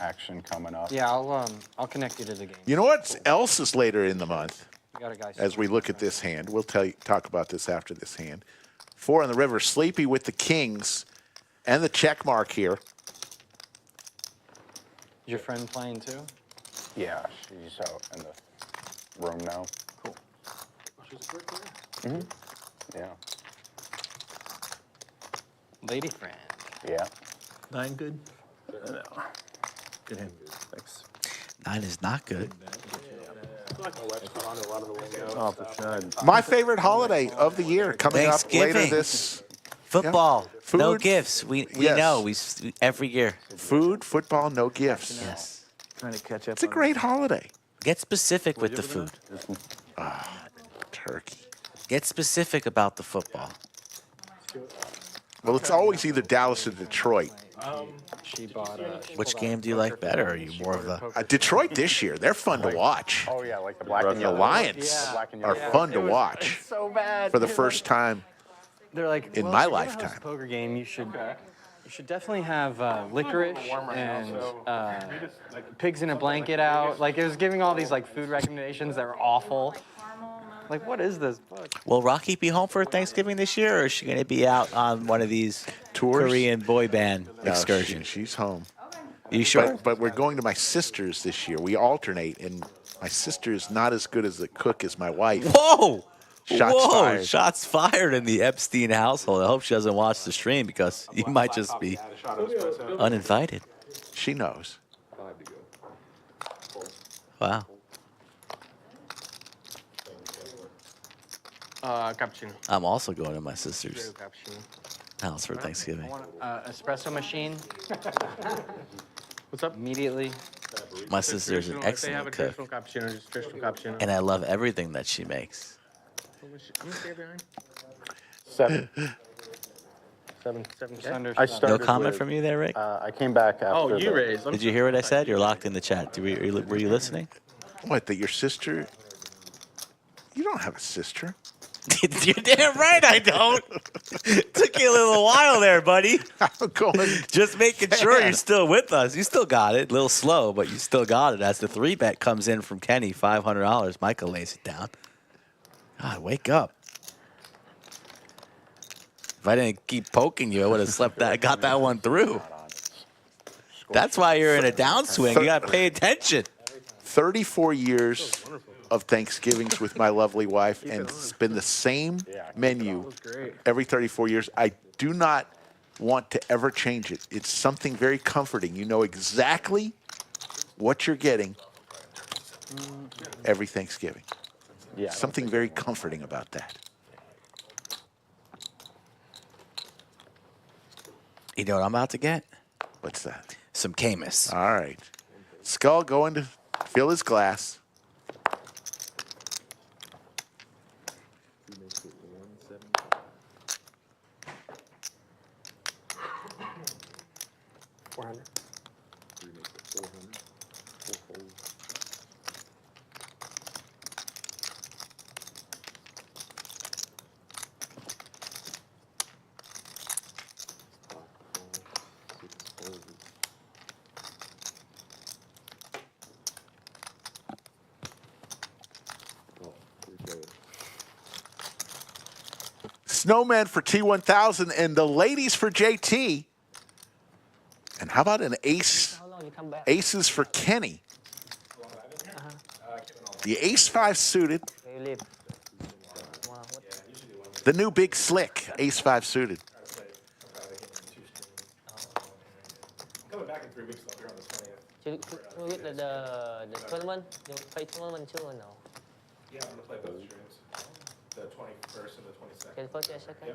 action coming up. yeah, I'll connect you to the game. You know what else is later in the month? We got a guy. As we look at this hand, we'll talk about this after this hand. 4 on the river, Sleepy with the kings and the check mark here. Is your friend playing too? Yeah, she's out in the room now. Cool. Yeah. Lady friend. Yeah. 9 good? Good hand. Thanks. 9 is not good. Oh, for sure. My favorite holiday of the year coming up later Thanksgiving. this. Football. No Food. gifts. We Yes. know. We every year. Food, football, no gifts. Yes. Trying to catch up. It's a great holiday. Get specific with the food. Turkey. Get specific about the football. Well, it's always either Dallas or Detroit. She bought a. Which game do you like better? Are you more of the Detroit this year, they're fun to watch. Oh yeah, like the black and The yellow. Lions The black and are yellow. fun to watch So bad. for the first time. They're like in well, my if you're gonna host lifetime. a poker game, you should definitely have licorice and pigs in a blanket out. Like it was giving all these like food recommendations that were awful. Like what is this book? Will Rocky be home for Thanksgiving this year, or is she going to be out on one of these Tours? Korean boy band No, excursions? she's home. You sure? But we're going to my sister's this year. We alternate, and my sister is not as good as a cook as my wife. Whoa! Shots Whoa! fired. Shots fired in the Epstein household. I hope she doesn't watch the stream because you might just be uninvited. She knows. Wow. Cappuccino. I'm also going to my sister's Cappuccino. house for Thanksgiving. Espresso machine. What's up? Immediately. My sister's an If they have a excellent traditional cook, cappuccino, just traditional cappuccino. and I love everything that she makes. How much stay behind? 7. 7K? Under I seven. started No comment with, from you there, Rick? I came back after. Oh, you the- raised. Did you hear what I said? You're locked in the chat. Were you listening? What, that your sister? You don't have a sister. You're damn right I don't. Took you a little while there, buddy. I'm going. Just making sure you're still with us. You still got it. A little slow, but you still got it. As the 3-bet comes in from Kenny, $500. Micah lays it down. God, wake up. If I didn't keep poking you, I would have slept that, got that one through. That's why you're in a downswing. You got to pay attention. 34 years of Thanksgivings with my lovely wife, and it's been the same menu every 34 years. I do not want to ever change it. It's something very comforting. You know exactly what you're getting every Thanksgiving. Yeah. Something very comforting about that. You know what I'm about to get? What's that? some Camus. All right. Skull going to fill his glass. Snowman for T1000 and the ladies for JT. And how about an ace? Aces for Kenny. The ace-5 suited. The new big slick, ace-5 suited. Coming back in 3 weeks, I'll be on the 20th. Should we get the tournament? You play tournament too or no? Yeah, I'm gonna play both streams. The 21st and the 22nd. Okay, first and second.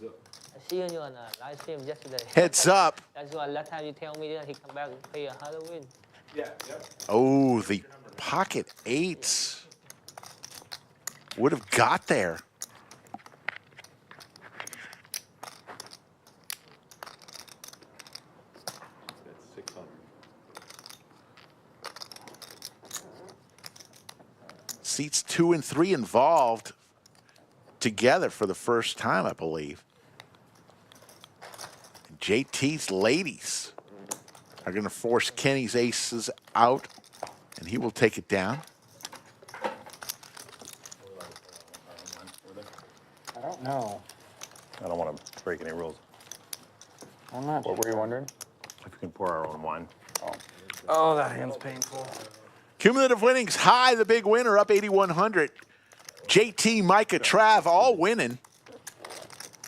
Yep. I see you on a live stream yesterday. Heads up. That's why last time you tell me that he come back and play a Halloween. Yeah, yep. Oh, the pocket eights. Would have got there. Seats 2 and 3 involved together for the first time, I believe. JT's ladies are going to force Kenny's aces out, and he will take it down. I don't know. I don't want to break any rules. I'm not. What were you wondering? If we can pour our own wine. Oh, that hand's painful. Cumulative winnings high, the big winner, up 8,100. JT, Micah, Trav, all winning.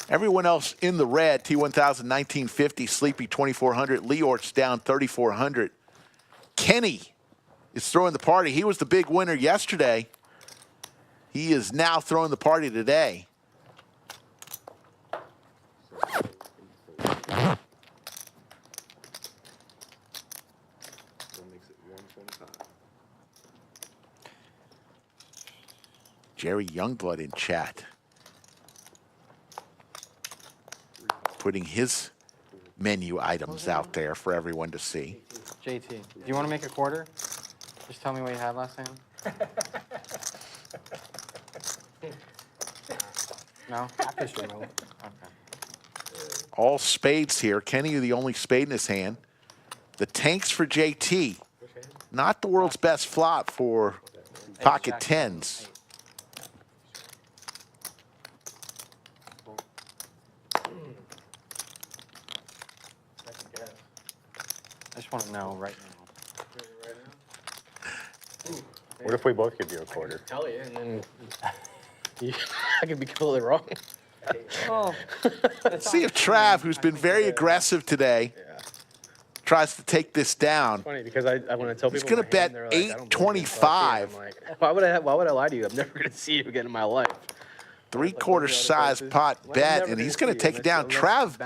Everyone else in the red. T1000 1950, Sleepy 2,400, Leeortz down 3,400. Kenny is throwing the party. He was the big winner yesterday. He is now throwing the party today. Jerry Youngblood in chat, putting his menu items out there for everyone to see. JT, do you want to make a quarter? Just tell me what you had last time. No? Okay. All spades here. Kenny, the only spade in his hand. The tanks for JT. Not the world's best flop for pocket tens. I just want to know right now. What if we both give you a quarter? Tell you, and then I could be completely wrong. Oh. See if Trav, who's been very aggressive today, tries to take this down. Funny because I want to tell He's people. going to bet 825. I'm like, why would I lie to you? I'm never going to see you again in my life. 3/4 size pot bet, and he's going to take it down. Trav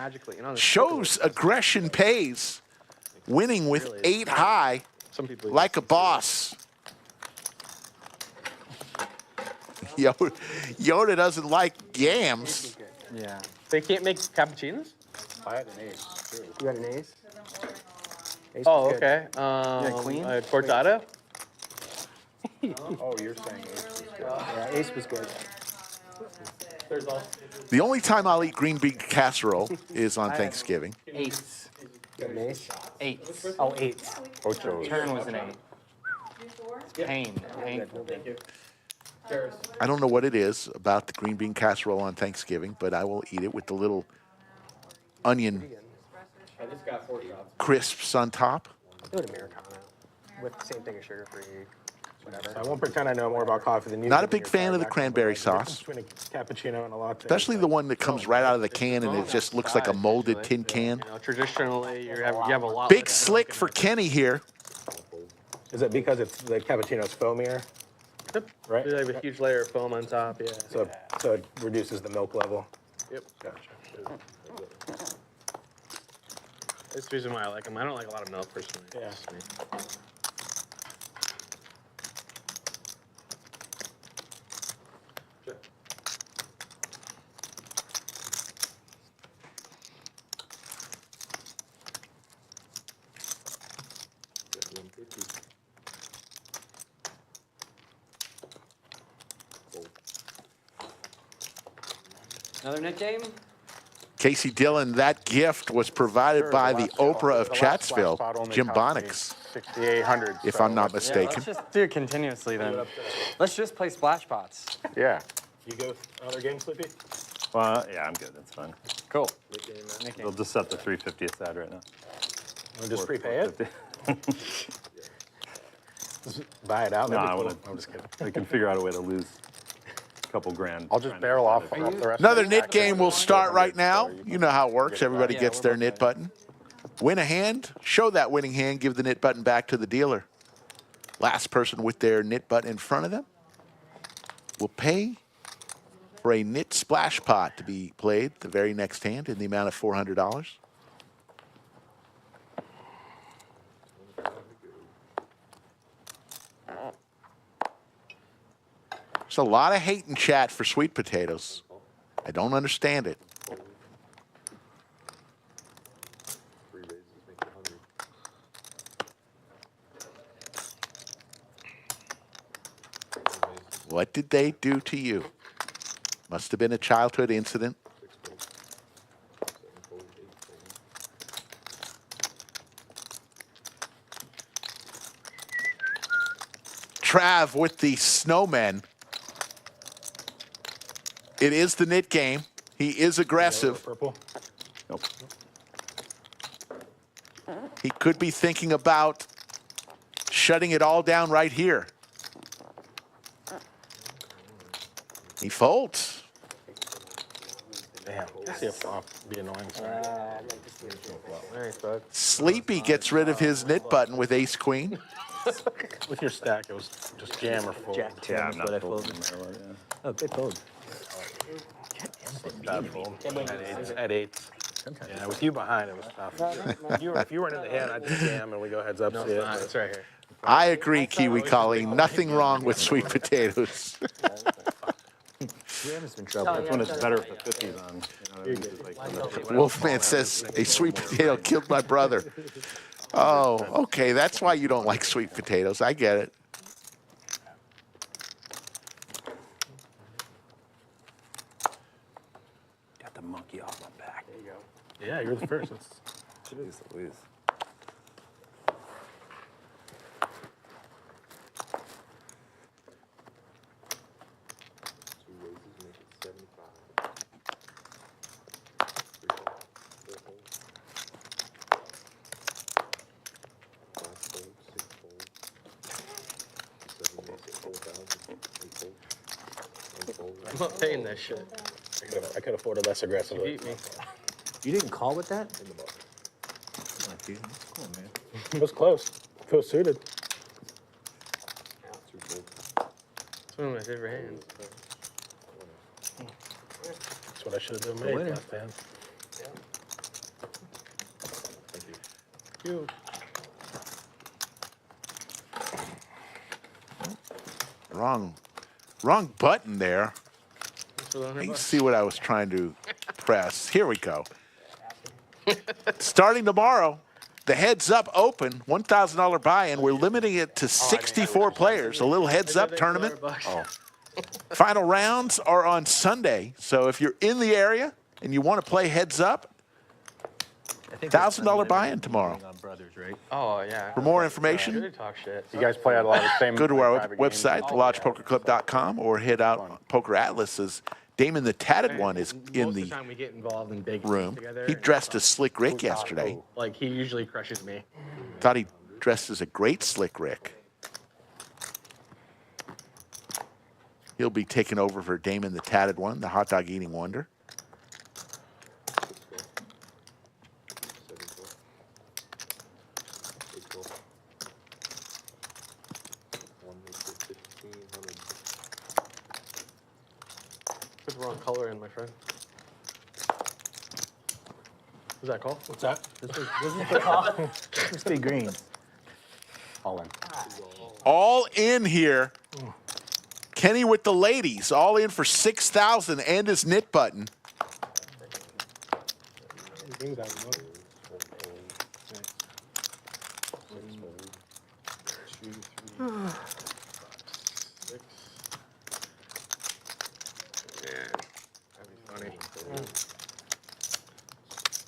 shows aggression pays, winning with 8 high, like a boss. Yoda doesn't like yams. Yeah. They can't make cappuccinos? I had an ace, too. You got an ace? Oh, okay. queen? Cortado? Oh, you're saying ace was good. Yeah, ace was good. The only time I'll eat green bean casserole is on Thanksgiving. Eights. An ace? Eights. Oh, eights. Ocho. Turn was an 8. Painful. I don't know what it is about the green bean casserole on Thanksgiving, but I will eat it with the little onion crisps on top. Do it Americano with the same thing as sugar-free, whatever. I won't pretend I know more about coffee than you. Not a big fan of the cranberry sauce, Between a cappuccino and a latte. especially the one that comes right out of the can and it just looks like a molded tin can. You know, traditionally, you have a lot. Big slick for Kenny here. Is it because it's the cappuccino's foamier? Yep. Right? They have a huge layer of foam on top. Yeah. So it reduces the milk level. Yep. Gotcha. That's the reason why I like them. I don't like a lot of milk personally. Yeah. It's just me. Another net game? Casey Dillon, that gift was provided by the Oprah of Chatsville, Jim Bonix, 6,800. if I'm not Yeah, mistaken. let's just do it continuously then. Let's just play splash pots. Yeah. You go another game, Sleepy? Well, yeah, I'm good. That's fine. Cool. We'll just set the 350 aside right now. We'll just prepay it? 450. Just buy it out? No, That'd be I cool. want I'm just kidding. I can figure out a way to lose a couple grand. I'll just barrel off the rest. Another knit game will start right now. You know how it works. Everybody gets their knit button. Win a hand, show that winning hand, give the knit button back to the dealer. Last person with their knit button in front of them will pay for a knit splash pot to be played the very next hand in the amount of $400. There's a lot of hate in chat for sweet potatoes. I don't understand it. What did they do to you? Must have been a childhood incident. Trav with the snowmen. It is the knit game. He is aggressive. Purple? Nope. He could be thinking about shutting it all down right here. He folds. Damn. I see a flop. Be annoying. Sorry. Nice, bud. Sleepy gets rid of his knit button with ace queen. With your stack, it was just jam or full. Jack 10 Yeah, is I'm what I not folded. folding there. Oh, good fold. Bad fold. At eights. Yeah, with you behind, it was tough. If you weren't in the hand, I'd just jam and we go heads up. No, See it. it's right here. I agree, Kiwi Colleen. Nothing wrong with sweet potatoes. Graham's been trouble. That's when it's better if the 50's on. You know what I mean? Just like, Wolfman says a sweet potato killed my brother. Oh, okay. That's why you don't like sweet potatoes. I get it. got the monkey off my back. There you go. Yeah, you're the first. Jeez Louise. I'm not paying that shit. I could afford it less aggressively. You beat me. You didn't call with that? Come on, dude. That's cool, man. It was close. Feels suited. It's one of my favorite hands. That's what I should have done made winner. last hand. You. Wrong button there. For the You $100. see what I was trying to press. Here we go. Starting tomorrow, the Heads Up Open, $1,000 buy-in. We're limiting it to 64 players. A little Heads Up tournament. Final rounds are on Sunday. So if you're in the area and you want to play Heads Up, $1,000 buy-in tomorrow. On brothers, right? Oh, yeah. For more information, Good talk shit. You guys play at a lot of the same. go to our private games? website, thelodgepokerclub.com, or head out Poker Atlas's. Damon the Tatted One is in Most of the the time we get involved in big room. things together. He dressed as Slick Rick yesterday. Like, he usually crushes me. Thought he dressed as a great Slick Rick. He'll be taking over for Damon the Tatted One, the hot dog eating wonder. Put the wrong color in, my friend. Was that call? What's that? This is the call. This be green. All in. All in here. Kenny with the ladies, all in for 6,000 and his knit button. That'd be funny.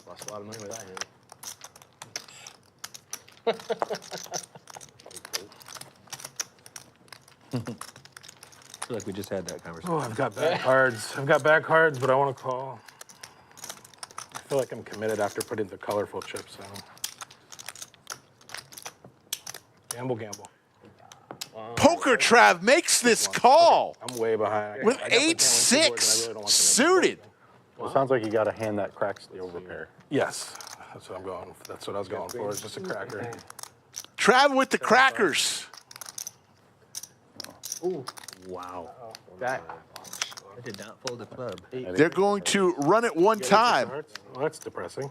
Lost a lot of money with that hand. I feel like we just had that conversation. Oh, I've got bad cards. I've got bad cards, but I want to call. I feel like I'm committed after putting the colorful chips down. Gamble, gamble. Poker Trav makes this call I'm way behind. with I definitely can't win two boards, and I 8-6 really don't want to make suited. Well, it sounds like you got a hand that cracks the overpair. Yes, that's what I'm going. That's what I was going for. It's just a cracker. Trav with the crackers. Ooh. Wow. I did not fold the club. They're going to run it one time Well, that's depressing.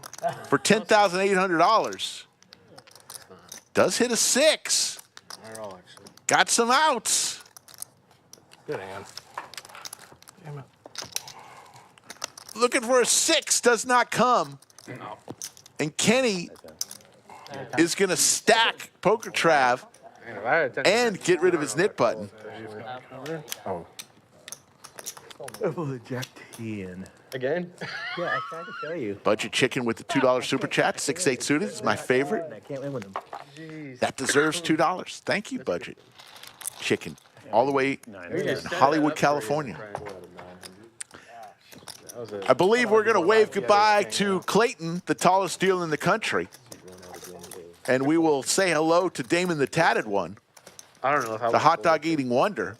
for $10,800. Does hit a 6. Not at all, actually. Got some outs. Good hand. Damn it. Looking for a 6, does not come. And Kenny is going to stack Poker Trav and get rid of his knit button. Oh, I pulled a Jack 10. Again? Yeah, I tried to show you. Budget Chicken with the $2 super chat. 6-8 suited is my favorite. I can't win with him. That deserves $2. Thank you, Budget Chicken. All the way in Hollywood, California. I believe we're going to wave goodbye to Clayton, the tallest dealer in the country. And we will say hello to Damon the Tatted One, I don't know if I the hot dog eating wonder.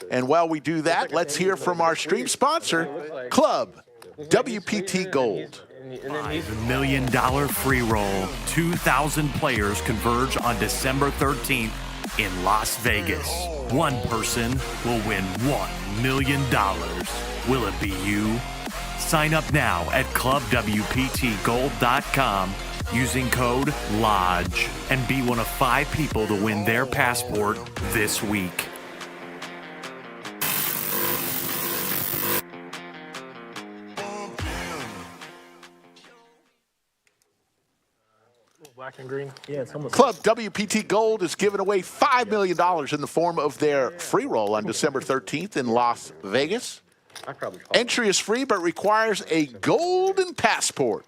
And while we do that, let's hear from our stream sponsor, ClubWPT Gold. $5 million free roll. 2,000 players converge on December 13th in Las Vegas. One person will win $1 million. Will it be you? Sign up now at ClubWPTGold.com using code LODGE and be one of 5 people to win their passport this week. Black and green. Yeah, it's almost. Club WPT Gold is giving away $5 million in the form of their free roll on December 13th in Las Vegas. Entry is free but requires a golden passport.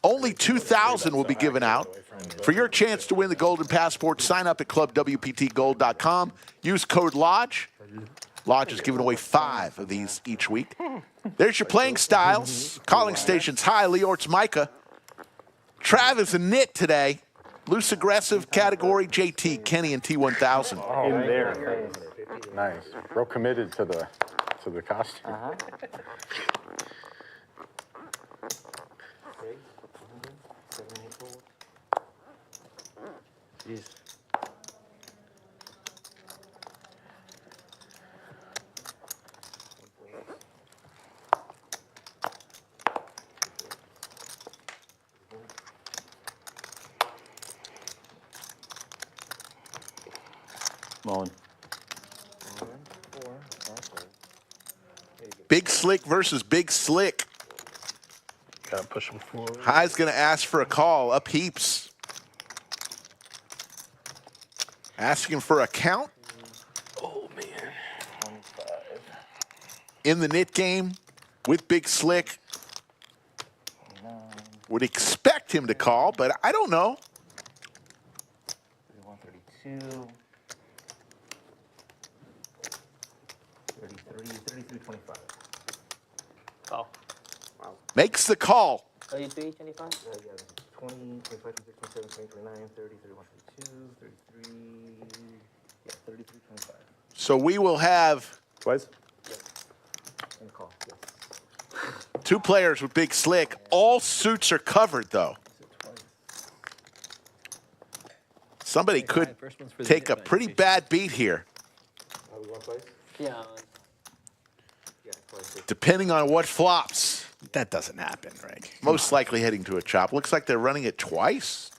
Only 2,000 will be given out. For your chance to win the golden passport, sign up at ClubWPTGold.com. Use code LODGE. Lodge is giving away 5 of these each week. There's your playing styles. Calling stations. Hi, Leeortz Micah. Trav is a knit today. Loose aggressive category JT, Kenny, and T1000. Oh, in there. Nice. Real committed to the costume. Jeez. Mullen. Big Slick versus Big Slick. Gotta push him forward. High's going to ask for a call. Up heaps. Asking for a count. Oh, man. In the knit game with Big Slick. Would expect him to call, but I don't know. 132. 33.25. Oh. Makes the call. 33, 25? 20, 25, 26, 27, 29, 30, 31, 32, 33. Yeah, 33, 25. So we will have Twice? And call, yes. 2 players with Big Slick. All suits are covered, though. Somebody could take a pretty bad beat here, Yeah. depending on what flops. That doesn't happen, Rick. Most likely heading to a chop. Looks like they're running it twice.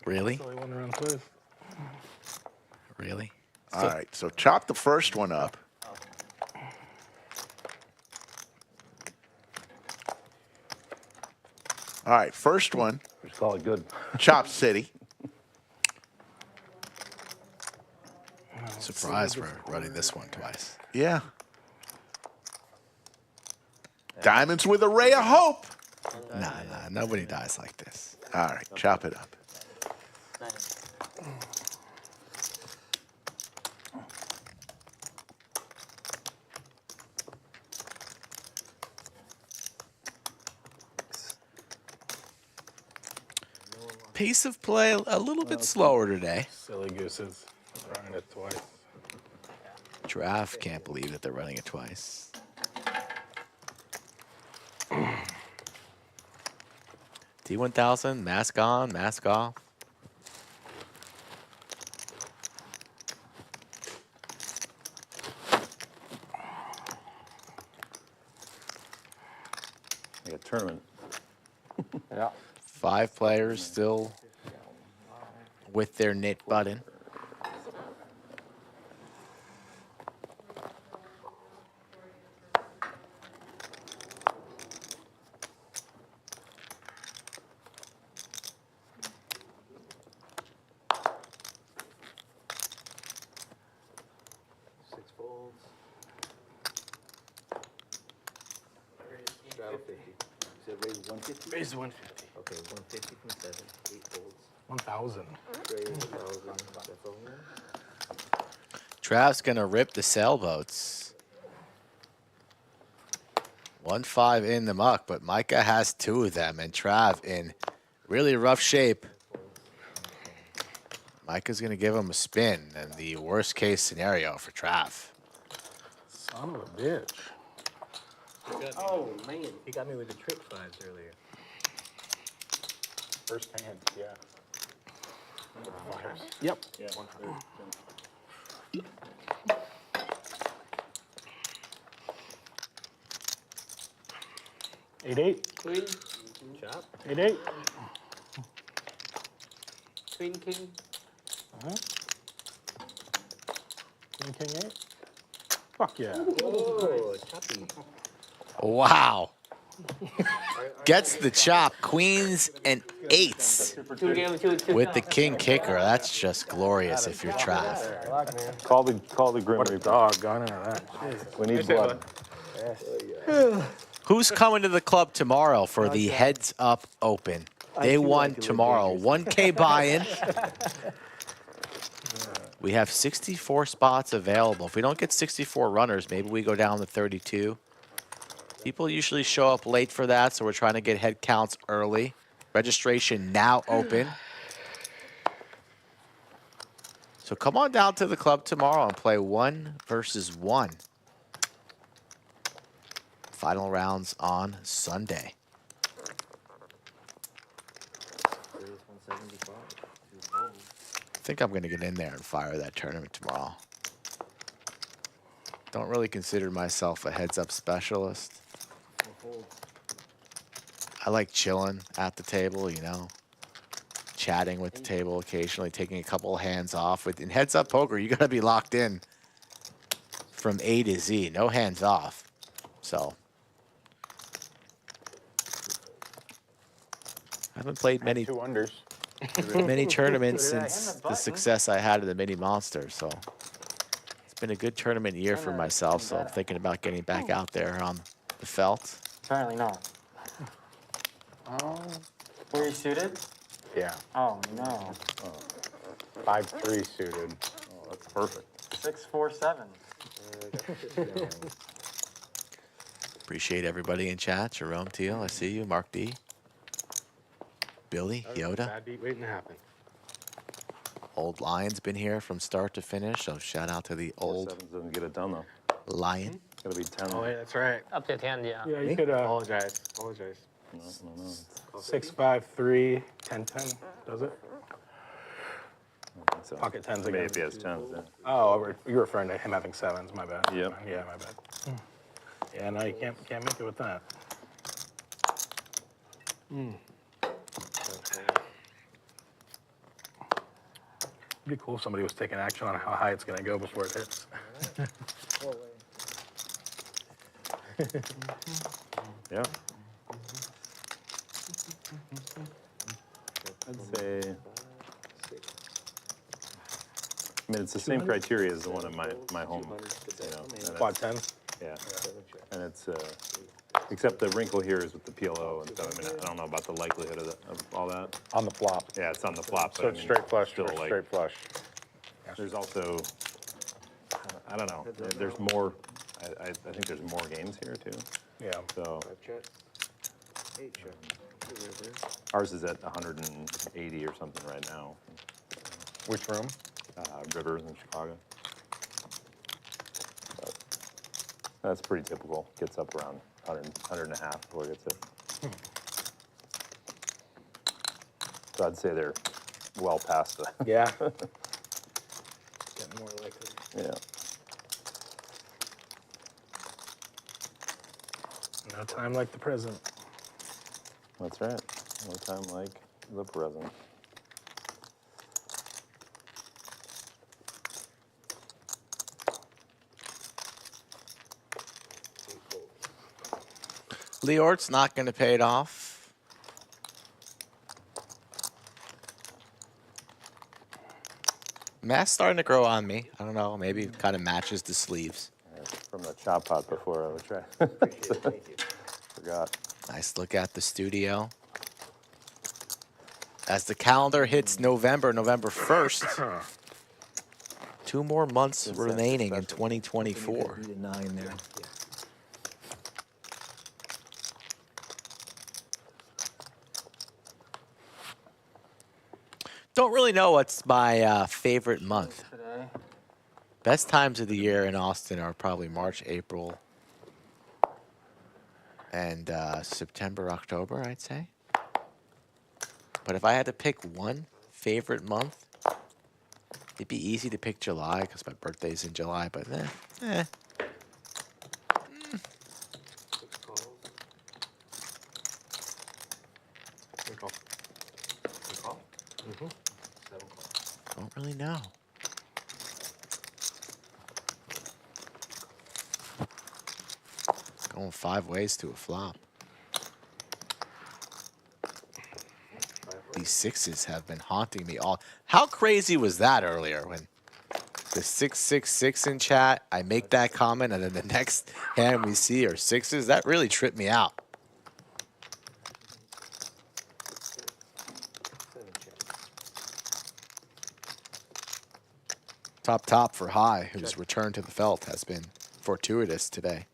Really? Only one around twice. Really? All right, so chop the first one up. All right, first one. Just call it good. Chop City. Surprised we're running this one twice. Yeah. Diamonds with a ray of hope. Nah, nobody dies like this. All right, chop it up. Pace of play a little bit slower today. Silly gooses. Running it twice. Trav can't believe that they're running it twice. T1000, mask on, mask off. Like a tournament. Yeah. 5 players still with their knit button. Raise 150. Okay, 150 from 7, 8 folds. 1,000. Trav's gonna rip the sailboats. 1-5 in the muck, but Micah has 2 of them, and Trav in really rough shape. Micah's gonna give him a spin, and the worst case scenario for Trav. Son of a bitch. Oh, man. He got me with the trick 5s earlier. First hand, yeah. Yep. Yeah. 8-8. Queen, Chop. 8-8. queen, king. Queen, king, 8. Fuck yeah. Oh, choppy. Wow. Gets the chop, queens and 8s with the king kicker. That's just glorious if you're Trav. Call the Grim What a Reaper. dog gone into that. We need blood. Who's coming to the club tomorrow for the Heads Up Open? Day 1 tomorrow. 1K buy-in. We have 64 spots available. If we don't get 64 runners, maybe we go down to 32. People usually show up late for that, so we're trying to get head counts early. Registration now open. So come on down to the club tomorrow and play 1 versus 1. Final rounds on Sunday. I think I'm going to get in there and fire that tournament tomorrow. Don't really consider myself a heads-up specialist. I like chilling at the table, you know, chatting with the table occasionally, taking a couple of hands off. In heads-up poker, you got to be locked in from A to Z, no hands off. So I haven't played many 2 unders. many tournaments since the success I had at the Mini Monster. So it's been a good tournament year for myself. So I'm thinking about getting back out there on the felt. Apparently not. Oh. Were you suited? Yeah. Oh, no. 5-3 suited. Oh, that's perfect. 6-4-7. Appreciate everybody in chat. Jerome Teal, I see you. Mark D. Billy, Yoda. Bad beat waiting to happen. Old Lion's been here from start to finish. So shout out to the old 7s doesn't get it done though. Lion. It's gotta be 10. Oh, wait, that's right. Up to 10, yeah. Yeah, you could Apologize. Apologize. No. 6-5-3, 10-10. Does it? So Pocket 10s maybe again. if he has 10s, yeah. Oh, you're referring to him having 7s. My bad. Yep. Yeah, my bad. Yeah, no, you can't make it with that. It'd be cool if somebody was taking action on how high it's going to go before it hits. Yeah. I'd say. I mean, it's the same criteria as the one in my home. You know, Quad 10? Yeah. And it's except the wrinkle here is with the PLO and stuff. I mean, I don't know about the likelihood of all that. On the flop. Yeah, it's on the flop. So but I it's mean, straight flush, still like straight flush. there's also I don't know. There's more. I think there's more games here too. Yeah. So ours is at 180 or something right now. Which room? Rivers in Chicago. But that's pretty typical. Gets up around 100 and a half before it gets it. So I'd say they're well past the. Yeah. Getting more likely. Yeah. No time like the present. That's right. No time like the present. Leeortz not going to pay it off. Mask's starting to grow on me. I don't know. Maybe it kind of matches the sleeves. From the chop pot before I would try. Forgot. Nice look at the studio. As the calendar hits November 1st, 2 more months remaining in 2024. Need a 9 there. Don't really know what's my favorite month. Today. Best times of the year in Austin are probably March, April, and September, October, I'd say. But if I had to pick one favorite month, it'd be easy to pick July because my birthday's in July, but eh. Don't really know. Going 5 ways to a flop. These 6s have been haunting me all. How crazy was that earlier when the 666 in chat, I make that comment, and then the next hand we see are 6s? That really tripped me out. Top for High, whose return to the felt has been fortuitous today.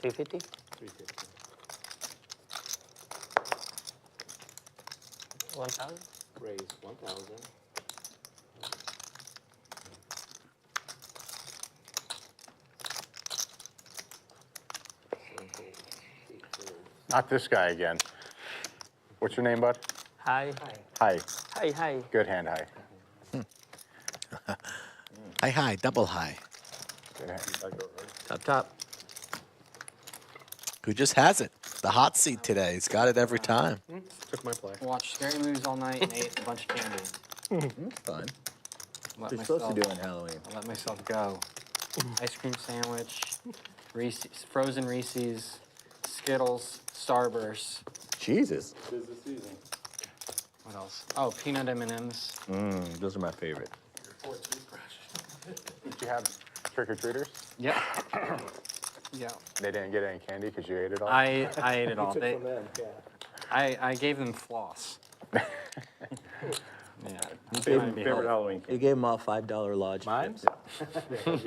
$350? 1,000? Raise 1,000. Not this guy again. What's your name, bud? Hi. Hi. Hi. Good hand, hi. High, double high. Good hand. Top. Who just has it? The hot seat today. He's got it every time. Took my play. Watched scary movies all night and ate a bunch of candy. That's fun. Let You're supposed to do on Halloween. I let myself go. Ice cream sandwich, Reese's, frozen Reese's, Skittles, Starburst. Jesus. What else? Oh, peanut M&Ms. Those are my favorite. Did you have trick-or-treaters? Yep. Yeah. They didn't get any candy because you ate it all? I ate it all. I gave them floss. Yeah. Favorite Halloween You gave them all $5 lodge. Mine? I'm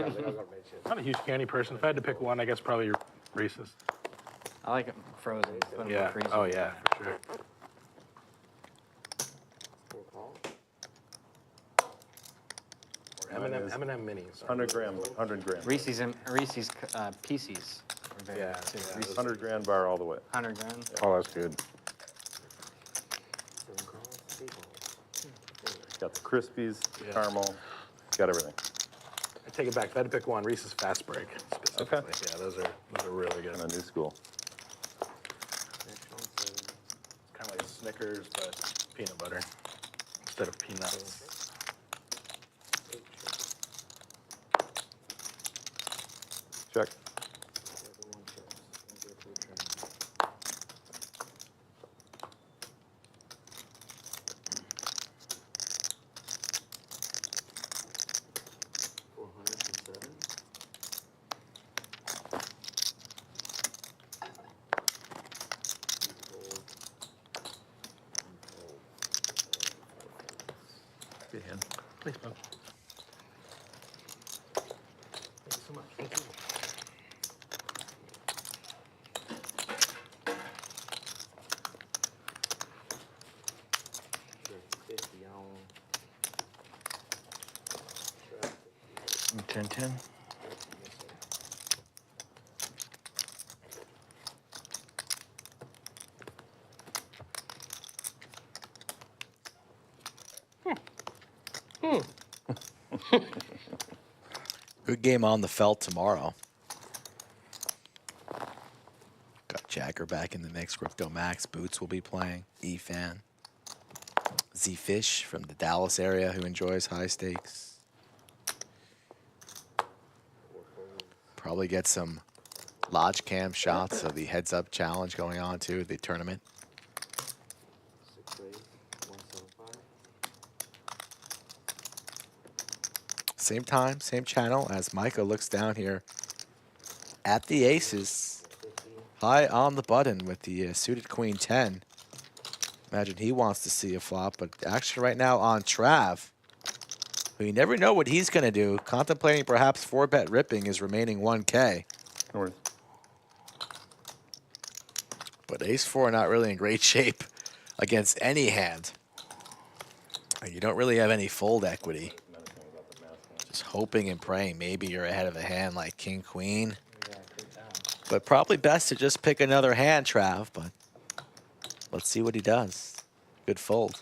not a huge candy person. If I had to pick one, I guess probably Reese's. I like it frozen. Put 'em in the Yeah. freezer. Oh, yeah, for sure. M&M minis. 100 grams. Reese's Pieces. very Yeah, too. yeah. 100 grand bar all the way. 100 grand. Oh, that's good. Got the Krispies, Yeah. caramel, got everything. I take it back. If I had to pick one, Reese's Fast Break specifically. Okay. Yeah, those are really good. Kind of new school. Kind of like Snickers, but peanut butter instead of peanuts. Check. Good hand. Thanks, bud. Thank you so much. Thank you. Ten, 10. Good game on the felt tomorrow. Got Jagger back in the mix. Crypto Max Boots will be playing. E-Fan. Z-Fish from the Dallas area who enjoys high stakes. Probably get some lodge cam shots of the heads up challenge going on too, the tournament. Same time, same channel as Micah looks down here at the aces. High on the button with the suited queen 10. Imagine he wants to see a flop, but action right now on Trav. Who you never know what he's going to do. Contemplating perhaps 4-bet ripping his remaining 1K. No worries. But ace-4 not really in great shape against any hand. You don't really have any fold equity. Just hoping and praying maybe you're ahead of a hand like king-queen. But probably best to just pick another hand, Trav. But let's see what he does. Good fold.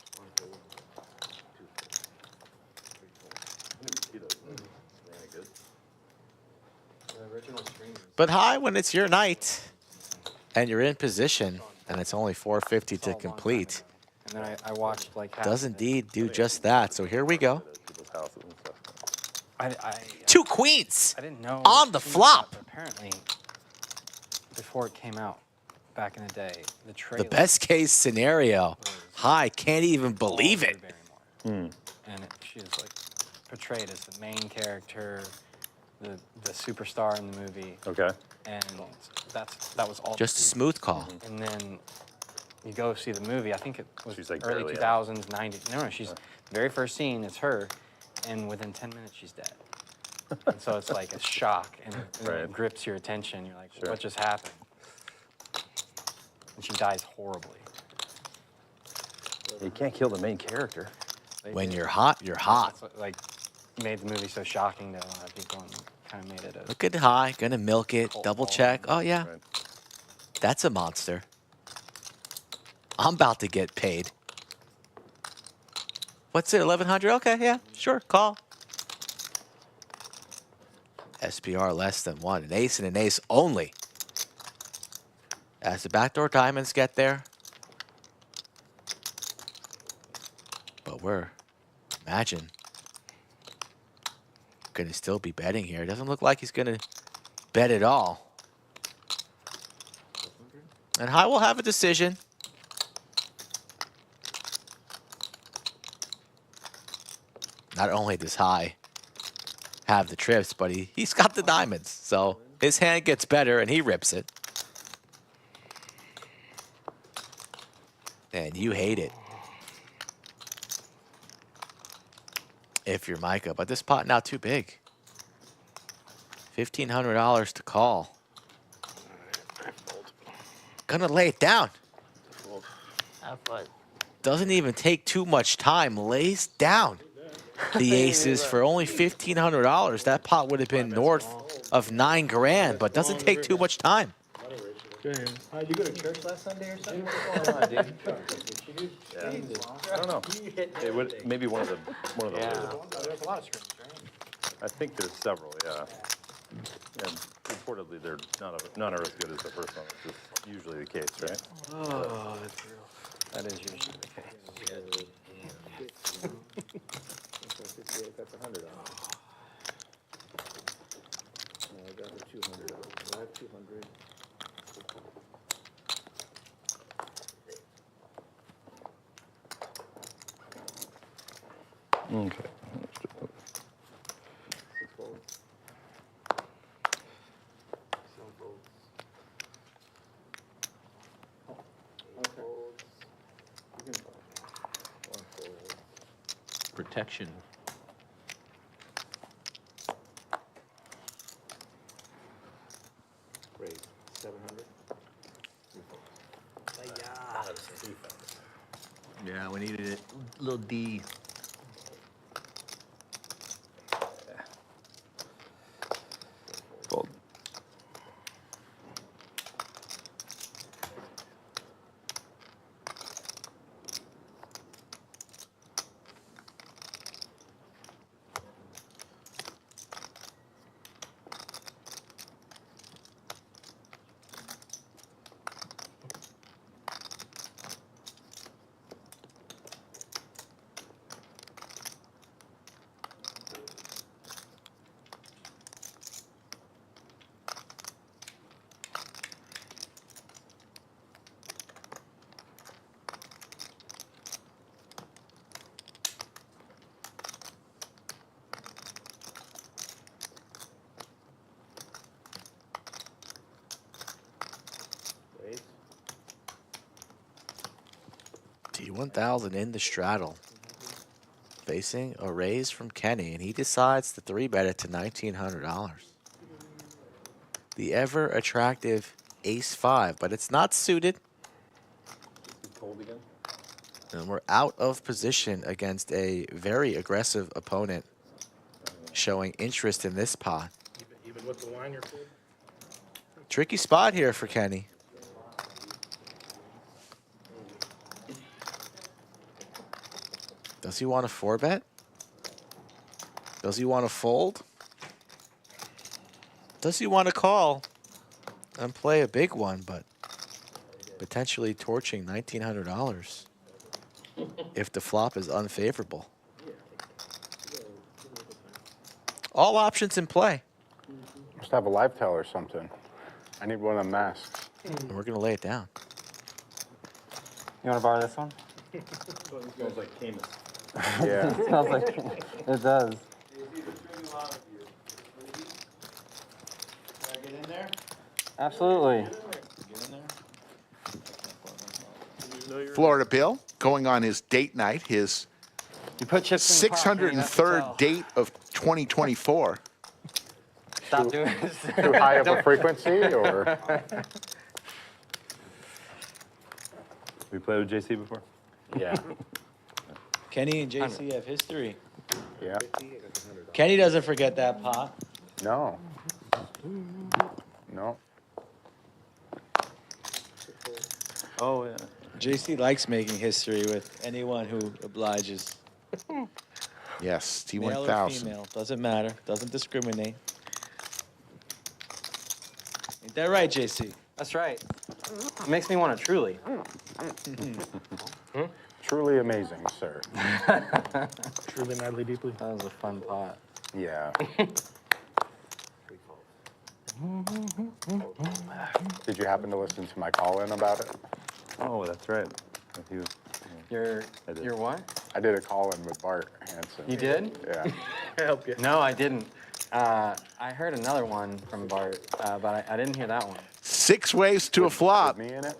But high when it's your night and you're in position and it's only 450 to complete. And then I watched like half Does of it. indeed do just that. So here we go. People's houses and stuff. Two queens I didn't know on the too much flop. about it, but apparently, before it came out back in the day, the The trailer best case scenario. High can't even believe it. and she was like portrayed as the main character, the superstar in the movie. Okay. And that was all. Just a smooth call. And then you go see the movie. I think it was She's, like, early barely 2000s, 90s. No, she's the very first scene. It's her, and within 10 minutes she's dead. And so it's like a shock, and it grips your attention. You're like, what just happened? And she dies horribly. You can't kill the main character. When you're hot, you're hot. That's what, like, made the movie so shocking to a lot of people and kind of made it a. Look at high. Gonna milk it. Double check. Oh, yeah. That's a monster. I'm about to get paid. What's it, 1100? Okay, yeah, sure, call. SPR less than one. An ace and an ace only. As the backdoor diamonds get there. But imagine, gonna still be betting here. Doesn't look like he's gonna bet at all. And high will have a decision. Not only does high have the trips, but he's got the diamonds. So his hand gets better and he rips it. And you hate it. If you're Micah, but this pot not too big. $1,500 to call. Gonna lay it down. Have fun. Doesn't even take too much time. Lays down. the aces for only $1,500. That pot would have been north of $9 grand, but doesn't take too much time. You go to church last Sunday or something? I don't know. It would maybe one of the There's a lot of screens, right? I think there's several, yeah. And reportedly they're none are as good as the first one, which is usually the case, right? Oh, that's true. That is usually the case. That's $100. I got the $200. I have 200. Okay. Protection. Raise 700. Yeah, we needed it. Little D. Fold. T1000 in the straddle. Facing a raise from Kenny, and he decides to 3-bet it to $1,900. The ever attractive ace-5, but it's not suited. And we're out of position against a very aggressive opponent showing interest in this pot. Even with the line, you're cool. Tricky spot here for Kenny. Does he want to 4-bet? Does he want to fold? Does he want to call and play a big one, but potentially torching $1,900 if the flop is unfavorable? All options in play. Must have a live tell or something. I need one of them masks. And we're going to lay it down. You want to borrow this one? Smells like Camus. Yeah. It smells like it does. Absolutely. Florida Bill going on his date night, his You put chips in the pot, Kenny, that's the 603rd tell. date of 2024. Stop doing this. Too high of a frequency, or? We played with JC before? Yeah. Kenny and JC have history. Yeah. Kenny doesn't forget that pot. No. No. Oh, yeah. JC likes making history with anyone who obliges. Yes, Male or T1000. female, doesn't matter, doesn't discriminate. Ain't that right, JC? That's right. It makes me want to truly. Truly amazing, sir. Truly, madly, deeply. That was a fun pot. Yeah. Did you happen to listen to my call-in about it? Oh, that's right. He was, I did. Your what? I did a call-in with Bart Hansen. You did? Yeah. I help you. No, I didn't. I heard another one from Bart, but I didn't hear that one. 6 ways to a flop. With me in it?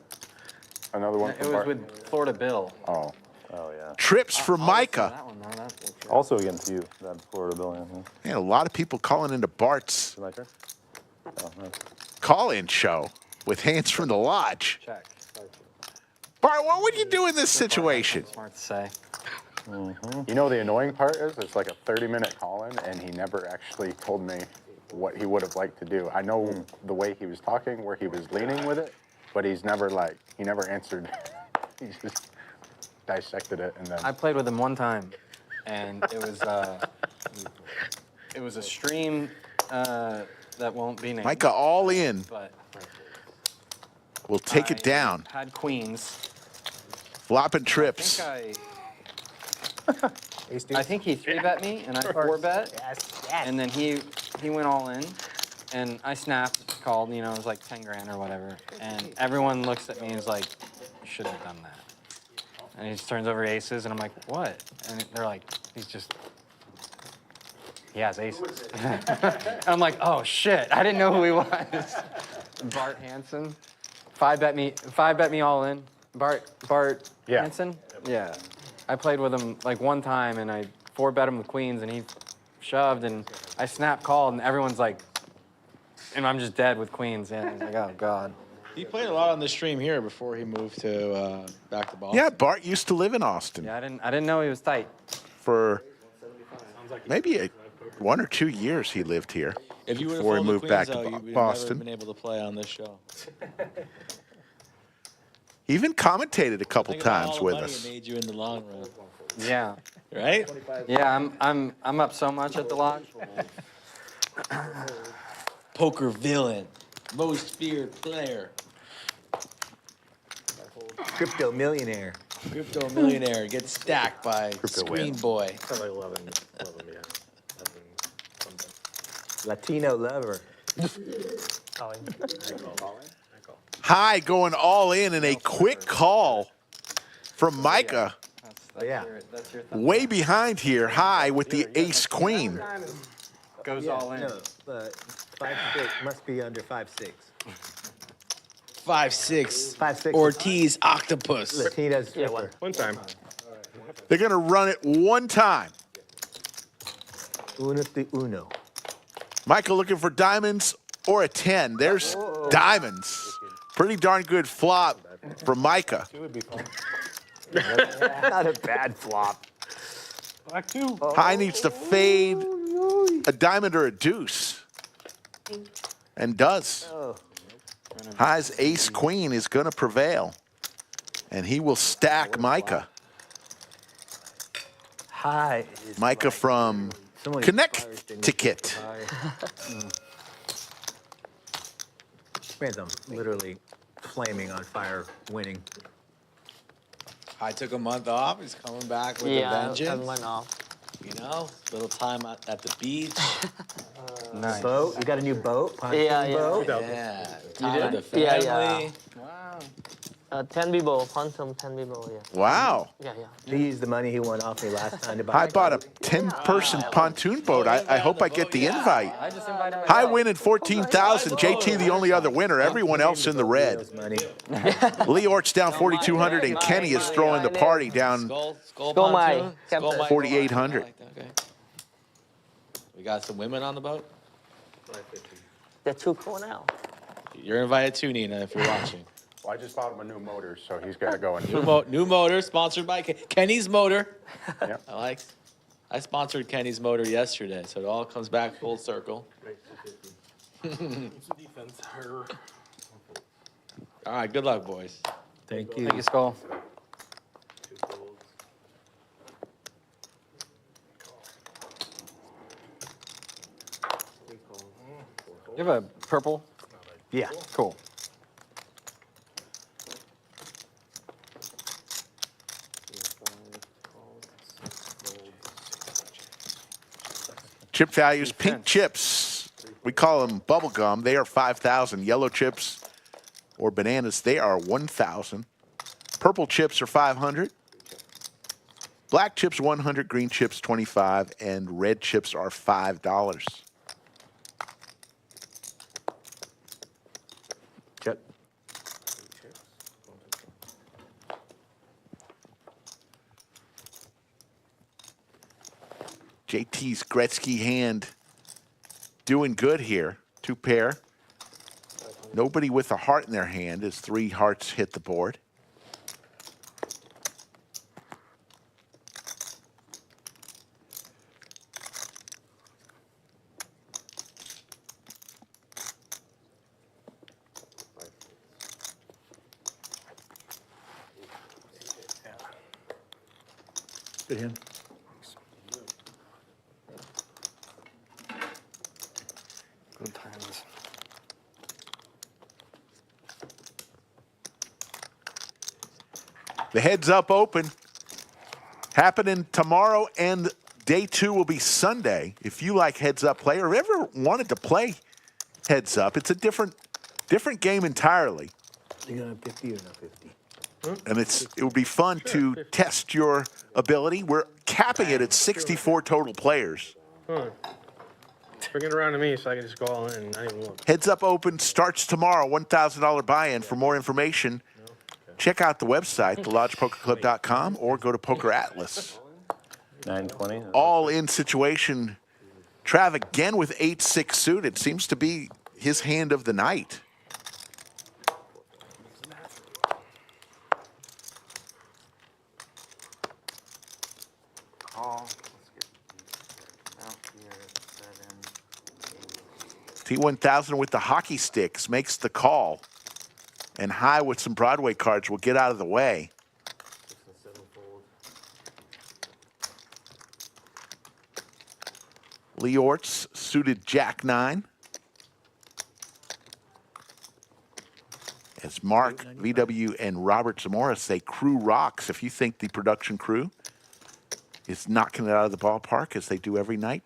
Another one It from was Bart? with Florida Bill. Oh. Oh, yeah. Trips for I'll listen to Micah. that one, though. That's true. Also against you, that Florida Bill. Yeah, a lot of people calling into Bart's My turn? Oh, nice. call-in show with Hands from the Lodge. Check. Bart, what would you do in this situation? Smart to say. You know, the annoying part is it's like a 30-minute call-in, and he never actually told me what he would have liked to do. I know the way he was talking, where he was leaning with it, but he's never he never answered. He just dissected it, and then I played with him one time, and it was a stream that won't be named. Micah all in. But We'll take it down. Had queens. Flopping trips. I think he 3-bet me, and I 4-bet. And then he went all in, and I snapped, called, you know, it was like 10 grand or whatever. And everyone looks at me and is like, you shouldn't have done that. And he just turns over aces, and I'm like, what? And they're like, he has aces. And I'm like, oh shit, I didn't know who he was. Bart Hansen, 5-bet me all in. Bart Hansen? Yeah. I played with him like one time, and I 4-bet him with queens, and he shoved, and I snap called, and everyone's like, and I'm just dead with queens. And I was like, oh god. He played a lot on the stream here before he moved to back to Boston. Yeah, Bart used to live in Austin. Yeah, I didn't know he was tight. For maybe 1 or 2 years he lived here. If you would have before he moved back though, to you would Boston. have never been able to play on this show. He even commentated a couple Think about all times the with money us. it made you in the long run. Yeah. Right? Yeah, I'm up so much at the lodge. Poker villain, most feared player, Crypto millionaire. crypto millionaire gets stacked by Screen Boy. Sounds like 11, yeah. 11 something. Latino lover. High going all in a quick call from Micah. Yeah. That's your Way behind here, High with the ace queen. goes all in. No, but 5'6" must be under 5'6". 5'6". 5'6". Ortiz octopus. Latino stripper. One time. They're going to run it one time. Uno de uno. Michael looking for diamonds or a 10. There's diamonds. Pretty darn good flop for Micah. Not a bad flop. Black 2. High needs to fade a diamond or a deuce. And does. High's ace queen is going to prevail. And he will stack Micah. High. Micah from Connecticut. Man, I'm literally flaming on fire, winning. I took a month off. He's coming back with a Yeah, I vengeance. went off. You know, little time at the beach. Nice. Boat? You got a new boat? Pontoon Yeah. boat? Yeah, time with the Yeah, family. yeah. Wow. 10 people, quantum 10 people, yeah. Wow. Yeah. He used the money he won off me last time to buy I bought a 10-person pontoon boat. I hope I get the invite. I just invited myself. High winning 14,000. JT the only other winner. Everyone else in the red. money. Leeortz down 4,200, and Kenny is throwing the party down Skull Go my pontoon? Skull captain. my- 4,800. I like that, okay. We got some women on the boat. They're too cool now. You're invited too, Nina, if you're watching. Well, I just bought him a new motor, so he's got to go in. New motor sponsored by Kenny's Motor. Yep. I sponsored Kenny's Motor yesterday, so it all comes back full circle. Defense. All right, good luck, boys. Thank you. Thank you, Skull. You have a purple? Yeah. Cool. Chip values, pink chips. We call them bubble gum. They are 5,000. Yellow chips or bananas, they are 1,000. Purple chips are 500. Black chips 100, green chips 25, and red chips are $5. Check. JT's Gretzky hand doing good here. 2 pair. Nobody with a heart in their hand as 3 hearts hit the board. Good hand. Good times. The Heads Up Open happening tomorrow, and day 2 will be Sunday. If you like Heads Up play or ever wanted to play Heads Up, it's a different game entirely. You gonna have 50 or no 50? And it would be fun to test your ability. We're capping it at 64 total players. Bring it around to me so I can just go all in and not even look. Heads Up Open starts tomorrow, $1,000 buy-in. For more information, check out the website, thelodgepokerclub.com, or go to Poker Atlas. 920. All-in situation. Trav again with 8-6 suited. Seems to be his hand of the night. T1000 with the hockey sticks makes the call. And high with some Broadway cards will get out of the way. Leeortz suited Jack-9. As Mark, VW, and Robert Zamora say, crew rocks. If you think the production crew is knocking it out of the ballpark as they do every night,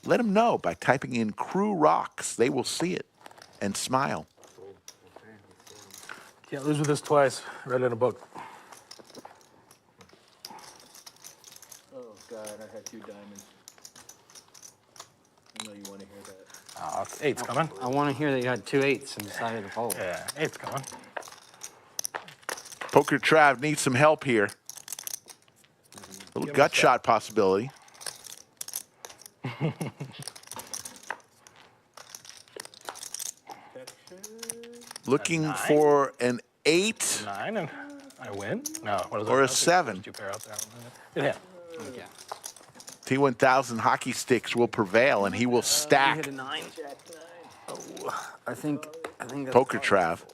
let them know by typing in crew rocks. They will see it and smile. Can't lose with this twice. Read it in a book. Oh, God, I had 2 diamonds. I know you want to hear that. Oh, 8's coming. I want to hear that you had 2 8s and decided to fold. Yeah, 8's coming. Poker Trav needs some help here. A little gut shot possibility. Looking for an 8 9 and I win? No. What is or that? a 7. 2 pair out there. Yeah. Yeah. T1000 hockey sticks will prevail, and he will stack. Hit a 9. Oh, I think that's Poker Trav.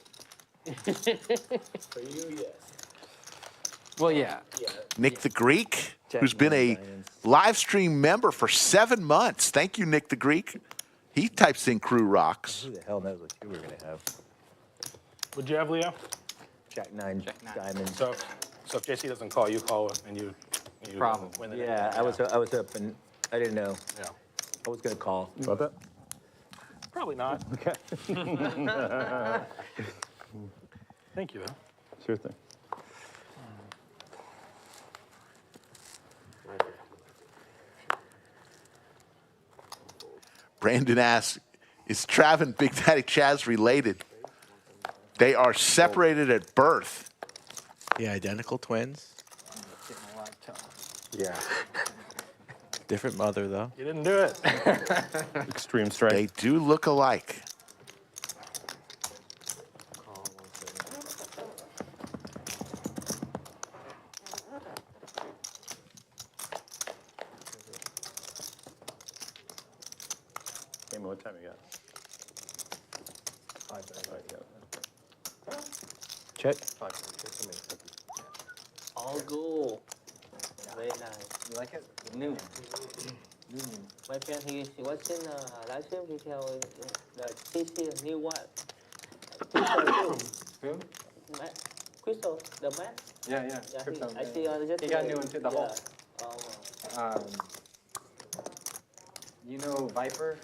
For you, yes. Well, yeah. Nick the Greek, who's been a live stream member for 7 months. Thank you, Nick the Greek. He types in crew rocks. Who the hell knows what you were going to have? Would you have, Leo? Jack-9 diamonds. So if JC doesn't call, you call and you Problem. win the Yeah, I was up and I didn't know. Yeah. I was going to call. About that? Probably not. Okay. Thank you, though. Sure thing. Brandon asks, is Trav and Big Daddy Chaz related? They are separated at birth. Yeah, identical twins. Yeah. Different mother, though. You didn't do it. Extreme strike. They do look alike. Damon, what time you got? 5:30. Check. 5:30. All good. Very nice. You like it? New. My friend, he watching live stream. He tell the TC new what? Who? Crystal, the man. Yeah. Yeah, Crypto. I see on the He got new into the hole. Oh, You know Viper?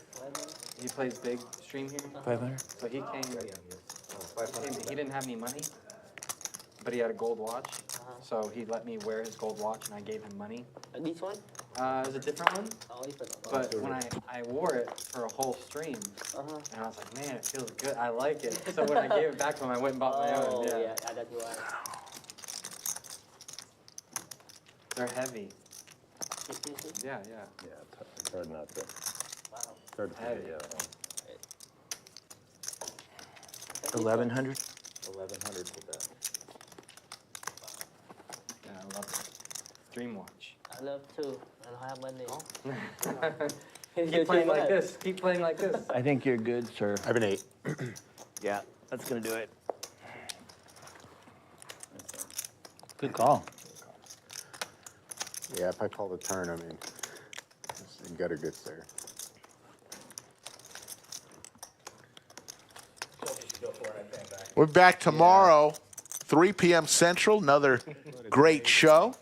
He plays big stream here. 500? So he came. He didn't have any money, but he had a gold watch. So he let me wear his gold watch, and I gave him money. this one? It was a different one, Oh, different. but when I wore it for a whole stream, and I was like, man, it feels good. I like it. So when I gave it back to him, I went and bought my own. Oh, Yeah. yeah, that's why. They're heavy. Yeah. Yeah, it's hard not to. Wow. It's hard to forget, yeah. 1100? 1100 for that. Yeah, I love it. Dream watch. I love too. I don't have money. Keep playing like this. Keep playing like this. I think you're good, sir. I have an 8. Yeah, that's going to do it. Good call. Yeah, if I call the turn, I mean, gutter gets there. We're back tomorrow, 3 p.m. Central. Another great show.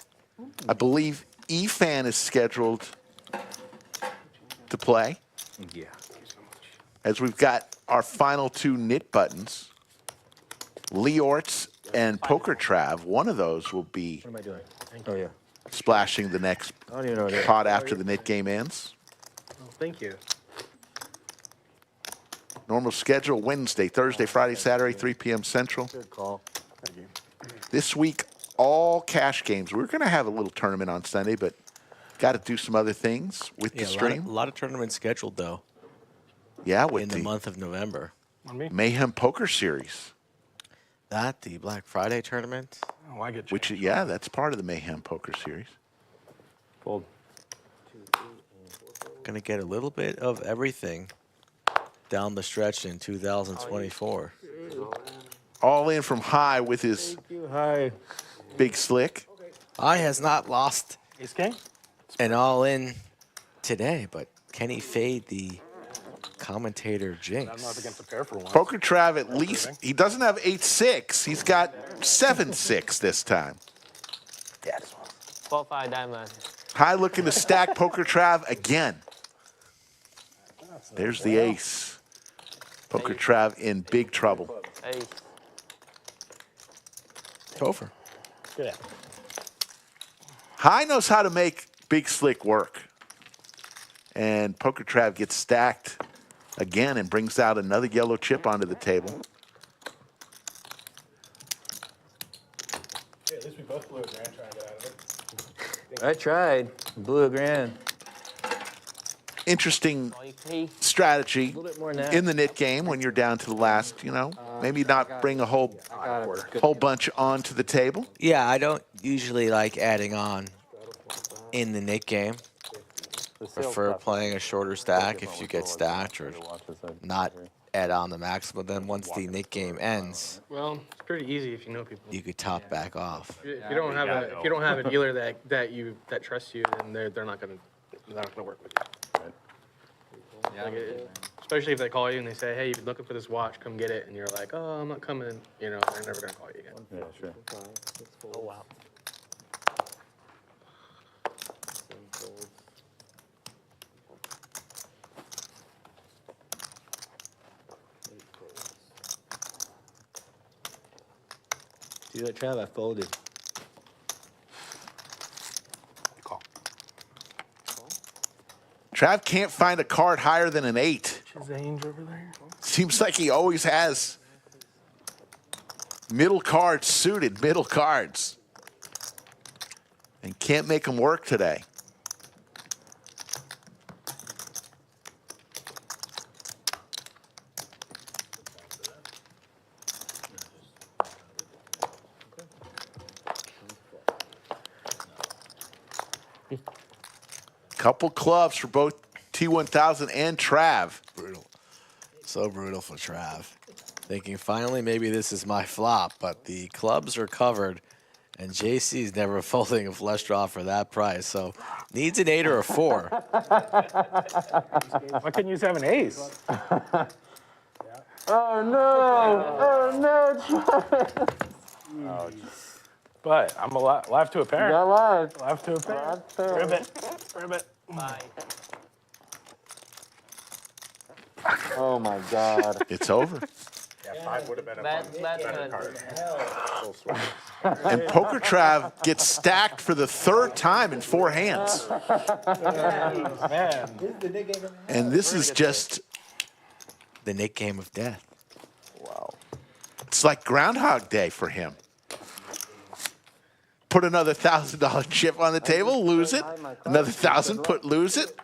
I believe EFAN is scheduled to play. Yeah. As we've got our final 2 knit buttons, Leeortz and Poker Trav. One of those will be What am I doing? Oh, yeah. splashing the next I don't even know what it is. pot after the knit game ends. Oh, thank you. Normal schedule, Wednesday, Thursday, Friday, Saturday, 3 p.m. Central. Good call. This week, all cash games. We're going to have a little tournament on Sunday, but got to do some other things with the stream. A lot of tournaments scheduled, though, Yeah, with in the month of November. On me? Mayhem Poker Series, That, the Black Friday tournament. Oh, I get which, yeah, that's part of the Mayhem Poker Series. Fold. Going to get a little bit of everything down the stretch in 2024. All in from High with his Hi. big slick. I has not lost Ace King? an all-in today, but can he fade the commentator jinx? I'm up against a pair for one. Poker Trav, at least, he doesn't have 8-6. He's got 7-6 this time. 4-5 diamond. High looking to stack Poker Trav again. There's the ace. Poker Trav in big trouble. Ace. It's over. Yeah. High knows how to make big slick work. And Poker Trav gets stacked again and brings out another yellow chip onto the table. Hey, at least we both blew a grand trying to get out of it. I tried. Blew a grand. Interesting All you can. strategy A little bit more now. in the knit game when you're down to the last, maybe not bring a whole bunch onto the table. Yeah, I don't usually like adding on in the knit game. Prefer playing a shorter stack if you get stacked, or not add on the maximum. Then once the knit game ends, Well, it's pretty easy if you know people. you could top back off. If you don't have a dealer that trusts you, then they're not gonna work with you. Like especially if they call you and they say, "Hey, you've been looking for this watch, come get it," and you're like, "Oh, I'm not coming." They're never gonna call you again. Yeah, sure. Oh, wow. See that, Trav? I folded. Call. Trav can't find a card higher than an 8. Change over there. Seems like he always has middle cards suited, middle cards. And can't make them work today. Couple clubs for both T1000 and Trav. Brutal. So brutal for Trav. Thinking finally maybe this is my flop, but the clubs are covered, and JC's never folding a flush draw for that price. So needs an 8 or a 4. Why couldn't you just have an ace? Oh, no. Oh, no. But I'm alive to a pair. You're alive. Alive to a pair. Ribbit. Bye. Oh my God. It's over. Yeah, 5 would have been a Bad better turn. card. And Poker Trav gets stacked for the 3rd time in 4 hands. Man. And this is just, The knit game of death. Wow. it's like Groundhog Day for him. Put another $1,000 chip on the table, lose it. Another 1,000, lose it.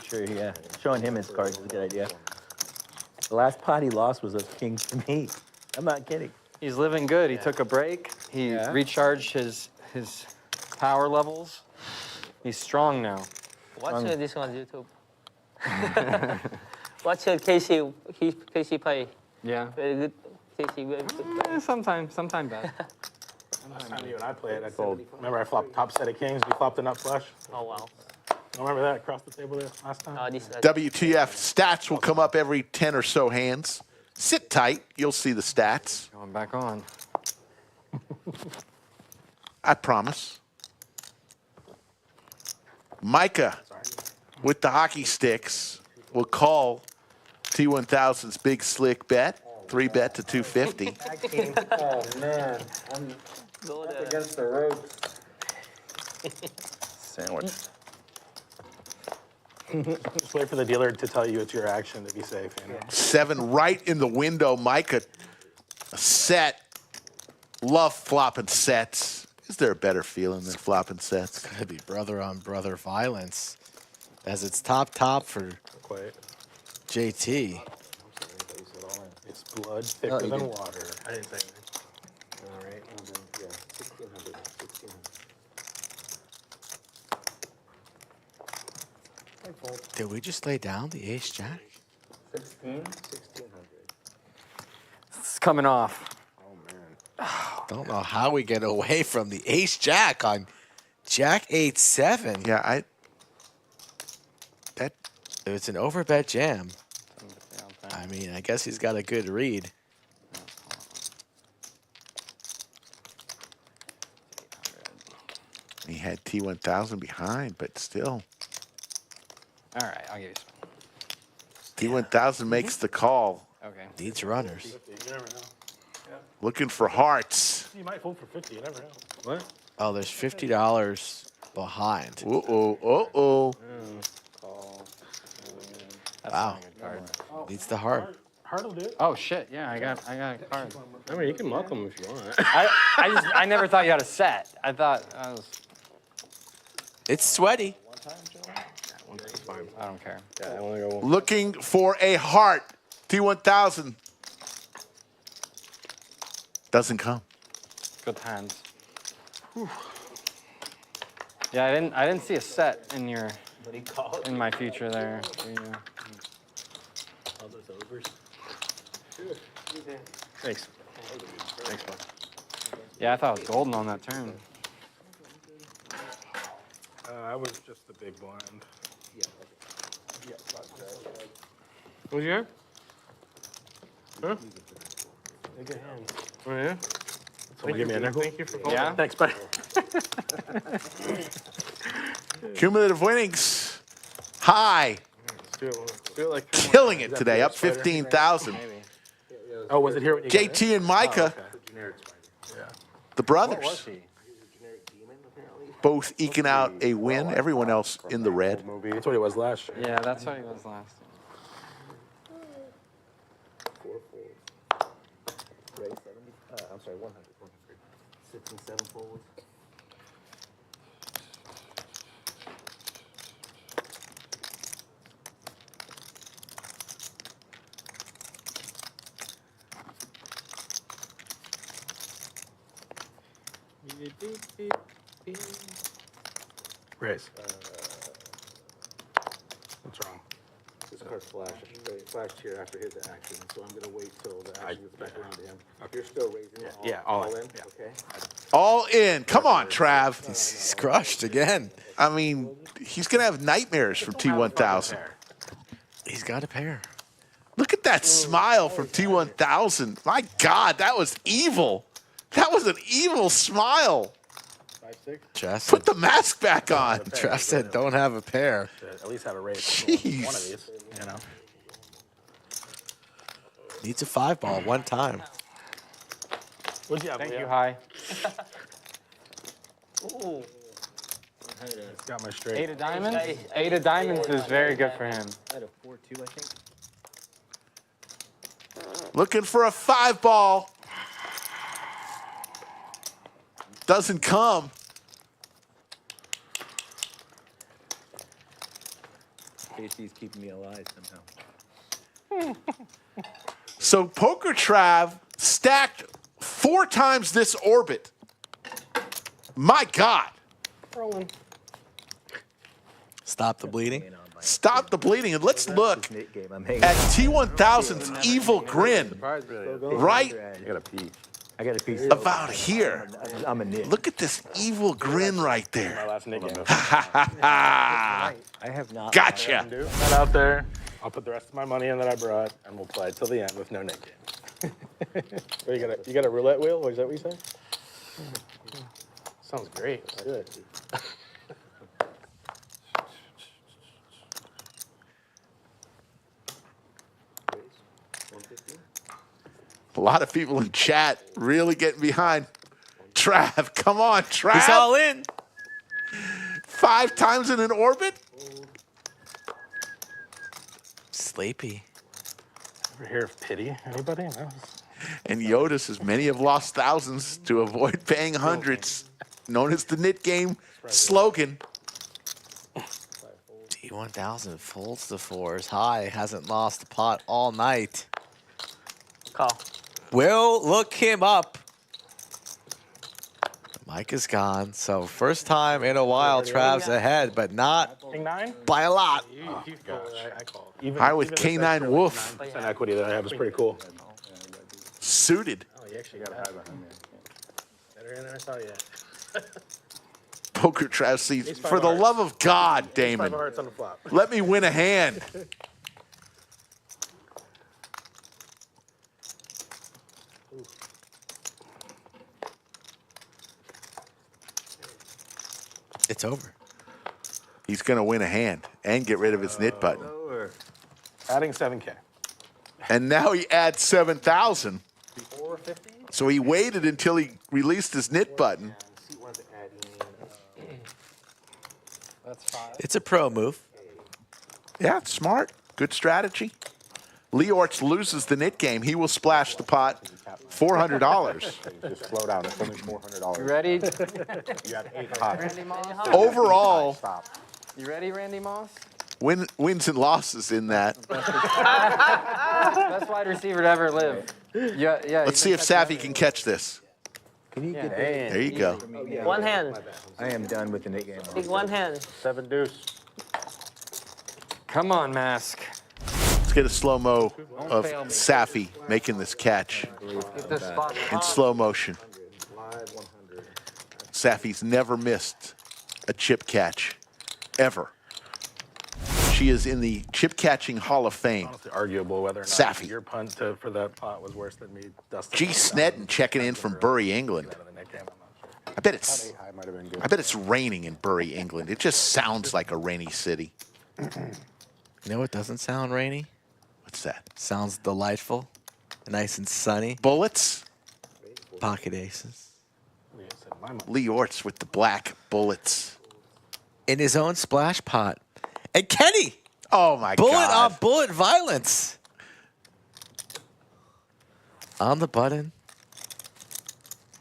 Sure, yeah. Showing him his cards is a good idea. The last pot he lost was those kings to me. I'm not kidding. He's living good. He took a break. He recharged his power levels. He's strong now. Watch this on YouTube. Watch KC play. Yeah. Very good. Sometime bad. Last time you and I played, remember I flopped top set of kings, we flopped a nut flush. Oh, wow. Remember that across the table there last time? WTF stats will come up every 10 or so hands. Sit tight. You'll see the stats. Going back on. I promise. Micah with the hockey sticks will call T1000's big slick bet. 3-bet to 250. Oh, man. I'm up against the ropes. Sandwich. Just wait for the dealer to tell you it's your action to be safe. You know? 7 right in the window. Micah, a set. Love flopping sets. Is there a better feeling than flopping sets? It's gotta be brother on brother violence, as it's top for JT. It's blood thicker than water. I didn't say anything. All right. Well, then, yeah, 1600. 1600. Did we just lay down the ace jack? 1600. It's coming off. Don't know how we get away from the ace jack on Jack 8-7. Yeah, It's an overbet jam. I mean, I guess he's got a good read. He had T1000 behind, but still. All right, I'll give you some. T1000 makes the call. Okay. Needs runners. You never know. Looking for hearts. You might fold for 50. You never know. What? Oh, there's $50 behind. Uh-oh. Wow. Needs the heart. Heart will do it. Oh shit! Yeah, I got a card. I mean, you can muck them if you want. I never thought you had a set. I thought I was. It's sweaty. I don't care. Yeah, I want to go. Looking for a heart. T1000 doesn't come. Good hands. Whew. Yeah, I didn't see a set in my future there. Yeah. All those overs. Thanks. Thanks, bud. Yeah, I thought it was golden on that turn. I was just the big blind. What was your? Huh? Good hand. Oh, yeah? Someone give me a nickel. Thank you for calling. Yeah. Thanks, buddy. Cumulative winnings. High. Let's do it like Killing it today. Up 15,000. Oh, was it here when you JT and Micah, the brothers, both eking out a win. Everyone else in the red. That's what it was last year. Yeah, that's what he was last. I'm sorry, 100. 6 and 7 forwards. Raise. What's wrong? This card's flashed here after his action, so I'm going to wait till the action gets back around to him. If you're still raising, all in, okay? All in. Come on, Trav. He's crushed again. I mean, he's going to have nightmares from T1000. He's got a pair. Look at that smile from T1000. My God, that was evil. That was an evil smile. 5-6. Trav Put said, the mask back on. Trav said don't have a pair. At least have a raise. Jeez. One of these, you know. Needs a 5-ball one time. What'd you have? Thank you, High. Ooh. It's got my straight. 8 of diamonds. 8 of diamonds is very good for him. I had a 4-2, I think. Looking for a 5-ball. Doesn't come. KC's keeping me alive somehow. So Poker Trav stacked 4 times this orbit. My God. Rolling. Stop the bleeding. Stop the bleeding, and let's look This game, I'm hanging at out. T1000's evil grin right I got a pee. I got a piece about here. I'm a nit. Look at this evil grin right My there. last Nick game. I have not. Gotcha. Do that out there. I'll put the rest of my money in that I brought, and we'll play till the end with no Nick game. What, you got a roulette wheel? Or is that what you said? Sounds great. Let's do it. A lot of people in chat really getting behind. Trav, come on, Trav. He's all in. 5 times in an orbit? Sleepy. Ever hear of pity? Anybody? No? And Yoda says many have lost thousands to avoid paying hundreds, known as the Knit Game slogan. T1000 folds the 4s high. Hasn't lost the pot all night. Call. Will look him up. Micah's gone. So first time in a while, Trav's ahead, but not King 9? by a lot. You I called. High with K9 Wolf. 9% equity that I have is pretty cool. Suited. Oh, you actually got a high behind me. Better in there, I saw you. Poker Trav sees. Ace 5 For the hearts. love of God, 5 Damon, hearts on the flop. let me win a hand. It's over. He's going to win a hand and get rid of his knit button. Adding 7K. And now he adds 7,000. So he waited until he released his knit button. It's a pro move. Yeah, it's smart. Good strategy. Leeortz loses the knit game. He will splash the pot $400. Just slow down. It's only $400. You ready? You have 8 pots. Randy Moss? Overall, Stop. You ready, Randy Moss? wins and losses in that. Best wide receiver to ever live. Yeah. Let's see if Safi can catch this. Can you get that? There you go. One hand. I am done with the Knit game. Pick one hand. 7 deuce. Come on, Mask. Let's get a slow-mo of Safi making this catch Get this spot. in slow motion. Safi's never missed a chip catch, ever. She is in the chip catching Hall of Fame. Honestly arguable whether or not Safi. your punt for that pot was worse than me dusting. G. Snedden checking in from Bury, England. Out of the Nick game, I'm not sure. I bet it's High might have been good. I bet it's raining in Bury, England. It just sounds like a rainy city. You know what doesn't sound rainy? What's that? Sounds delightful. Nice and sunny. Bullets? Pocket aces. Leah said, my money. Leeortz with the black bullets. In his own splash pot. And Kenny! Oh my Bullet God. on bullet violence. On the button.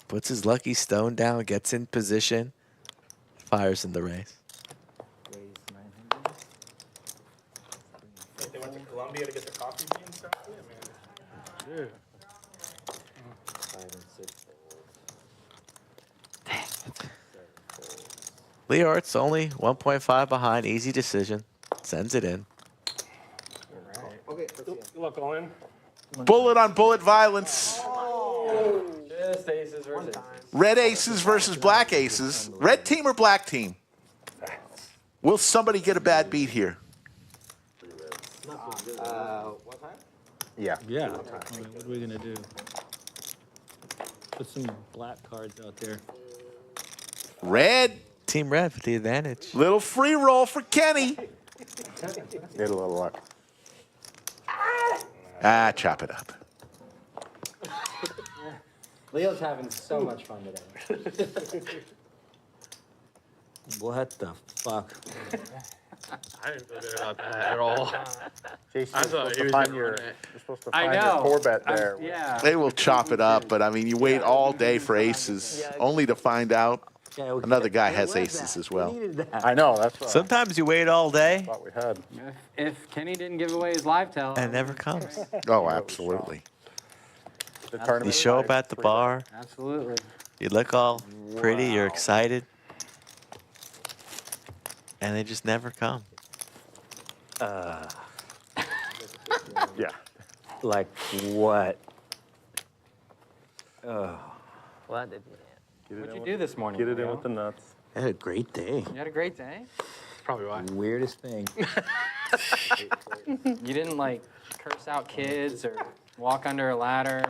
Puts his lucky stone down, gets in position. Fires in the race. They went to Colombia to get the coffee beans stuff? Yeah, man. Leeortz only 1.5 behind. Easy decision. Sends it in. Good luck, all in. Bullet on bullet violence. Just aces versus Red aces versus black aces. Red team or black team? Will somebody get a bad beat here? Yeah. Yeah. What are we gonna do? Put some black cards out there. Red. Team Red with the advantage. Little free roll for Kenny. Get a little luck. Ah, chop it up. Leo's having so much fun today. What the fuck? I didn't feel good about that at all. Jason, I you're thought supposed he to was find gonna your, run it. you're supposed to I find your know. 4-bet there. Yeah. They will chop it up, but I mean, you wait all day for aces, only to find out another guy has aces as well. I know, that's what Sometimes you wait all day I thought we had. If Kenny didn't give away his live tell, and it never comes. Oh, absolutely. The You tournament show live, up at the free bar. absolutely. You look all pretty. You're excited. And they just never come. Yeah. Like what? What did What'd you do this morning? Get it in Leo? with the nuts. I had a great day. You had a great day? Probably why. Weirdest thing. You didn't like curse out kids or walk under a ladder?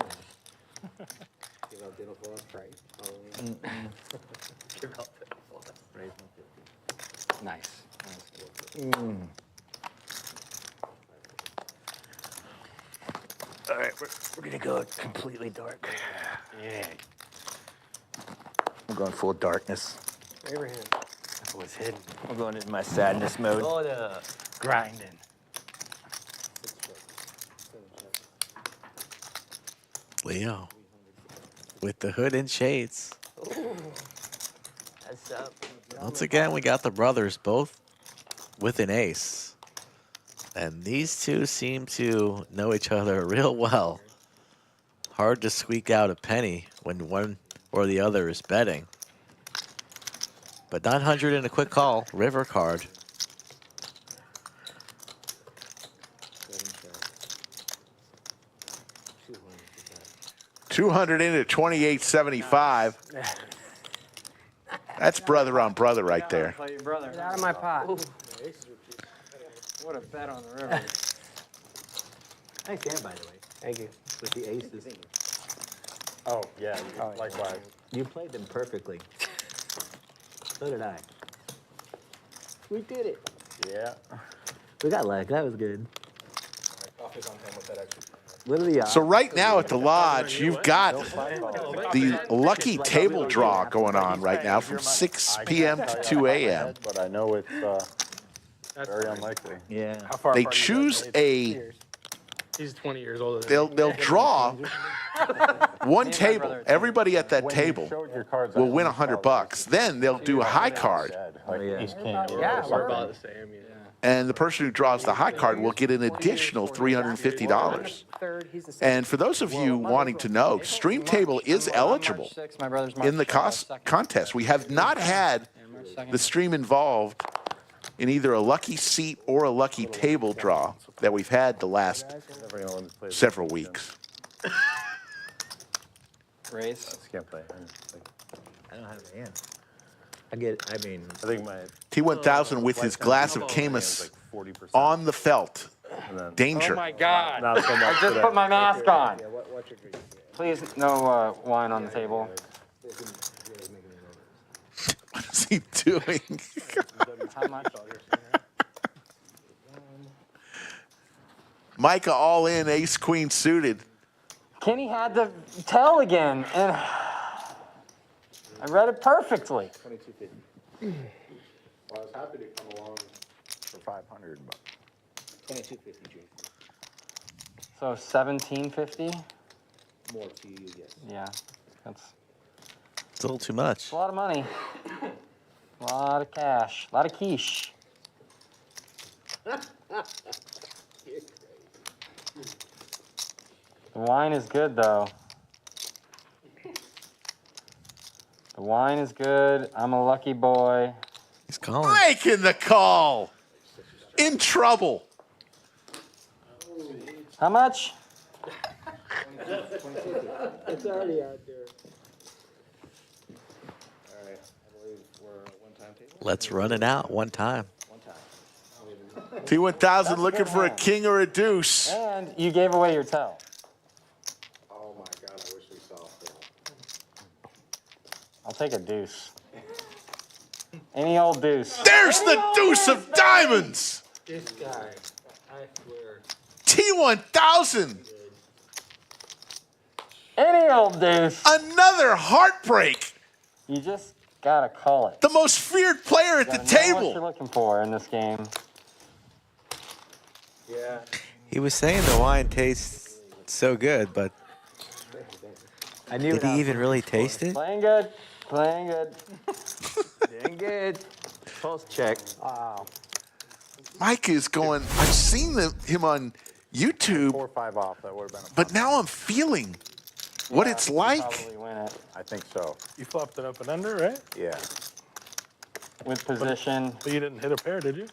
Nice. All right, we're gonna go completely dark. Yeah. I'm going full darkness. Abraham. That was hidden. I'm going into my sadness mode. Grinding. Leo with the hood and shades. That's up. Once again, we got the brothers both with an ace. And these two seem to know each other real well. Hard to squeak out a penny when one or the other is betting. But 900 in a quick call, river card. $200 into 28.75. That's brother on brother right there. Play your brother. Get out of my pot. What a bet on the river. Nice hand, by the way. Thank you. With the aces. Oh, yeah, likewise. You played them perfectly. So did I. We did it. Yeah. We got luck. That was good. What are the odds? So right now at the lodge, you've got the lucky table draw going on right now from 6 p.m. to 2 a.m. But I know it's very unlikely. Yeah. How far They apart are you choose guys? a. He's 20 years older than me. They'll draw one table. Everybody at that table will win $100. Then they'll do a high card, Yeah, we're about the same. Yeah. and the person who draws the high card will get an additional $350. And for those of you wanting to know, Stream Table is eligible in the contest. We have not had the stream involved in either a lucky seat or a lucky table draw that we've had the last several weeks. Race. Can't play. I don't have a hand. I think my T1000 with his glass of Camus on the felt. Danger. Oh my God. Not so much I just today. put my mask on. Please, no wine on the table. What is he doing? How much? Micah all in, ace queen suited. Kenny had the tell again, and I read it perfectly. 2250. Well, I was happy to come along for 500, but 2250, Jason. So 1750. More to you, yes. Yeah, that's It's a little too much. a lot of money. A lot of cash. A lot of quiche. The wine is good, though. The wine is good. I'm a lucky boy. He's calling. Making the call. In trouble. How much? It's already out there. All right, I believe we're one-time table. Let's run it out one time. T1000 looking for a king or a deuce. And you gave away your tell. oh my God, I wish we saw it. I'll take a deuce. Any old deuce. There's the deuce of diamonds. This guy, I swear. T1000. Any old deuce. Another heartbreak. You just gotta call it. The most feared player at the Gotta know what you're table. looking for in this game. Yeah. He was saying the wine tastes so good, but I knew did he even really taste it? Playing good. Playing good. Doing good. Pulse check. Wow. Mike is going, I've seen him on YouTube, 4 or 5 off, that would have been a but now I'm feeling what it's like. Probably win it. I think so. You flopped it up and under, right? Yeah. with position But you didn't hit a pair, did you?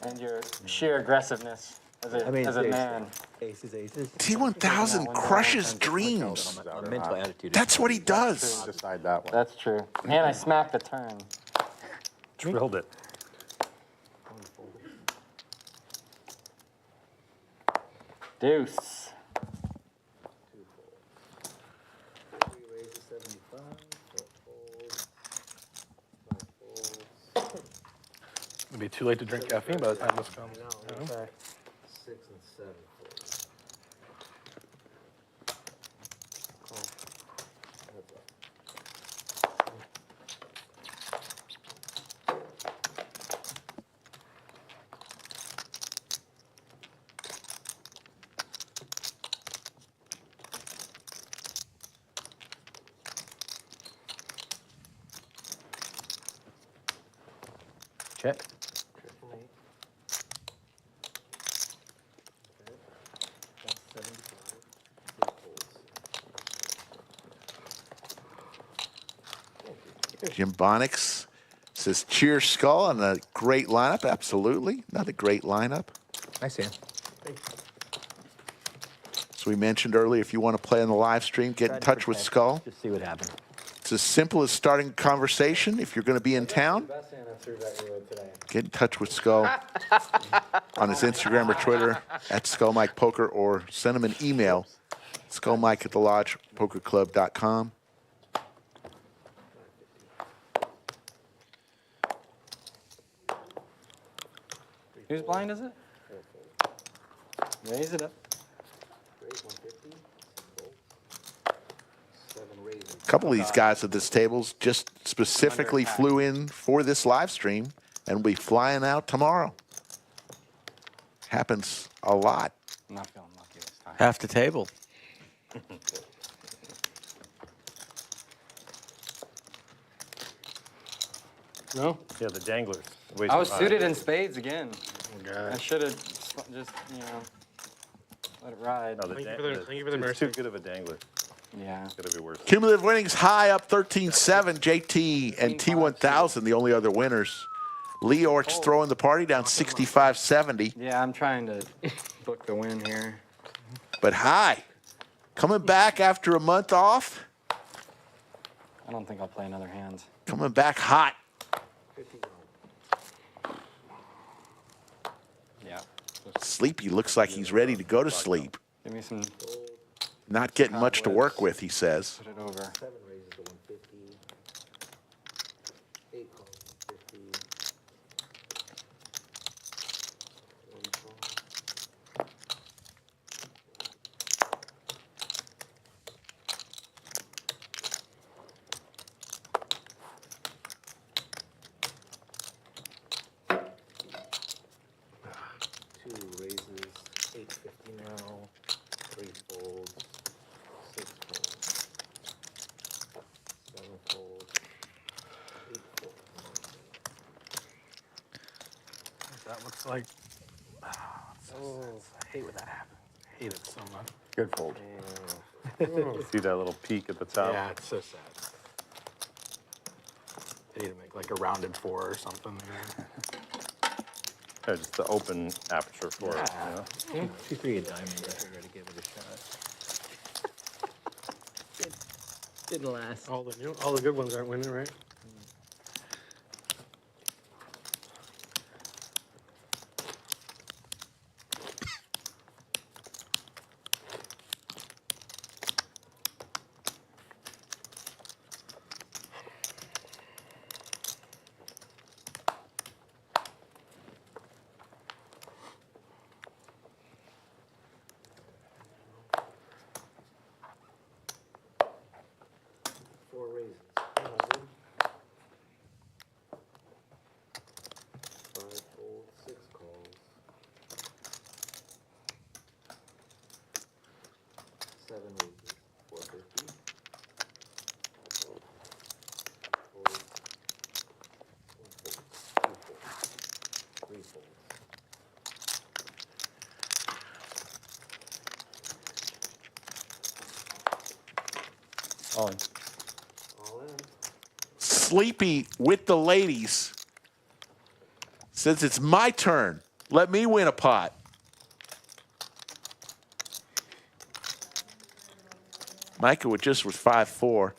and your sheer aggressiveness as a, as a man. Aces. T1000 crushes dreams. My mental attitude. That's what he does. Decide that one. That's true. And I smacked the turn. Drilled it. Deuce. It'll be too late to drink caffeine by the time this comes. You know? 6 and 7. Check. Jim Bonix says, cheers, Skull, on a great lineup. Absolutely. Another great lineup. I see him. So we mentioned earlier, if you want to play on the live stream, get in touch with Skull. Just see what happens. It's as simple as starting a conversation. If you're going to be in town, get in touch with Skull on his Instagram or Twitter at SkullMikePoker, or send him an email, skullmike@thelodgepokerclub.com. Whose blind is it? Raise it up. A couple of these guys at this table just specifically flew in for this live stream and will be flying out tomorrow. Happens a lot. I'm not feeling lucky this time. Half the table. No? Yeah, the danglers. I was suited in spades again. God. I should have just, you know, let it ride. No, Thank you for the it's mercy. too good of a dangler. Yeah. It's got to be worse. Cumulative winnings high up 13-7. JT and T1000, the only other winners. Leeortz throwing the party down 65-70. Yeah, I'm trying to book the win here. But high. Coming back after a month off. I don't think I'll play another hand. Coming back hot. Yeah. Sleepy looks like he's ready to go to sleep. Give me some. Not getting much to work with, he says. Put it over. 7 raises to 150. 8 calls 150. 1 call. Two raises, 850 now. 3 folds. 6 folds, 7 folds, 8 folds. That looks like. Oh, I hate when that happens. I hate it so much. Good fold. See that little peak at the top? Yeah, it's so sad. They need to make like a rounded 4 or something. Yeah, just the open aperture for it. You know? 2-3 a diamond. I figured I'd give it a shot. Didn't last. All the good ones aren't winning, right? sleepy with the ladies. Says it's my turn. Let me win a pot. Micah with 5-4.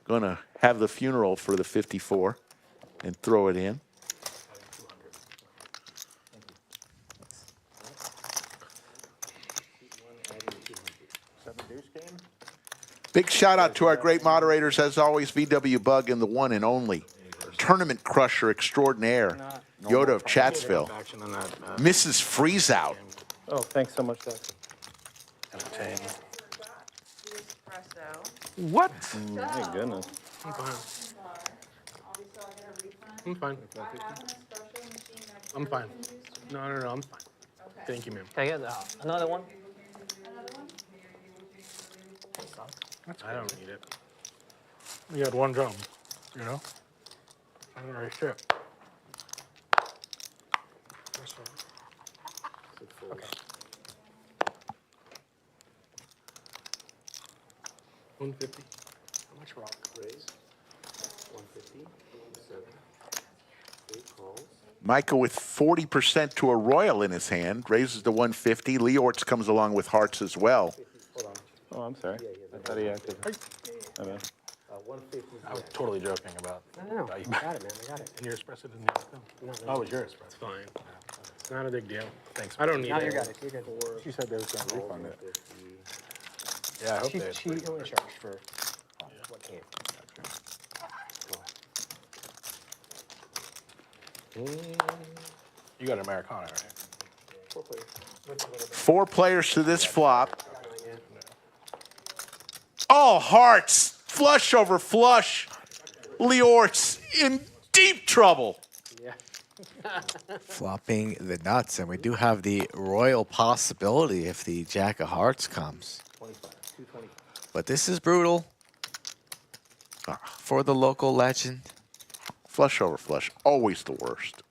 Gonna have the funeral for the 54 and throw it in. Big shout out to our great moderators, as always, VW Bug and the one and only tournament crusher extraordinaire, Yoda of Chatsville, Mrs. Freeze Out. Oh, thanks so much, Doug. What? My goodness. I'm fine. I'm fine. I'm fine. No, I'm fine. Thank you, ma'am. Can I get another one? I don't need it. You had one job, you know? I don't really shit. Okay. 150. How much rock? Raise. 150. 7. 8 calls. Micah with 40% to a royal in his hand, raises to 150. Leeortz comes along with hearts as well. Oh, I'm sorry. I thought he acted. I mean. 150. I was totally joking about. No. I got it, man. I got it. And your espresso didn't need to come. Oh, it was your espresso. It's fine. It's not a big deal. Thanks. I don't need it. No, you got it. You're good. She said they was going to refund it. Yeah, I hope they. She only charged for what came. You got an Americano, right? 4 players to this flop. Oh, hearts. Flush over flush. Leeortz in deep trouble. Flopping the nuts, and we do have the royal possibility if the Jack of Hearts comes. But this is brutal for the local legend. Flush over flush, always the worst.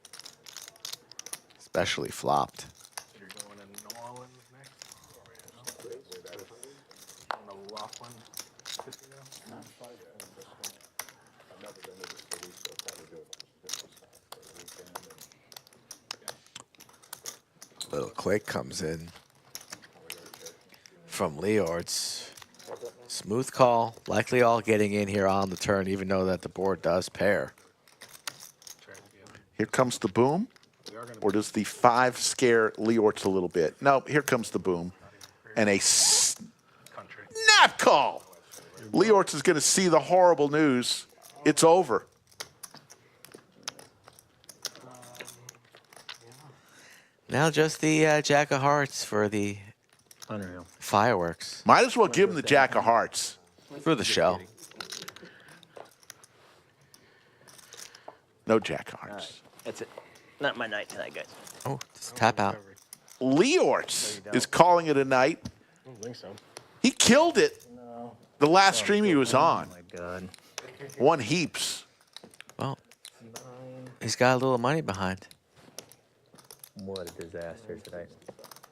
Especially flopped. You're going to New Orleans next? On the Laughlin Casino? Little click comes in from Leeortz. Smooth call, likely all getting in here on the turn, even though that the board does pair. Here comes the boom. Or does the 5 scare Leeortz a little bit? No, here comes the boom. And a snap call. Leeortz is going to see the horrible news. It's over. Now just the Jack of Hearts for the Unreal. fireworks. Might as well give him the Jack of Hearts. For the show. No Jack of Hearts. That's it. Not my night tonight, guys. Oh, just tap out. Leeortz is calling it a night. I don't think so. He killed it the last stream he was on. Oh my God. Won heaps. Well, he's got a little money behind. What a disaster tonight.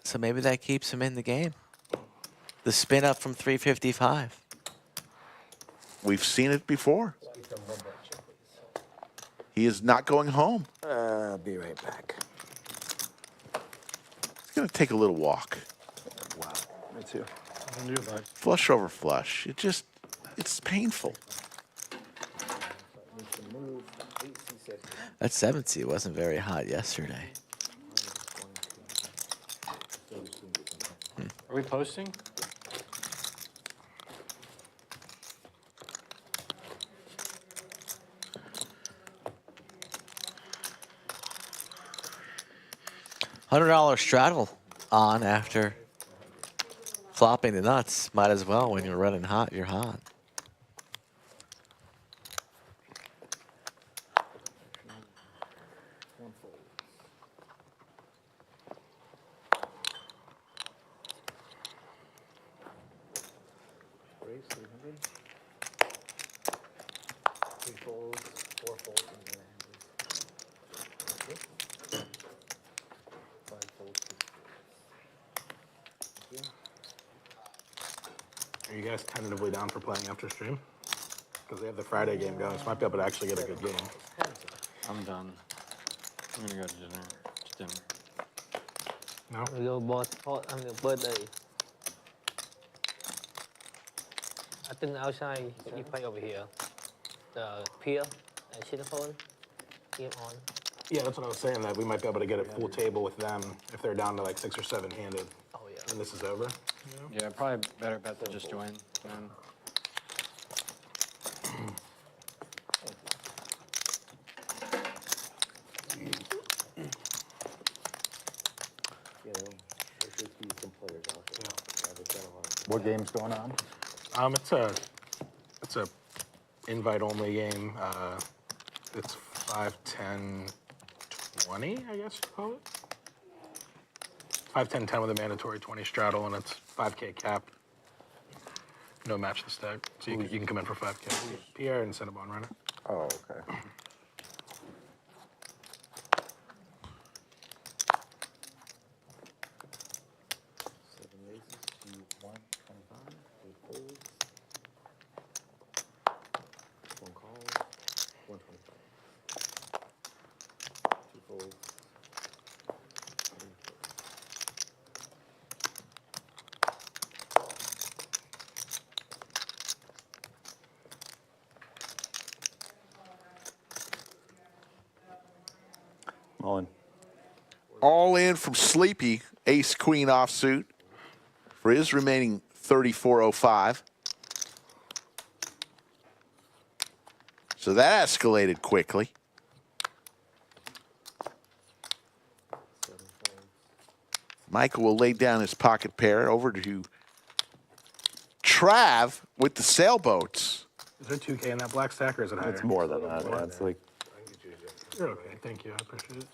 So maybe that keeps him in the game. The spin up from 355. We've seen it before. He is not going home. I'll be right back. He's going to take a little walk. Wow. Me too. Flush over flush. It's painful. That 7C wasn't very hot yesterday. Are we posting? $100 straddle on after flopping the nuts. Might as well when you're running hot, you're hot. Are you guys tentatively down for playing after stream? because they have the Friday game going, so might be able to actually get a good game. I'm done. I'm gonna go to dinner. Just dinner. No? Your boss thought on your birthday. I think outside you play over here. The pier and Cinnamon. Game on. Yeah, that's what I was saying, that we might be able to get a full table with them if they're down to like 6 or 7 handed. Oh yeah. And this is over. Yeah, probably better bet to just join. Man. What game's going on? It's a invite only game. It's 5, 10, 20, I guess you call it. 5, 10, 10 with a mandatory 20 straddle, and it's 5K cap. No match the stack, so you can come in for 5K. Pierre and Cinnabon run it. Oh, okay. All in. All in from Sleepy, ace queen offsuit for his remaining 34.05. So that escalated quickly. Micah will lay down his pocket pair over to Trav with the sailboats. Is there 2K in that black stack, or is it higher? It's more than that. Yeah, it's like You're okay, thank you, I appreciate it.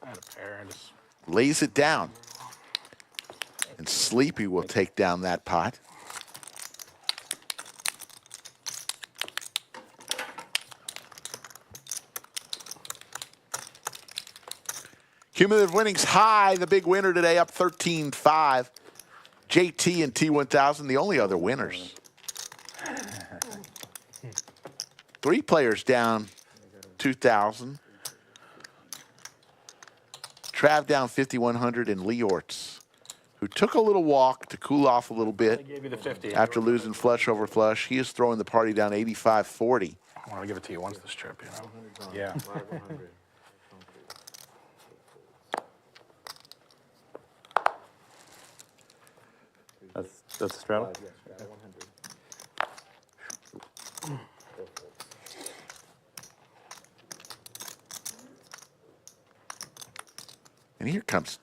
I had a pair, I just... Lays it down. And Sleepy will take down that pot. Cumulative winnings high, the big winner today, up 13-5. JT and T1000, the only other winners. 3 players down 2,000. Trav down 5,100, and Leeortz, who took a little walk to cool off a little I bit gave you the 50. after losing flush over flush. He is throwing the party down 85-40. I want to give it to you once this trip, you know? Yeah. that's a straddle. And here comes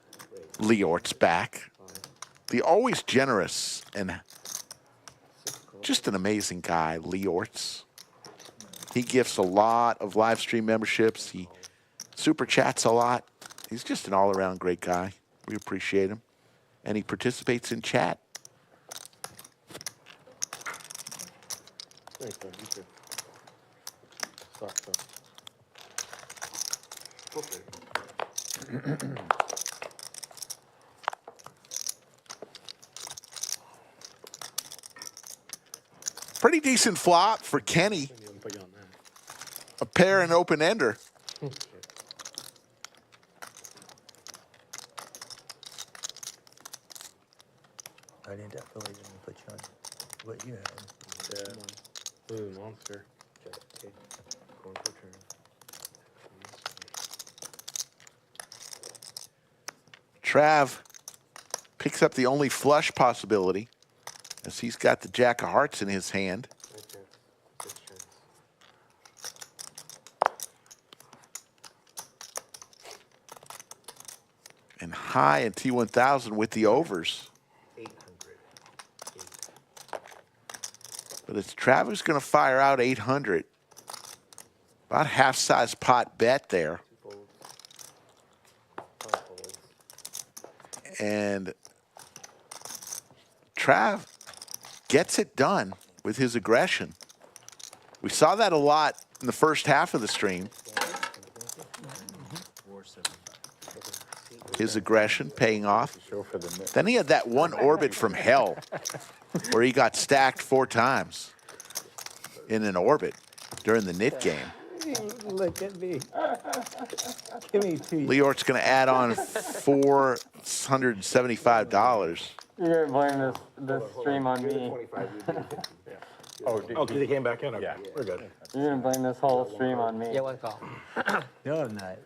Leeortz back. The always generous and just an amazing guy, Leeortz. He gifts a lot of live stream memberships. He super chats a lot. He's just an all-around great guy. We appreciate him. And he participates in chat. Pretty decent flop for Kenny. A pair and open ender. I didn't definitely didn't put you on what you had. Yeah. Ooh, monster. Going for turn. Trav picks up the only flush possibility as he's got the jack of hearts in his hand. And high in T1000 with the overs. 800. But it's Trav who's going to fire out 800. About half-size pot bet there. And Trav gets it done with his aggression. We saw that a lot in the first half of the stream. His aggression paying off. Then he had that one orbit from hell where he got stacked 4 times in an orbit during the knit game. Look at me. Give me 2. Leeortz going to add on $475. You're gonna blame this stream on me. Oh, because he came back in? Okay. Yeah, we're good. You're gonna blame this whole stream on me. Yeah, one call. No, I'm not.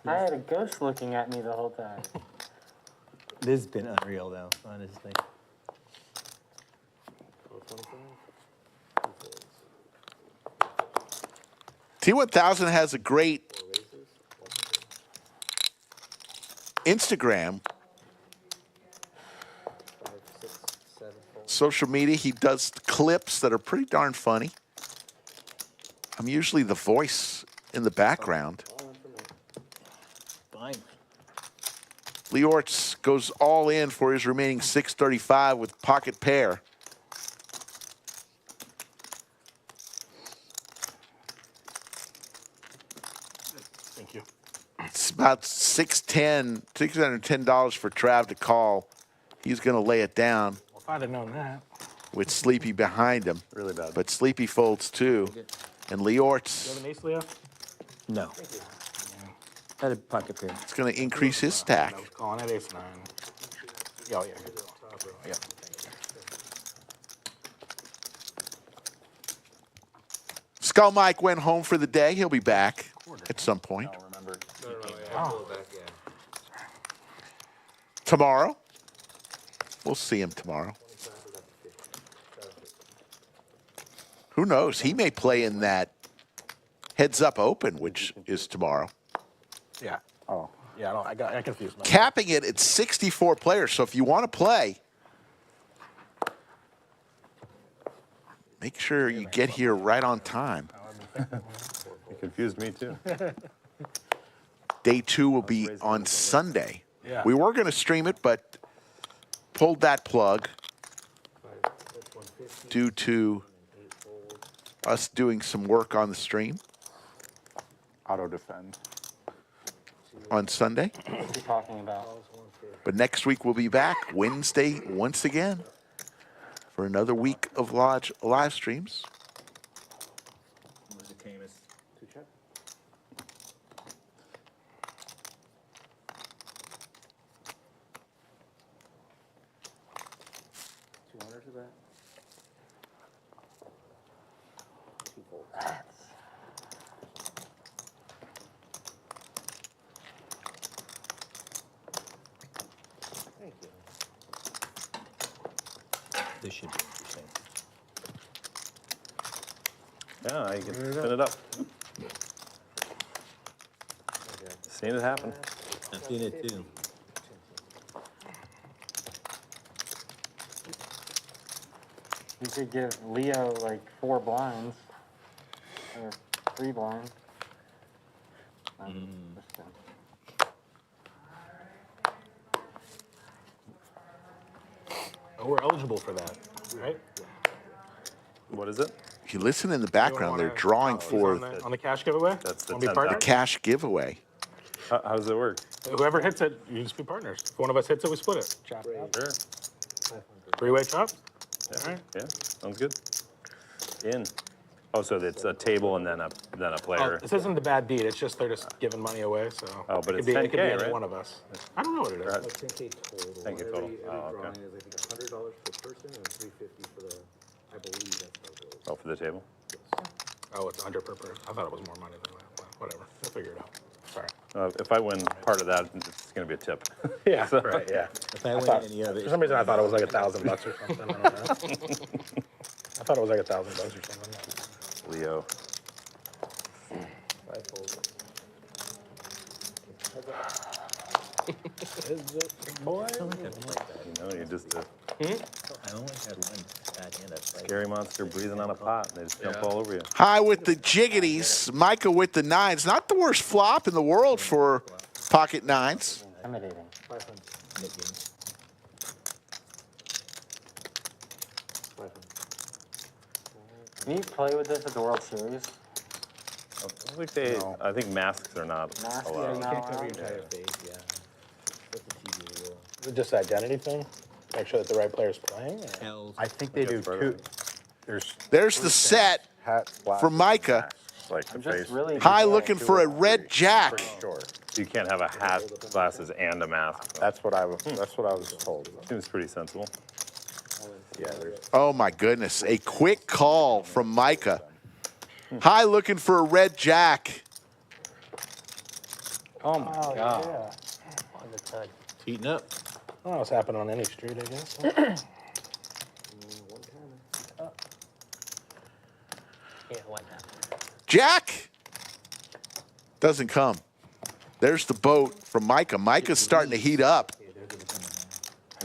I had a ghost looking at me the whole time. This has been unreal, though, honestly. T1000 has a great Instagram, social media. He does clips that are pretty darn funny. I'm usually the voice in the background. Fine. Leeortz goes all in for his remaining 635 with pocket pair. Thank you. It's about $610 for Trav to call. He's going to lay it down Well, if I'd have known that. with Sleepy behind him. Really bad. But Sleepy folds too. And Leeortz You have an ace, Leo? No. I had a pocket pair. is going to increase his stack. I was calling at ace 9. Oh, yeah. Yeah. Skull Mike went home for the day. He'll be back at some point. Tomorrow. We'll see him tomorrow. Who knows? He may play in that Heads Up Open, which is tomorrow. Yeah. Oh. Yeah, I confused myself. Capping it at 64 players. So if you want to play, make sure you get here right on time. You confused me too. Day 2 will be on Sunday. Yeah. We were going to stream it, but pulled that plug due to us doing some work on the stream Auto defend. on Sunday. What's he talking about? But next week we'll be back Wednesday once again for another week of live streams. This should be interesting. Yeah, you can spin it up. Seen it happen. I've seen it too. You could give Leo like 4 blinds or 3 blinds. Oh, we're eligible for that, right? What is it? If you listen in the background, they're drawing for On the cash giveaway? That's the Wanna be 10,000. partners? cash giveaway. How does it work? Whoever hits it, you just be partners. If one of us hits it, we split it. Chop it up. Sure. 3-way chop? Yeah. All right. Yeah. Sounds good. In. Oh, so it's a table and then a Oh, player. this isn't the bad beat. It's just they're just giving money away. So Oh, but it it's could be, 10K, it could be any right? one of us. I don't know what it is. Right. 10K total. 10K total. Oh, okay. Drawing is, I think, $100 per person and $350 for the, I believe that's how it goes. Oh, for the table? Oh, it's 100 per person. I thought it was more money than that. But whatever. We'll figure it out. Sorry. If I win part of that, it's going to be a tip. Yeah. So- Right. Yeah. If I win any of For it, some reason, I thought it was like $1,000 or something. I don't know. I thought it was like $1,000 or something. Leo. boy, I don't think I've been like that. You know, you just I only had one bad hand. I've played. scary monster breathing on a pot and they just jump all over you. High with the jiggities. Micah with the 9s. Not the worst flop in the world for pocket 9s. Intimidating. Mid games. Can you play with this at the World Series? I think masks are not allowed. You can't cover your entire face, yeah. That's a TV rule. Is it just an identity thing? Make sure that the right player's playing? Or? I think they do two. There's the set for Micah. Like the face. High looking for a red jack. Sure. You can't have a hat, glasses, and a mask. That's what I was told. Seems pretty sensible. Yeah. Oh my goodness. A quick call from Micah. High looking for a red jack. Oh my god. On the third. Heating up. Oh, it's happening on any street, I guess. Yeah, one time. Jack doesn't come. There's the boat from Micah. Micah's starting to heat up.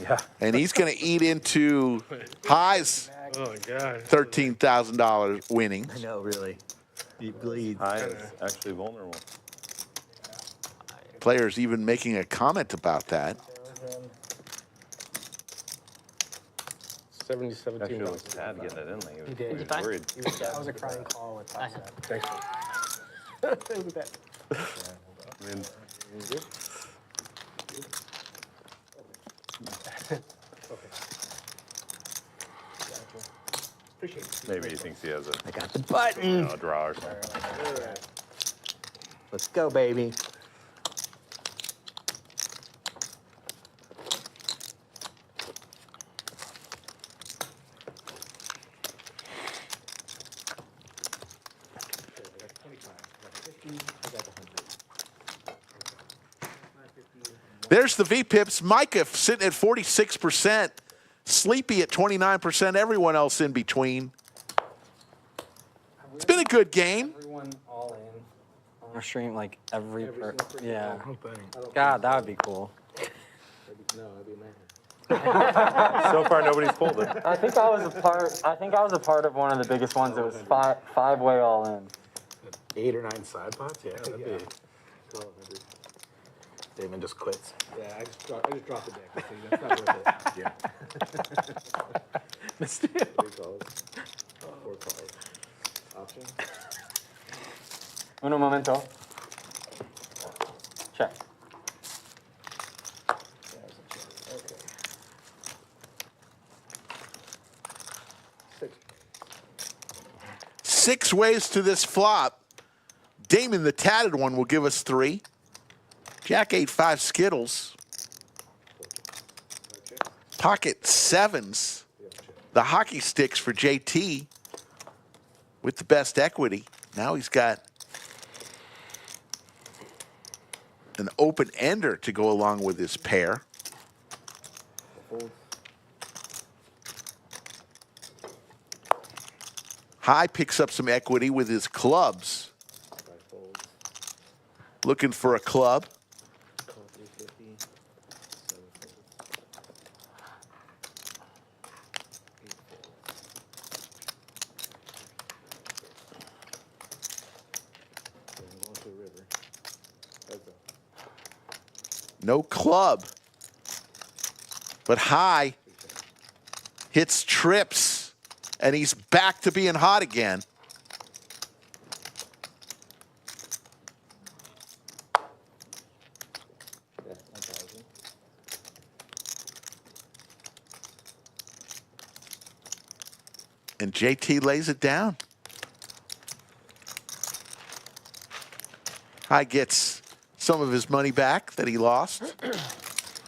Yeah. And he's going to eat into High's Oh my god. $13,000 winning. I know, really. He bleeds. High is actually vulnerable. Players even making a comment about that. 17 Actually, bucks. was Tad getting it in there. He He was did. worried. That was a crying call with I Top have. Set. I mean, maybe he thinks he has I got the button. a draw or something. Let's go, baby. There's the V-Pips. Micah sitting at 46%. Sleepy at 29%. Everyone else in between. It's been a good game. Everyone all in on our stream, like yeah. God, that would be cool. So far, nobody's pulled it. I think I was a part of one of the biggest ones. It was five-way all in. 8 or 9 side pots? Yeah, that'd be. Damon just quits. Yeah, I just dropped the deck. See, that's not worth it. Yeah. Mistake. 3 calls. 4 calls. Option. Uno momento. Check. Okay. 6 ways to this flop. Damon, the tatted one, will give us 3. Jack 8-5 Skittles. Pocket 7s. The hockey sticks for JT with the best equity. Now he's got an open ender to go along with his pair. High picks up some equity with his clubs. Looking for a club. No club. But High hits trips, and he's back to being hot again. And JT lays it down. High gets some of his money back that he lost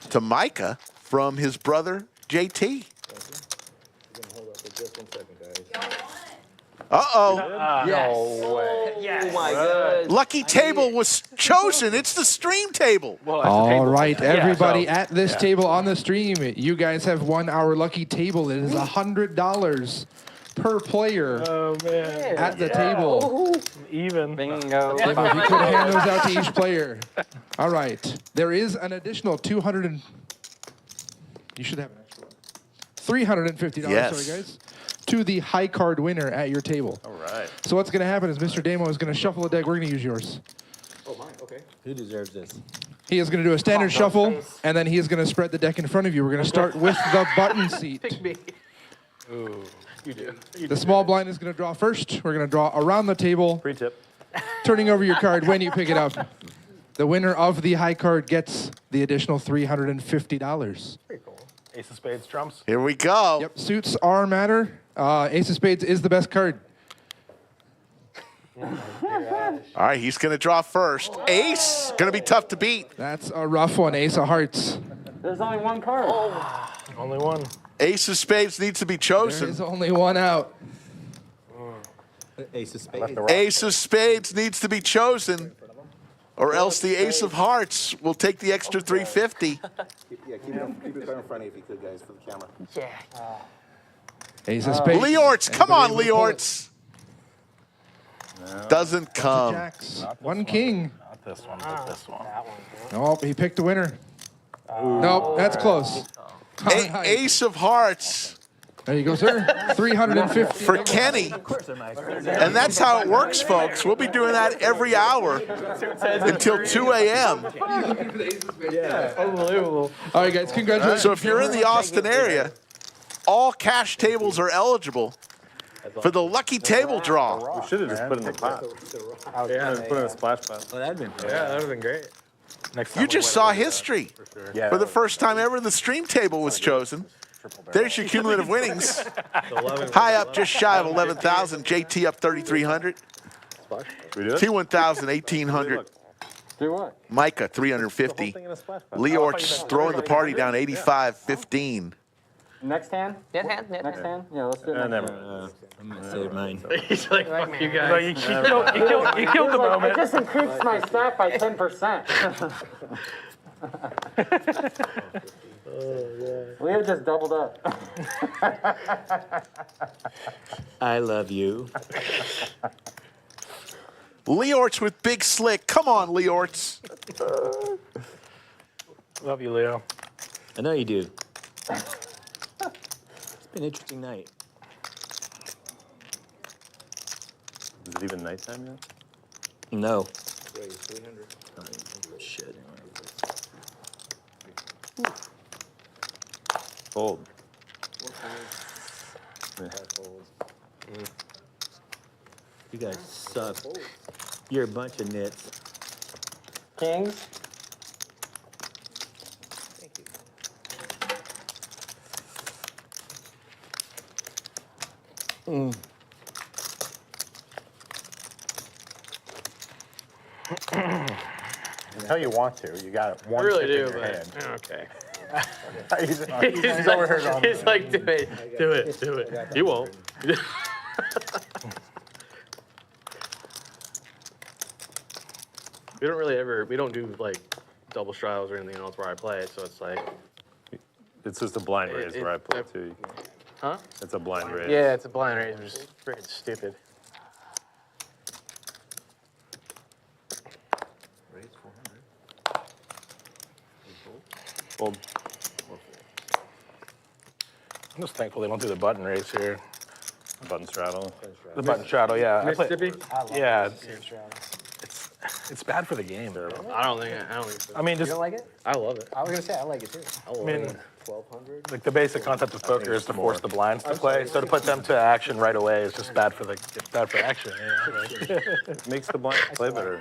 to Micah from his brother JT. Uh-oh. No way. Yes. Oh my god. Lucky table was chosen. It's the stream table. All right, everybody at this table on the stream, you guys have won our lucky table. It is $100 per player at the table. Even. Bingo. If you could hand those out to each player. All right. There is an additional $200 and you should have an extra one. $350, Yes. sorry guys, to the high card winner at your table. All right. So what's going to happen is Mr. Damo is going to shuffle a deck. We're going to use yours. Oh, mine. Okay. Who deserves this? He is going to do a standard shuffle, and then he is going to spread the deck in front of you. We're going to start with the button seat. Pick me. Ooh. You do. The small blind is going to draw first. We're going to draw around the table. Pre-tip. turning over your card when you pick it up. The winner of the high card gets the additional $350. Pretty cool. Ace of spades trumps. Here we go. Yep, suits are matter. Ace of spades is the best card. All right, he's going to draw first. Ace, going to be tough to beat. That's a rough one, ace of hearts. There's only one card. Only one. Ace of spades needs to be There chosen. is only one out. Ace of spades. Ace of spades needs to be chosen, or else the ace of hearts will take the extra 350. Yeah, keep it in front of you if you could, guys, for the camera. Ace of spades. Leeortz, come on, Anybody able to pull it? Leeortz. Doesn't come. Jacks. One king. Not this one, but this one. Oh, he picked the winner. Nope, that's close. Ace of hearts There you go, sir. 350 for Kenny. And that's how it works, folks. We'll be doing that every hour until 2 a.m. Yeah, unbelievable. All right, guys, congratulations. So if you're in the Austin area, all cash tables are eligible for the lucky table draw. We should have just put it in the pot. Yeah, put it in a splash pot. Oh, that'd been fun. Yeah, that would have been great. Next time You we just win, saw we'll do that, history. for sure. Yeah. For the first time ever, the stream table was chosen. There's your cumulative winnings. High up, just shy of 11,000. JT up 3,300. We do it? T1000 1800. Do what? Micah 350. Leeortz throwing the party down 85-15. Next hand? That hand, that Next hand. hand? Yeah, let's do it next Never. hand. I'm gonna save mine. He's like, fuck you guys. Like, you killed the moment. I just increased my stack by 10%. Leo just doubled up. I love you. Leeortz with Big Slick. Come on, Leeortz. Love you, Leo. I know you do. It's been an interesting night. Is it even nighttime yet? No. Oh, shit. Fold. You guys suck. You're a bunch of nits. Kings? How you want to. You got it. I One really chip do, in your but hand. okay. He's over here going. He's like, do it. You won't. We don't do like double straddles or anything else where I play it, so it's like. It's just a blind raise where I play too. Huh? It's a blind raise. Yeah, it's a blind raise, which is freaking stupid. Fold. I'm just thankful they don't do the button race here. Button straddle. The button straddle, yeah. Mississippi? Yeah. It's bad for the game. I don't think so. I mean, just, like it? I love it. I was going to say, I like it too. I mean, like the basic concept of poker is to force the blinds to play. So to put them to action right away is just bad for action. It makes the blinds play better.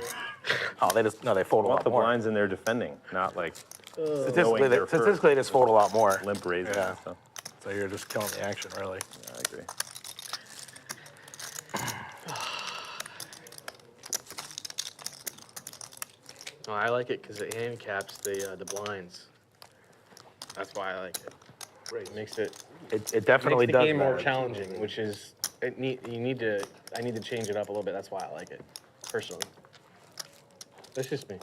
Oh, they fold a Want lot the more. blinds in there defending, not like Statistically, they're they just fold a lot more. limp raising Yeah. and stuff. So you're just killing the action, really. Yeah, I agree. No, I like it because it handicaps the blinds. That's why I like it. It makes it It definitely makes the does game more that. challenging, which is I need to change it up a little bit. That's why I like it, personally. That's just me.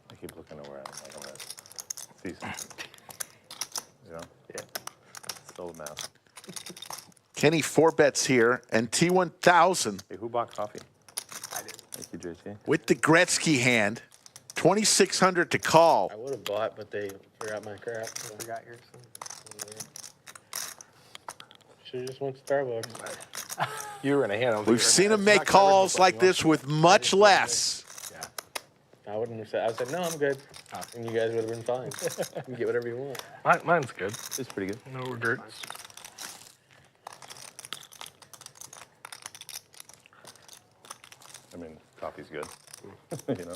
I keep looking at where I'm like, I'm gonna see something. You know? Yeah. Still the math. Kenny 4 bets here, and T1000 Hey, who bought coffee? I did. Thank you, JT. with the Gretzky hand. 2,600 to call. I would have bought, but they forgot my crap. Forgot yours. Should have just went to Starbucks. You were in a hand. We've seen him make calls like this with much less. I wouldn't have said. I said no, I'm good, and you guys would have been fine. You can get whatever you want. Mine's good. It's pretty good. No regrets. I mean, coffee's good. You know,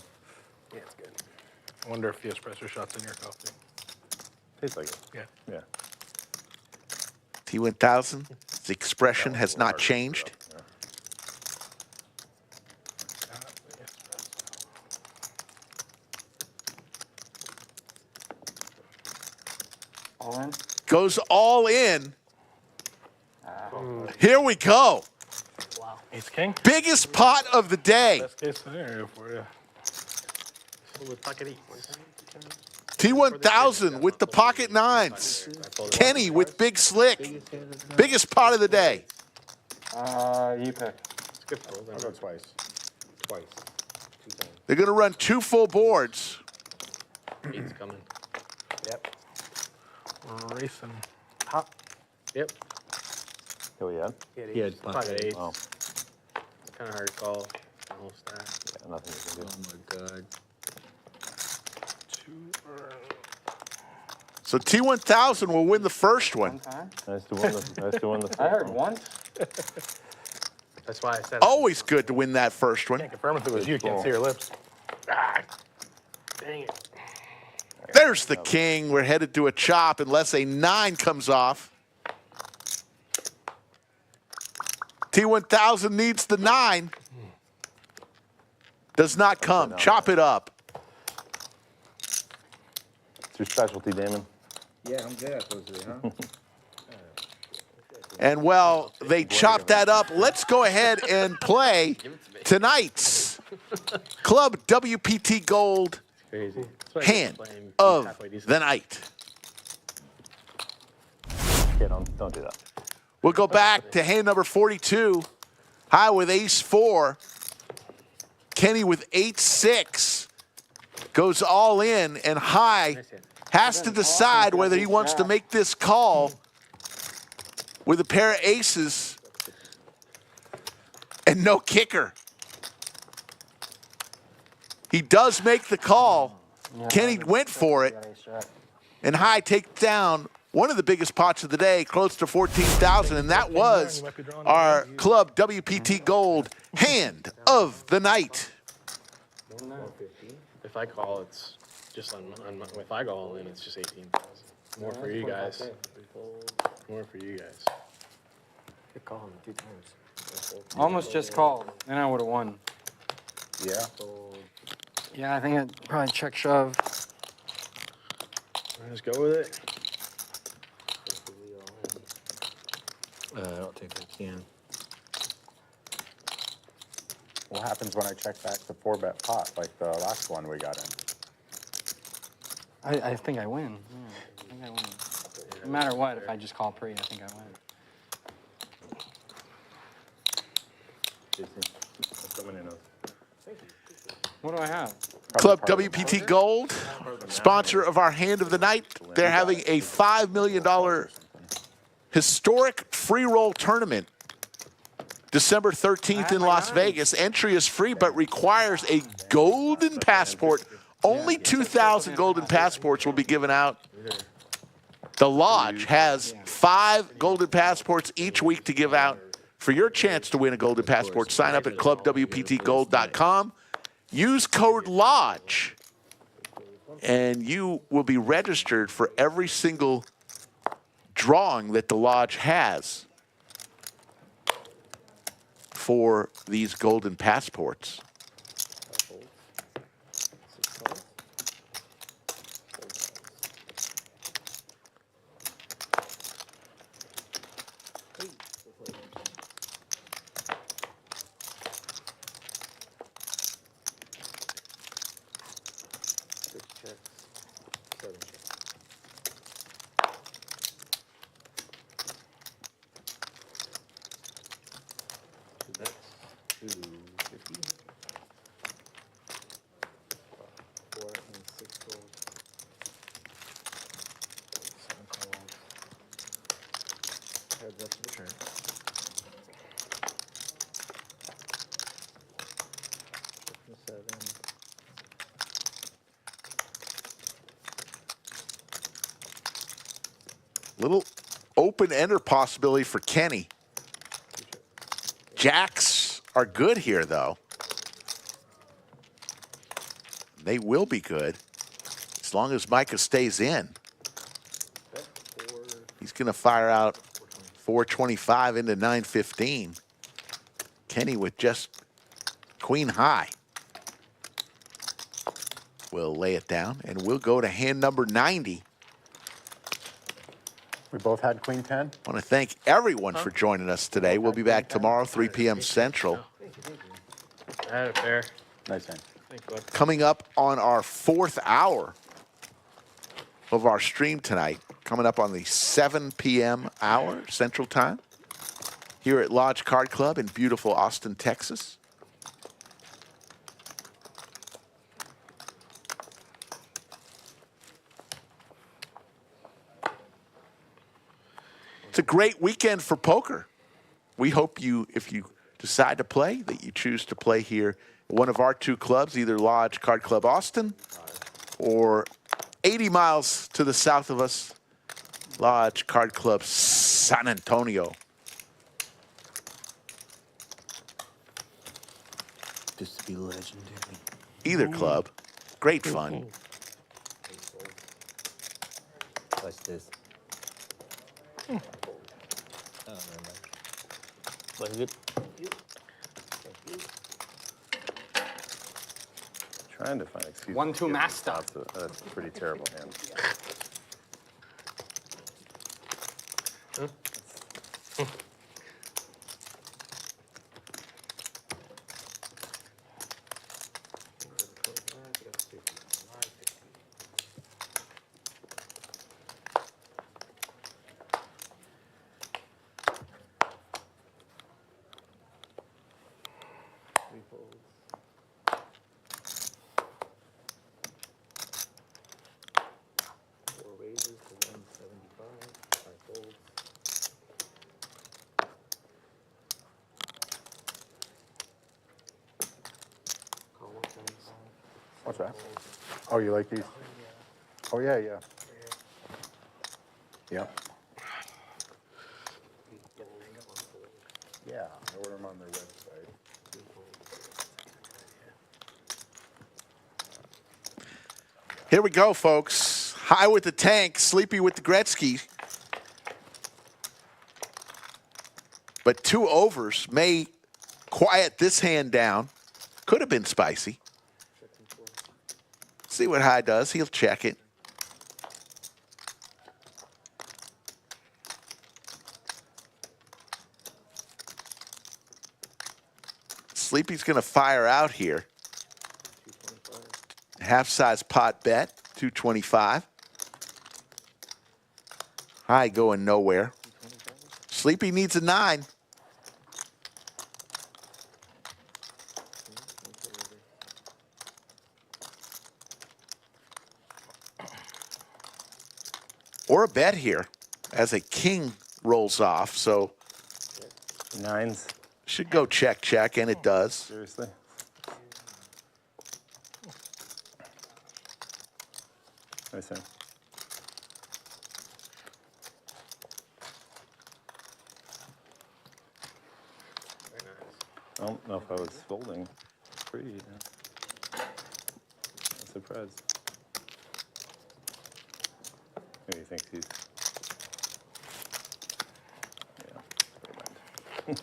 Yeah, it's good. I wonder if the espresso shot's in your coffee. tastes like it. Yeah. Yeah. T1000, the expression has not changed. All in? Goes all in. Here we go. Wow. Ace king. Biggest pot of the day. Best case scenario for you. With pocket eight. T1000 with the pocket nines. Kenny with Big Slick. Biggest pot of the day. You pick. It's good fold. I'll go twice. Twice. 2 times. They're going to run 2 full boards. Eight's coming. Yep. Racing. Hop. Yep. Oh, yeah? He had Pocket eight. Oh, It's kind of hard to call. The whole stack. yeah, nothing you can do. Oh my God. So T1000 will win the first one. Nice to win the, nice to win the I heard first once. That's why I said. Always good to win that first one. Can't confirm if it was you. Can't see your lips. Ah, dang it. There's the king. We're headed to a chop unless a 9 comes off. T1000 needs the 9. Does not come. Chop it up. It's your specialty, Damon. Yeah, I'm good at those three, huh? And well, they chopped that up. Let's go ahead and play tonight's Club WPT Gold Crazy. hand of the night. Yeah, don't do that. We'll go back to hand number 42. High with ace-4. Kenny with 8-6. Goes all in, and High has to decide whether he wants to make this call with a pair of aces and no kicker. He does make the call. Kenny went for it, and High takes down one of the biggest pots of the day, close to 14,000, and that was our Club WPT Gold hand of the night. If I call, it's just if I go all in, it's just 18,000. More for you guys. More for you guys. Good call him 2 times. Almost just called, and I would have won. Yeah. Yeah, I think I'd probably check shove. Let's go with it. I don't think I can. What happens when I check back the 4-bet pot, like the last one we got in? I think I win. Yeah, I think I win. No matter what, if I just call pre, I think I win. What do I have? Club WPT Gold, sponsor of our hand of the night. They're having a $5 million historic free roll tournament December 13th in Las Vegas. Entry is free but requires a golden passport. Only 2,000 golden passports will be given out. The Lodge has 5 golden passports each week to give out. For your chance to win a golden passport, sign up at clubwptgold.com. Use code LODGE, and you will be registered for every single drawing that the Lodge has for these golden passports. open-ender possibility for Kenny. Jacks are good here, though. They will be good as long as Micah stays in. He's going to fire out 425 into 915. Kenny with just queen high. We'll lay it down, and we'll go to hand number 90. We both had queen 10. I want to thank everyone for joining us today. We'll be back tomorrow, 3 p.m. Central. Fair. Nice hand. Coming up on our 4th hour of our stream tonight, coming up on the 7 p.m. hour Central Time here at Lodge Card Club in beautiful Austin, Texas. It's a great weekend for poker. We hope you, if you decide to play, that you choose to play here at one of our 2 clubs, either Lodge Card Club Austin or 80 miles to the south of us, Lodge Card Club San Antonio. Just to be legendary. Either club, great fun. What's this? Oh, never mind. Very good. Trying to find excuses. 1-2 master. That's a pretty terrible hand. What's that? Oh, you like these? Oh, yeah, yeah. Yep. Yeah, I order them on their website. Here we go, folks. High with the tank, sleepy with the Gretzky. But 2 overs may quiet this hand down. Could have been spicy. See what High does. He'll check it. Sleepy's going to fire out here. Half-size pot bet, 225. High going nowhere. Sleepy needs a 9. Or a bet here as a king rolls off. So 9s. Should go check, check, and it does. Seriously? Nice hand. I don't know if I was folding. Pretty. I'm surprised. Maybe he thinks he's.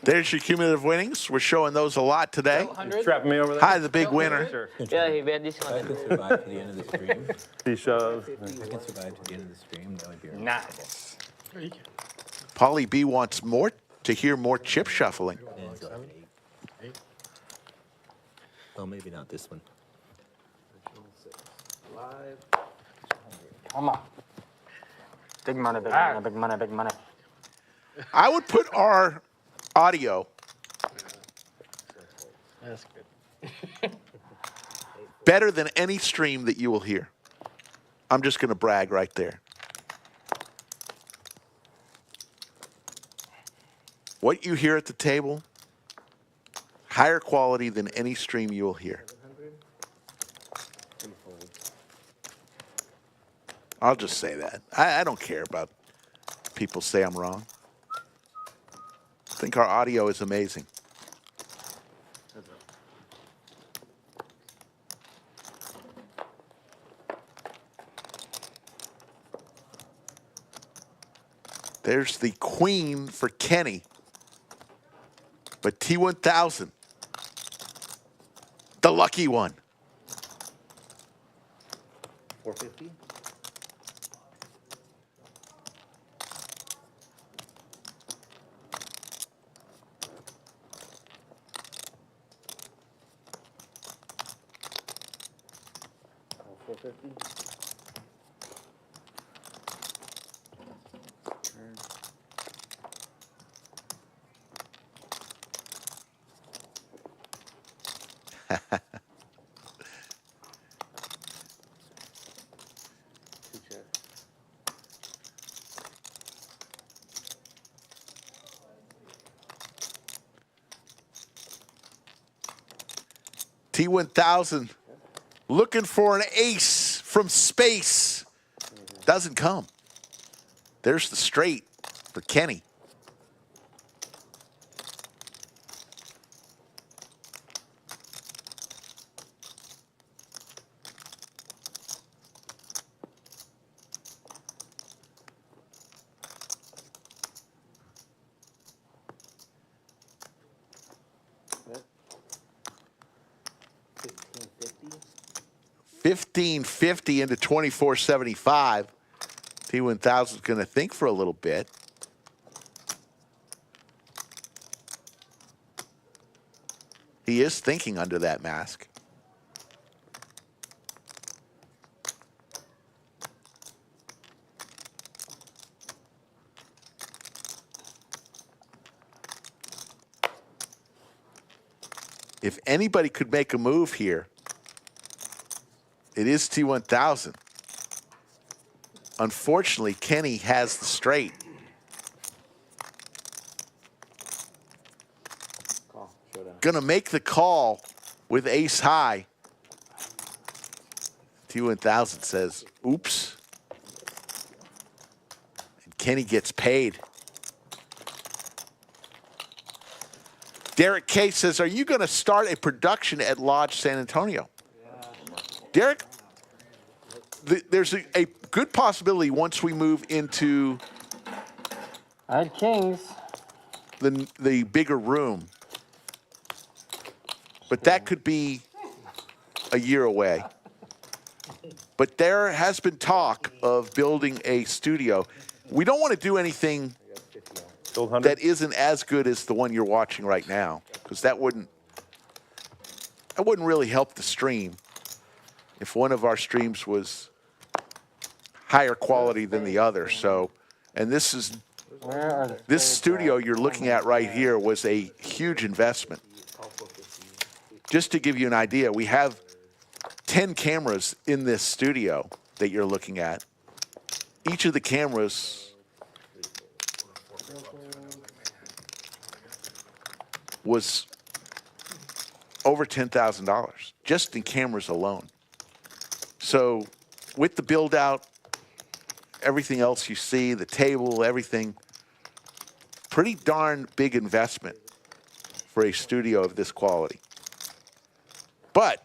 There's your cumulative winnings. We're showing those a lot today. He's trapping me over there. Hi, the big winner. Yeah, he bet this one. I can survive to the end of the stream. He shows. I can survive to the end of the stream. That would be right. Nice. Paulie B wants more to hear more chip shuffling. It's like an 8. Well, maybe not this one. Come on. Big money, big money, big money, big money. I would put our audio That's good. better than any stream that you will hear. I'm just going to brag right there. What you hear at the table, higher quality than any stream you will hear. I'll just say that. I don't care about people say I'm wrong. I think our audio is amazing. There's the queen for Kenny. But T1000, the lucky one. 450. T1000 looking for an ace from space. Doesn't come. There's the straight for Kenny. $15.50 into $24.75. T1000 is going to think for a little bit. He is thinking under that mask. If anybody could make a move here, it is T1000. Unfortunately, Kenny has the straight. Gonna make the call with ace high. T1000 says, oops. And Kenny gets paid. Derek K says, are you gonna start a production at Lodge San Antonio? Derek, there's a good possibility once we move into I had kings. the bigger room. But that could be a year away. But there has been talk of building a studio. We don't want to do anything that isn't as good as the one you're watching right now, because that wouldn't really help the stream if one of our streams was higher quality than the other. So, and this studio you're looking at right here was a huge investment. Just to give you an idea, we have 10 cameras in this studio that you're looking at. Each of the cameras was over $10,000 just in cameras alone. So with the build out, everything else you see, the table, everything, pretty darn big investment for a studio of this quality. But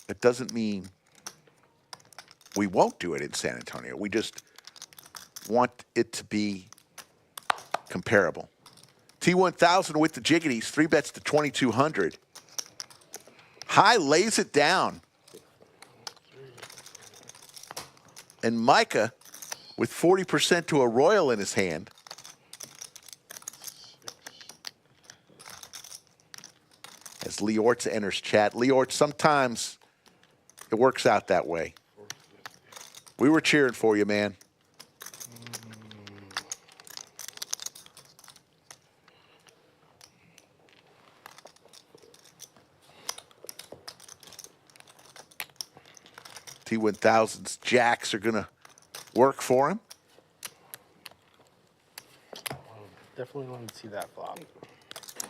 it doesn't mean we won't do it in San Antonio. We just want it to be comparable. T1000 with the jiggities, 3 bets to 2,200. High lays it down. And Micah with 40% to a royal in his hand. As Leeortz enters chat. Leeortz, sometimes it works out that way. We were cheering for you, man. T1000's jacks are going to work for him. Definitely wanted to see that flop.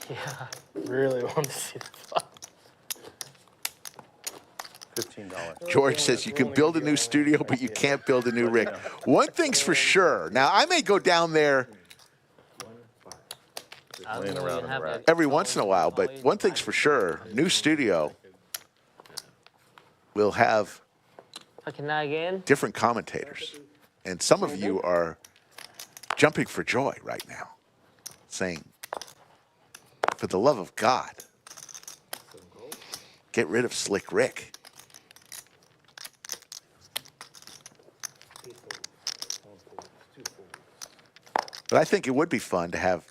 Yeah. Really wanted to see that flop. $15. George says you can build a new studio, but you can't build a new rig. One thing's for sure. Now, I may go down there Laying around in the rack. every once in a while, but one thing's for sure, new studio will have Can I again? different commentators. And some of you are jumping for joy right now, saying, for the love of God, get rid of Slick Rick. But I think it would be fun to have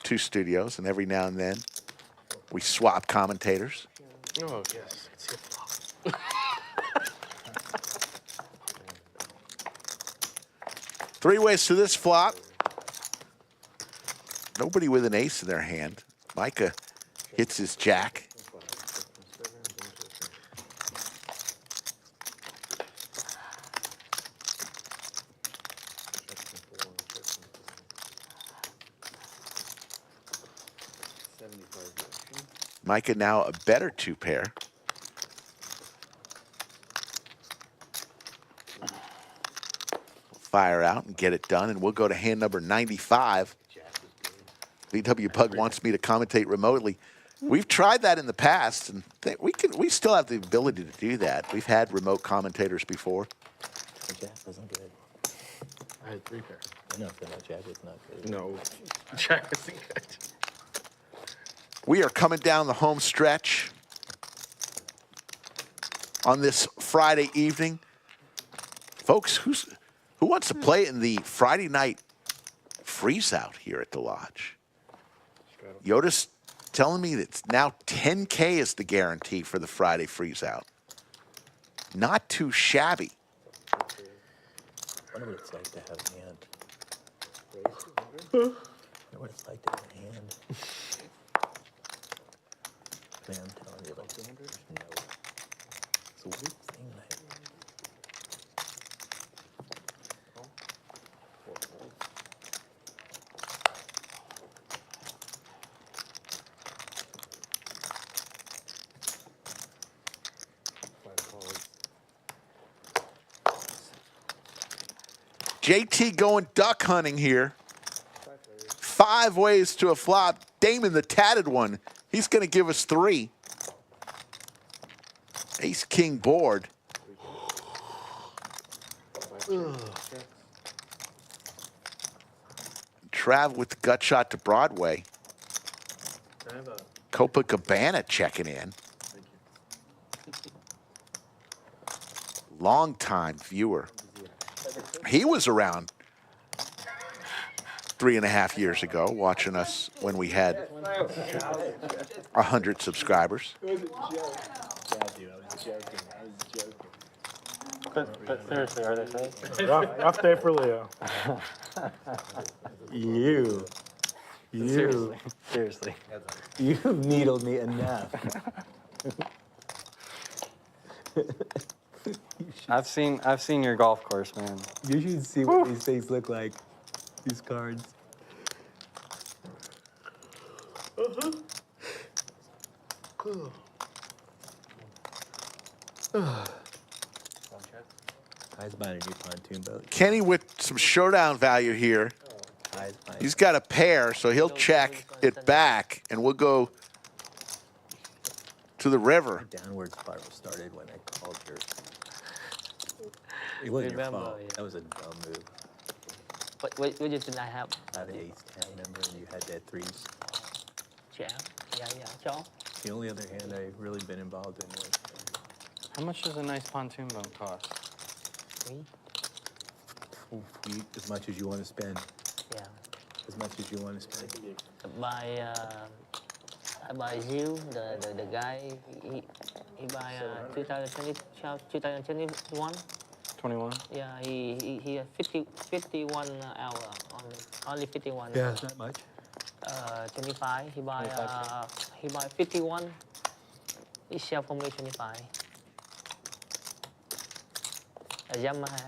two studios, and every now and then we swap commentators. Oh, yes. It's your fault. Three ways to this flop. Nobody with an ace in their hand. Micah hits his jack. Micah now a better two pair. Fire out and get it done, and we'll go to hand number 95. VW Pug wants me to commentate remotely. We've tried that in the past, and we still have the ability to do that. We've had remote commentators before. The jack wasn't good. I had 3 pairs. I know, the jack was not good. No, Jack isn't good. We are coming down the home stretch on this Friday evening. Folks, who wants to play in the Friday night freeze out here at the lodge? Yoda's telling me that it's now 10K is the guarantee for the Friday freeze out. Not too shabby. I wonder what it's like to have a hand. I wonder what it's like to have a hand. Man, I'm telling you, like, no. It's a weird thing, man. JT going duck hunting here. 5 ways to a flop. Damon, the tatted one, he's going to give us 3. Ace king board. Trav with the gut shot to Broadway. Copacabana checking in. Long-time viewer. He was around 3.5 years ago watching us when we had 100 subscribers. It was a joke. I was joking. But seriously, are they fake? Rough day for Leo. You. Seriously. You've needled me enough. I've seen your golf course, man. You should see what these things look like. These cards. Ty's buying a new pontoon boat. Kenny with some showdown value here. He's got a pair, so he'll check it back, and we'll go to the river. Downward spiral started when I called your. It wasn't your fault. That was a dumb move. What did I have? I had an ace-10, remember, and you had that 3s. Yeah, Cho. The only other hand I've really been involved in was. How much does a nice pontoon boat cost? 3. As much as you want to spend. Yeah. As much as you want to spend. I buy Ziu, the guy, he buy 2021. 21? Yeah, he 51 hour only 51. Yeah, it's not much. 25. He buy 51. He sell for me 25. Yamaha,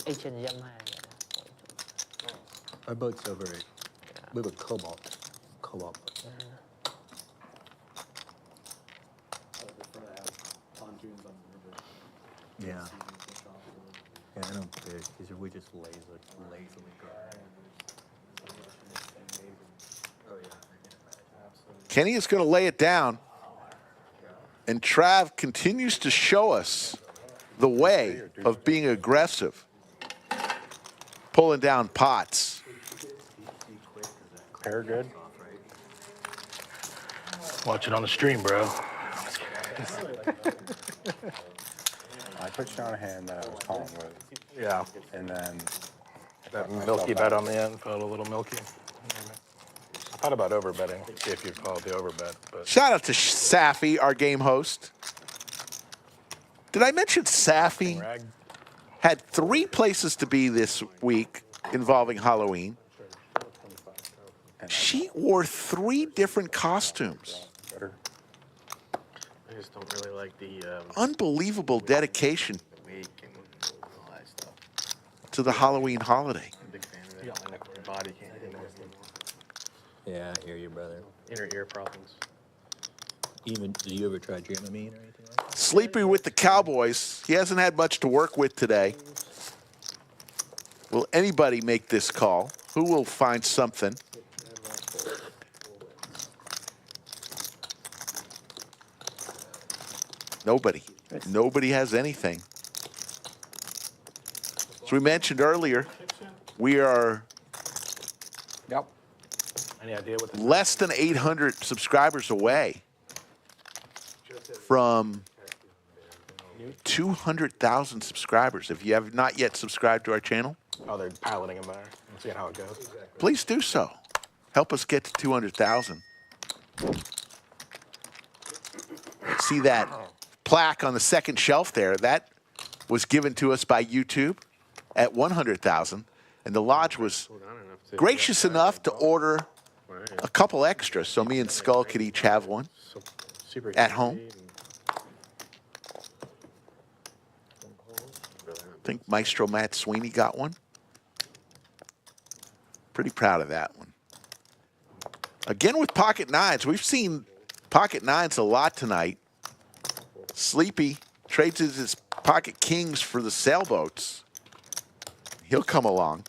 Asian Yamaha. Our boat's over at, we have a cobalt. Boat. Pontoons on the Yeah. Yeah, I don't fish because we just lazily go. Kenny is going to lay it down. And Trav continues to show us the way of being aggressive. Pulling down pots. Pair good. Watch it on the stream, bro. I put you on a hand that I was calling with. Yeah. And then That milky bet on the end felt a little milky. I thought about overbetting, if you'd call it the overbet. But Shout out to Safi, our game host. Did I mention Safi had 3 places to be this week involving Halloween? She wore 3 different costumes. I just don't really like the Unbelievable dedication wake and all that stuff. to the Halloween holiday. I'm a big fan of it. You got my body can't handle it anymore. Yeah, I hear you, brother. Inner ear problems. Even, do you ever try Dramamine or anything like that? Sleepy with the Cowboys. He hasn't had much to work with today. Will anybody make this call? Who will find something? Nobody. Nobody has anything. As we mentioned earlier, we are any idea what the less than 800 subscribers away from 200,000 subscribers. If you have not yet subscribed to our channel, Oh, they're piloting them there. Let's see how it goes. please do so. Help us get to 200,000. See that plaque on the second shelf there? That was given to us by YouTube at 100,000. And the lodge was gracious enough to order a couple extras so me and Skull could each have one at home. I think Maestro Matt Sweeney got one. Pretty proud of that one. Again with pocket nines. We've seen pocket nines a lot tonight. Sleepy trades his pocket kings for the sailboats. He'll come along.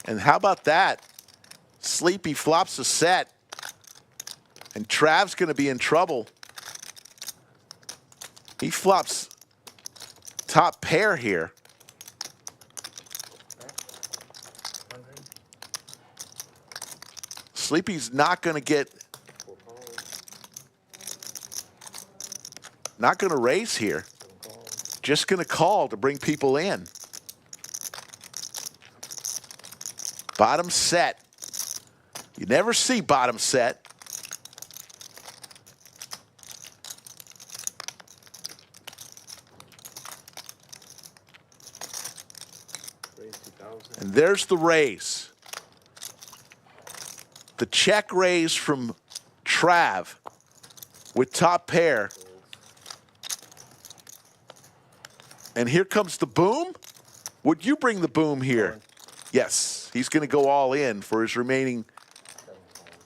And how about that? Sleepy flops a set. And Trav's going to be in trouble. He flops top pair here. Sleepy's not going to raise here. Just going to call to bring people in. Bottom set. You never see bottom set. And there's the raise. The check raise from Trav with top pair. And here comes the boom. Would you bring the boom here? Yes, he's going to go all in for his remaining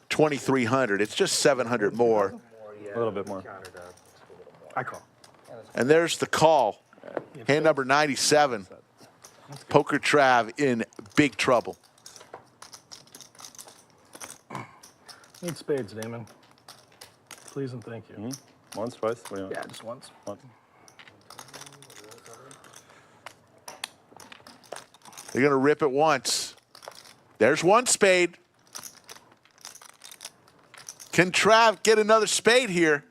2,300. It's just 700 more. A little bit more. I call. And there's the call. Hand number 97. Poker Trav in big trouble. Need spades, Neeme. Please and thank you. Once, twice? What do you want? Yeah, just once. Once. They're going to rip it once. There's one spade. Can Trav get another spade here?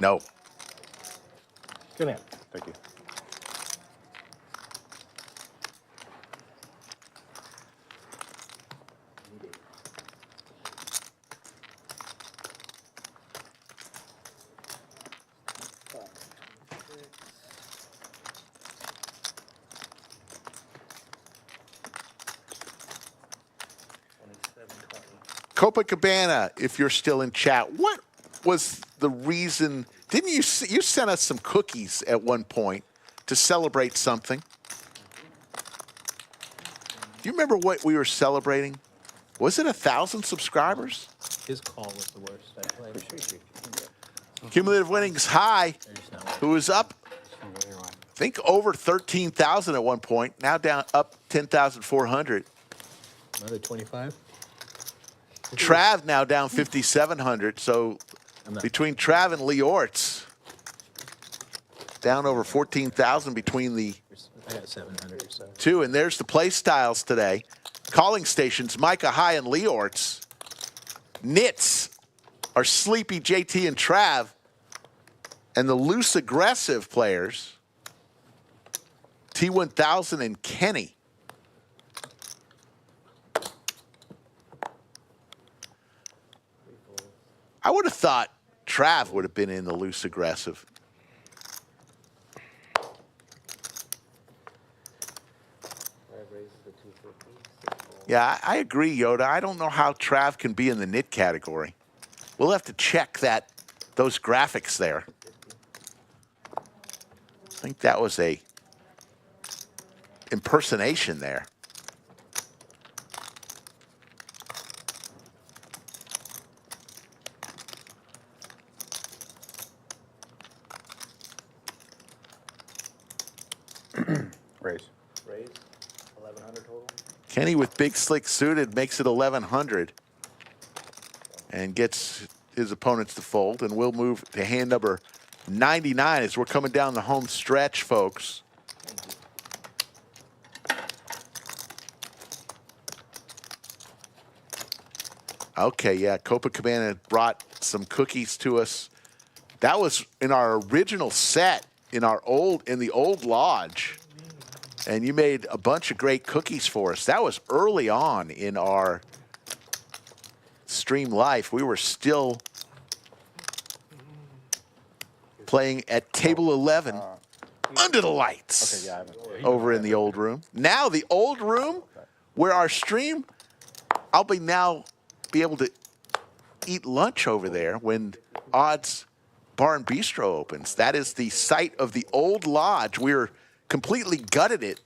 No. Good hand. Thank you. Copacabana, if you're still in chat, what was the reason? Didn't you you sent us some cookies at one point to celebrate something? Do you remember what we were celebrating? Was it 1,000 subscribers? His call was the worst. I played. Cumulative winnings high, who was up, I think over 13,000 at one point, now down up 10,400. Another 25? Trav now down 5,700, so between Trav and Leeortz, down over 14,000 between the I got 700 or so. two. And there's the play styles today. Calling stations, Micah High and Leeortz. Nits are Sleepy, JT, and Trav. And the loose aggressive players, T1000 and Kenny. I would have thought Trav would have been in the loose aggressive. Yeah, I agree, Yoda. I don't know how Trav can be in the nit category. We'll have to check those graphics there. I think that was a impersonation there. Raise. Raise, 1,100 total. Kenny with Big Slick suited makes it 1,100 and gets his opponents to fold. And we'll move to hand number 99 as we're coming down the home stretch, folks. Okay, yeah, Copacabana brought some cookies to us. That was in our original set in the old lodge. And you made a bunch of great cookies for us. That was early on in our stream life. We were still playing at table 11 under the lights over in the old room. Now the old room where our stream, I'll be able to eat lunch over there when Odds Bar and Bistro opens. That is the site of the old lodge. We're completely gutted it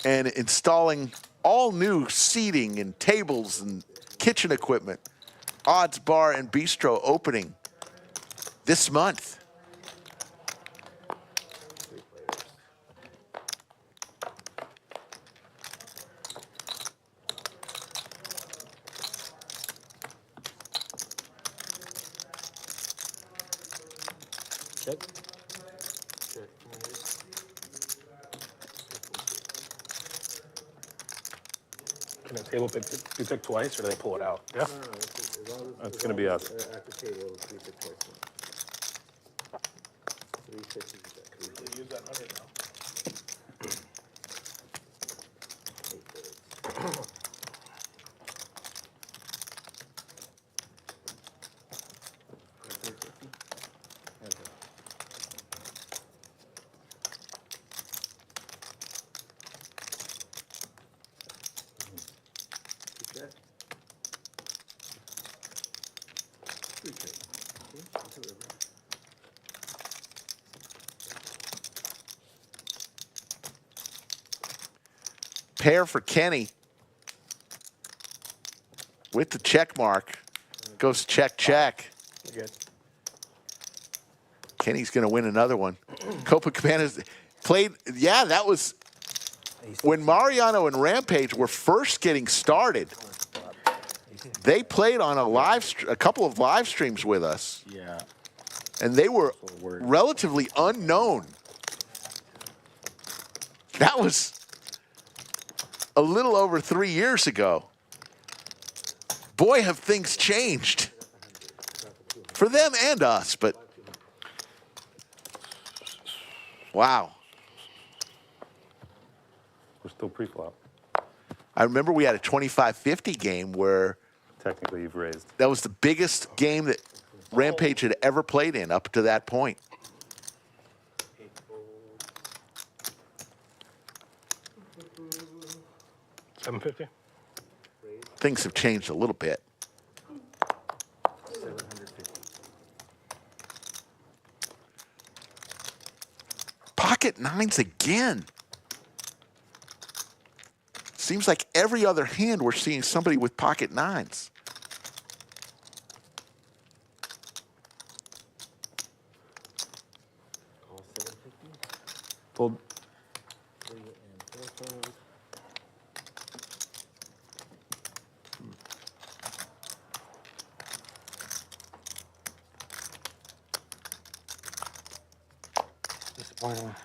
and installing all new seating and tables and kitchen equipment. Odds Bar and Bistro opening this month. Check. Can a table be picked twice, or do they pull it out? Yeah. It's going to be up. At the table, we pick twice. 350 is that Use that 100 now. Pair for Kenny with the check mark. Goes check, check. Good. Kenny's going to win another one. Copacabana's played. Yeah, that was when Mariano and Rampage were first getting started. They played on a couple of live streams with us. Yeah. And they were relatively unknown. That was a little over 3 years ago. Boy, have things changed for them and us, but wow. We're still pre-flop. I remember we had a 25-50 game where Technically, you've raised. that was the biggest game that Rampage had ever played in up to that point. $750. things have changed a little bit. 750. Pocket nines again. Seems like every other hand we're seeing somebody with pocket nines. All 750. Fold. 3 and 4 fold. Disappointing.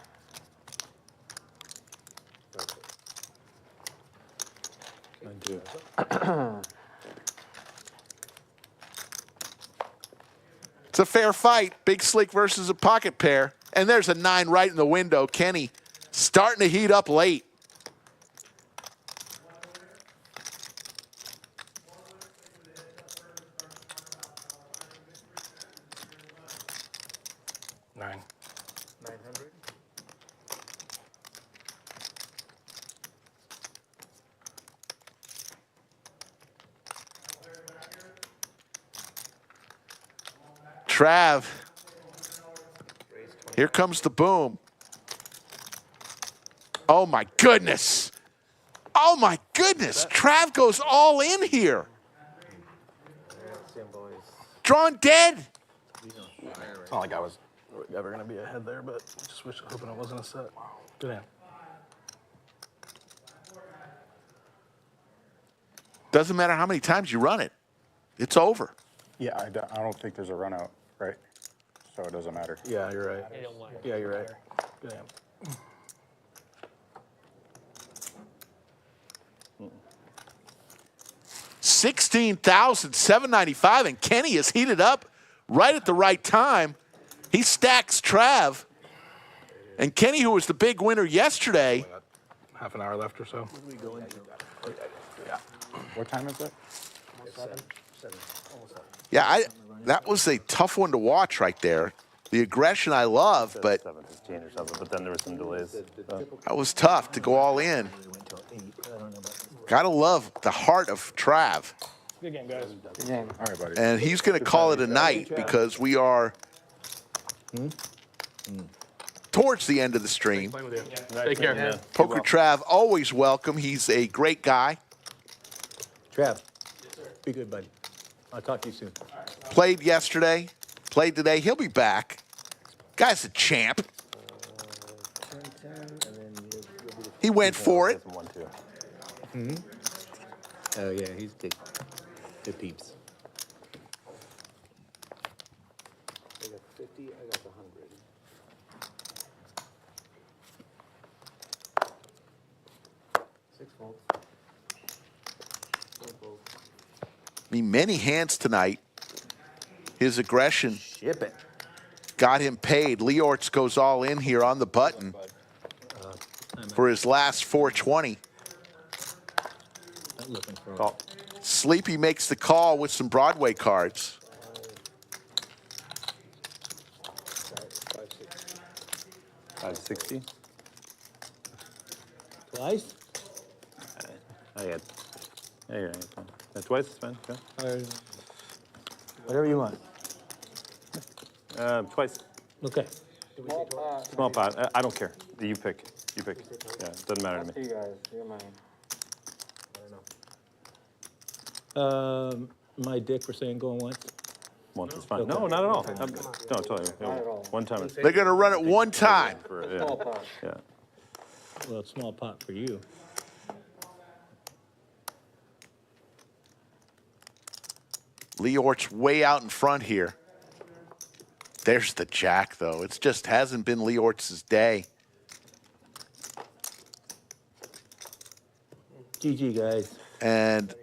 It's a fair fight. Big Slick versus a pocket pair. And there's a 9 right in the window. Kenny starting to heat up late. Nine. 900. Trav. Here comes the boom. Oh, my goodness. Oh, my goodness. Trav goes all in here. Drawn dead. It's not like I was ever going to be ahead there, but just hoping it wasn't a set. Good hand. Doesn't matter how many times you run it. It's over. Yeah, I don't think there's a run out, right? So it doesn't matter. Yeah, you're right. Yeah, you're right. Good hand. $16,795, and Kenny is heated up right at the right time. He stacks Trav. And Kenny, who was the big winner yesterday. Half an hour left or so. What are we going to? Yeah. What time is it? 7. Almost 7. Yeah, that was a tough one to watch right there. The aggression I love, but 7:15 or something, but then there were some delays. that was tough to go all in. Gotta love the heart of Trav. Good game, guys. Good game. All right, buddy. And he's going to call it a night because we are towards the end of the stream. Playing with you. Take care. Poker Trav, always welcome. He's a great guy. Trav, be good, buddy. I'll talk to you soon. Played yesterday, played today. He'll be back. Guy's a champ. 10, 10, and then you'll be the He went for it. 1-2. Oh, yeah, he's good. Good peeps. I got 50, I got the 100. Six volts. 4 volts. I mean, many hands tonight. His aggression Ship it. got him paid. Leeortz goes all in here on the button for his last 420. Not looking for Call. Sleepy makes the call with some Broadway cards. 560. Twice? I got. Yeah, you're right. Fine. Twice is fine. Okay. Whatever you want. Twice. Okay. Small pot. I don't care. You pick. You pick. Yeah, it doesn't matter to me. You guys, you're mine. My dick for saying going once. Once is fine. Okay. No, not at all. No, totally. Not at all. One time is They're going to run it one time. Small pot. yeah. Well, it's small pot for you. Leeortz way out in front here. There's the jack, though. It just hasn't been Leeortz's day. GG, guys. And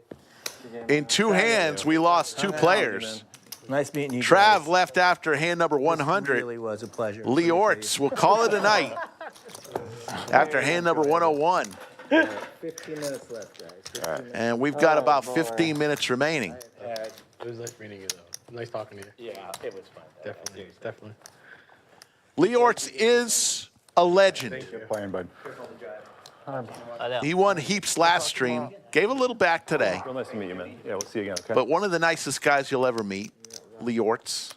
in two hands, we lost two players. Nice meeting you Trav guys. left after hand number This 100. really was a pleasure. Leeortz will call it a night after hand number 101. 15 minutes left, guys. 15 minutes. And we've got about 15 minutes remaining. It was nice meeting you, though. Nice talking to you. Yeah, it was fun. Definitely. Definitely. Leeortz is a legend. Good playing, bud. Ở đây He won heaps last stream. Gave a little back today. Real nice to meet you, man. Yeah, we'll see you again, okay? But one of the nicest guys you'll ever meet, Leeortz.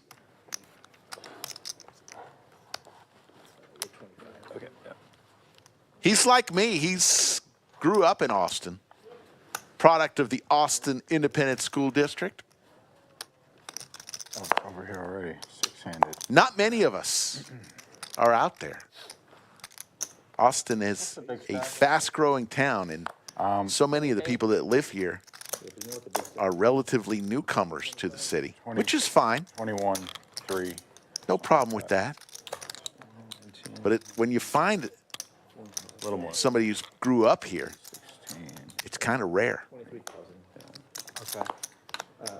Okay, yeah. He's like me. He's grew up in Austin. Product of the Austin Independent School District. Oh, over here already, six-handed. Not many of us are out there. Austin is a fast-growing town, and so many of the people that live here are relatively newcomers to the city, which is fine. 21, 3. No problem with that. But when you find A little more. somebody who's grew up here, it's kind of rare. Okay.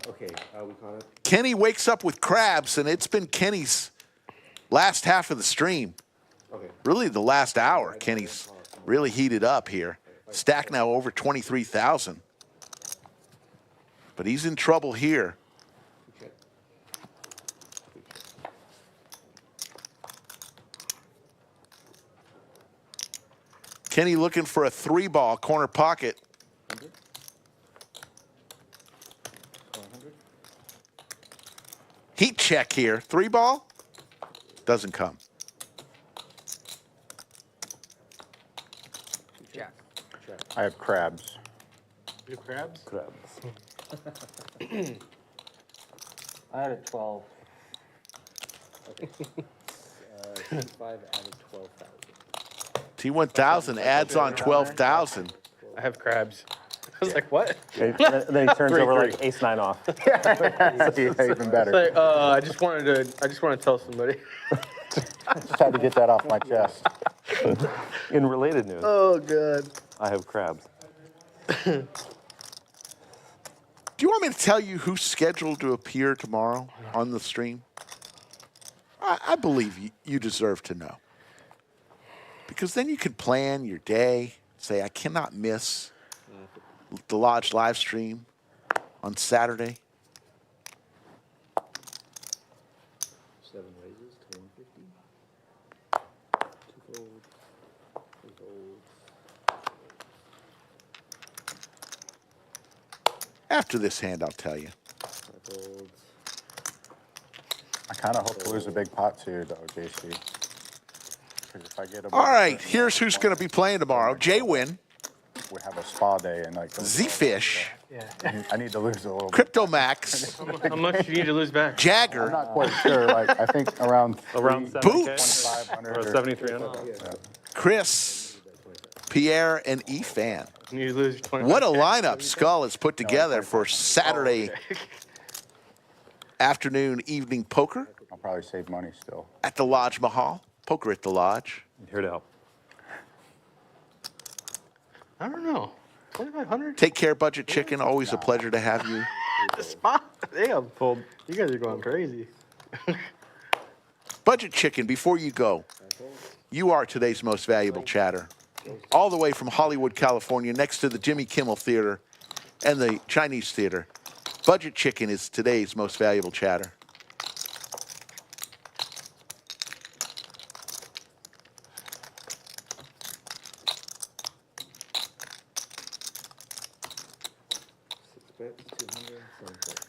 Okay, we caught up. Kenny wakes up with crabs, and it's been Kenny's last half of the stream. Okay. Really the last hour. Kenny's really heated up here. Stack now over 23,000. But he's in trouble here. Kenny looking for a 3-ball corner pocket. Heat check here. 3-ball doesn't come. I have crabs. You crabs? Crabs. I had a 12. Okay. 5 added 12,000. T1000 adds on 12,000. I have crabs. I was like, what? Okay, then he turns over like ace-9 off. Even better. It's like, I just wanted to tell somebody. Just had to get that off my chest. In related news, Oh, God. I have crabs. Do you want me to tell you who's scheduled to appear tomorrow on the stream? I believe you deserve to know. Because then you can plan your day, say, I cannot miss the Lodge live stream on Saturday. 7 raises to 150. 2 gold. 3 gold. After this hand, I'll tell you. 5 golds. I kind of hope to lose a big pot too, though, JC. 'Cause if I get a All right, here's who's going to be playing tomorrow. J-Win, we have a spa day and like Z-Fish, I need to lose a little bit. Crypto Max, How much do you need to lose back? Jagger, I'm not quite sure. Like I think around Around 7K? Boots, 500 Or 7,300? Chris, Pierre, and Efan. You need to lose 20. What a lineup Skull has put together for Saturday afternoon, evening poker I'll probably save money still. at the Lodge Mahal. Poker at the Lodge. Here to help. I don't know. 2,500? Take care, Budget Chicken. Always a pleasure to have you. The spot? Damn, fold. You guys are going crazy. Budget Chicken, before you go, you are today's most valuable chatter. All the way from Hollywood, California, next to the Jimmy Kimmel Theater and the Chinese Theater. Budget Chicken is today's most valuable chatter. Bets, 200, 7 bets.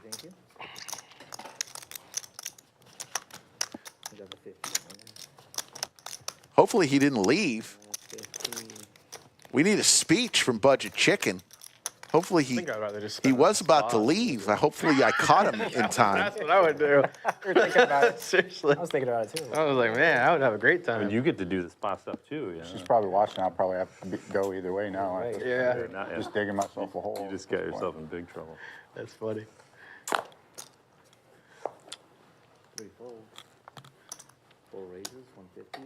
Thank you. I got the 50. Hopefully he didn't leave. 50. We need a speech from Budget Chicken. Hopefully I think I'd rather just he spend was the about to spot. leave. Hopefully I caught him in time. That's what I would do. You're thinking about it. Seriously. I was thinking about it too. I was like, man, I would have a great time. And you get to do the spot stuff too, you know? She's probably watching. I'll probably have to go either way now. Right. Yeah. You're not- Just digging myself a hole. You just got yourself in big trouble. That's funny. 3 folds. 4 raises, 150.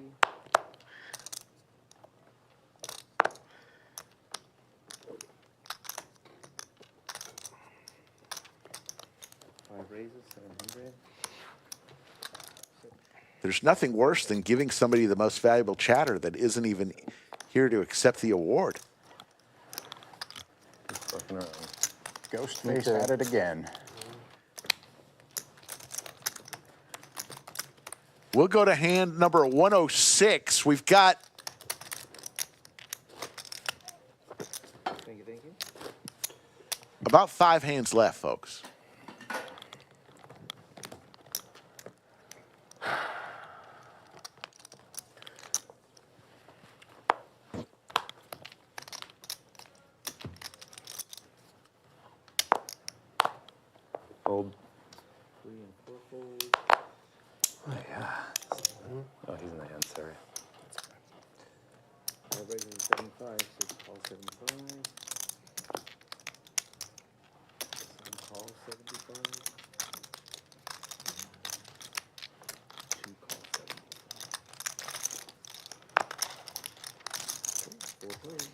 Raises, 700. There's nothing worse than giving somebody the most valuable chatter that isn't even here to accept the award. Just fucking around. Ghostface at it again. We'll go to hand number 106. We've got Thank you, thank you. about 5 hands left, folks. Fold. 3 and 4 folds. Oh, yeah. Oh, he's in the hand, sorry. Five raises 75, 6 calls 75. 7 calls 75. 2 calls 75. 4 plays.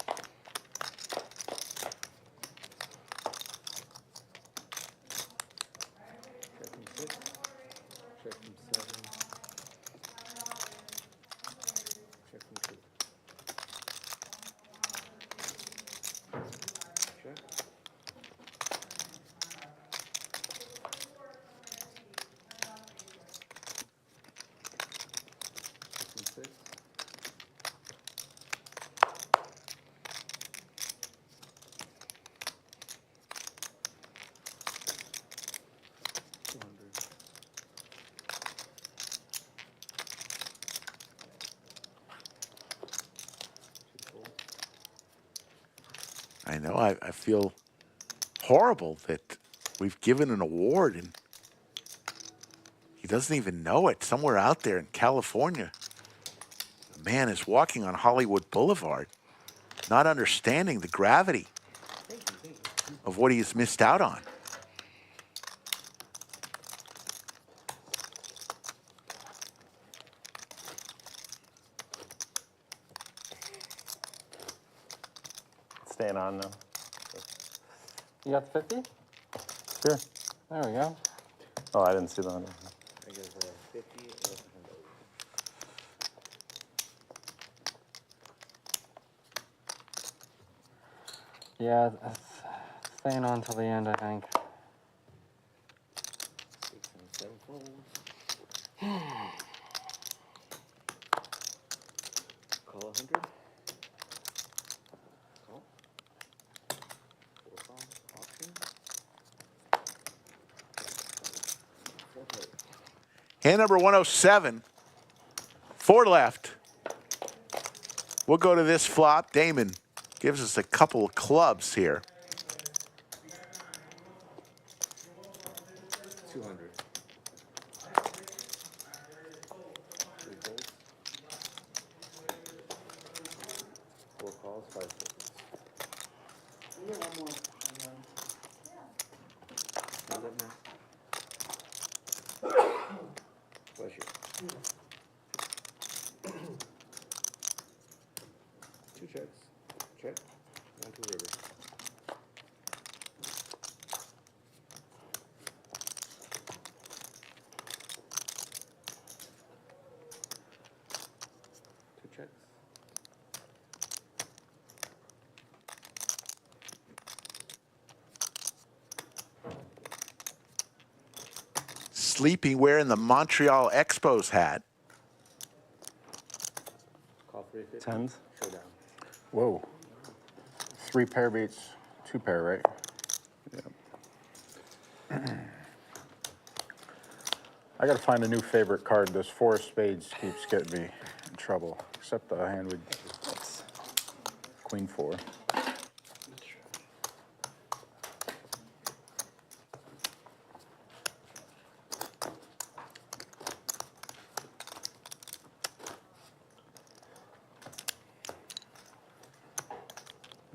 Check from 6. Check from 7. Check from 2. Check. Check from 6. I know, I feel horrible that we've given an award and he doesn't even know it. Somewhere out there in California, a man is walking on Hollywood Boulevard, not understanding the gravity of what he has missed out on. Staying on now. You got the 50? Sure. There we go. Oh, I didn't see the 100. I guess 50 and 100. Yeah, it's staying on till the end, I think. 6 and 7 folds. Call 100. Call. 4 calls. Option. 4 plays. Hand number 107. 4 left. We'll go to this flop. Damon gives us a couple of clubs here. 200. 3 folds. 4 calls, 5 folds. How's that now? Bless you. 2 checks. Check. 1, 2 river. Two checks. Sleepy wearing the Montreal Expos hat. Call 350. Tens. Showdown. Whoa. 3 pair beats 2 pair, right? Yeah. I gotta find a new favorite card. This 4 of spades keeps getting me in trouble. Except the hand with Queen 4.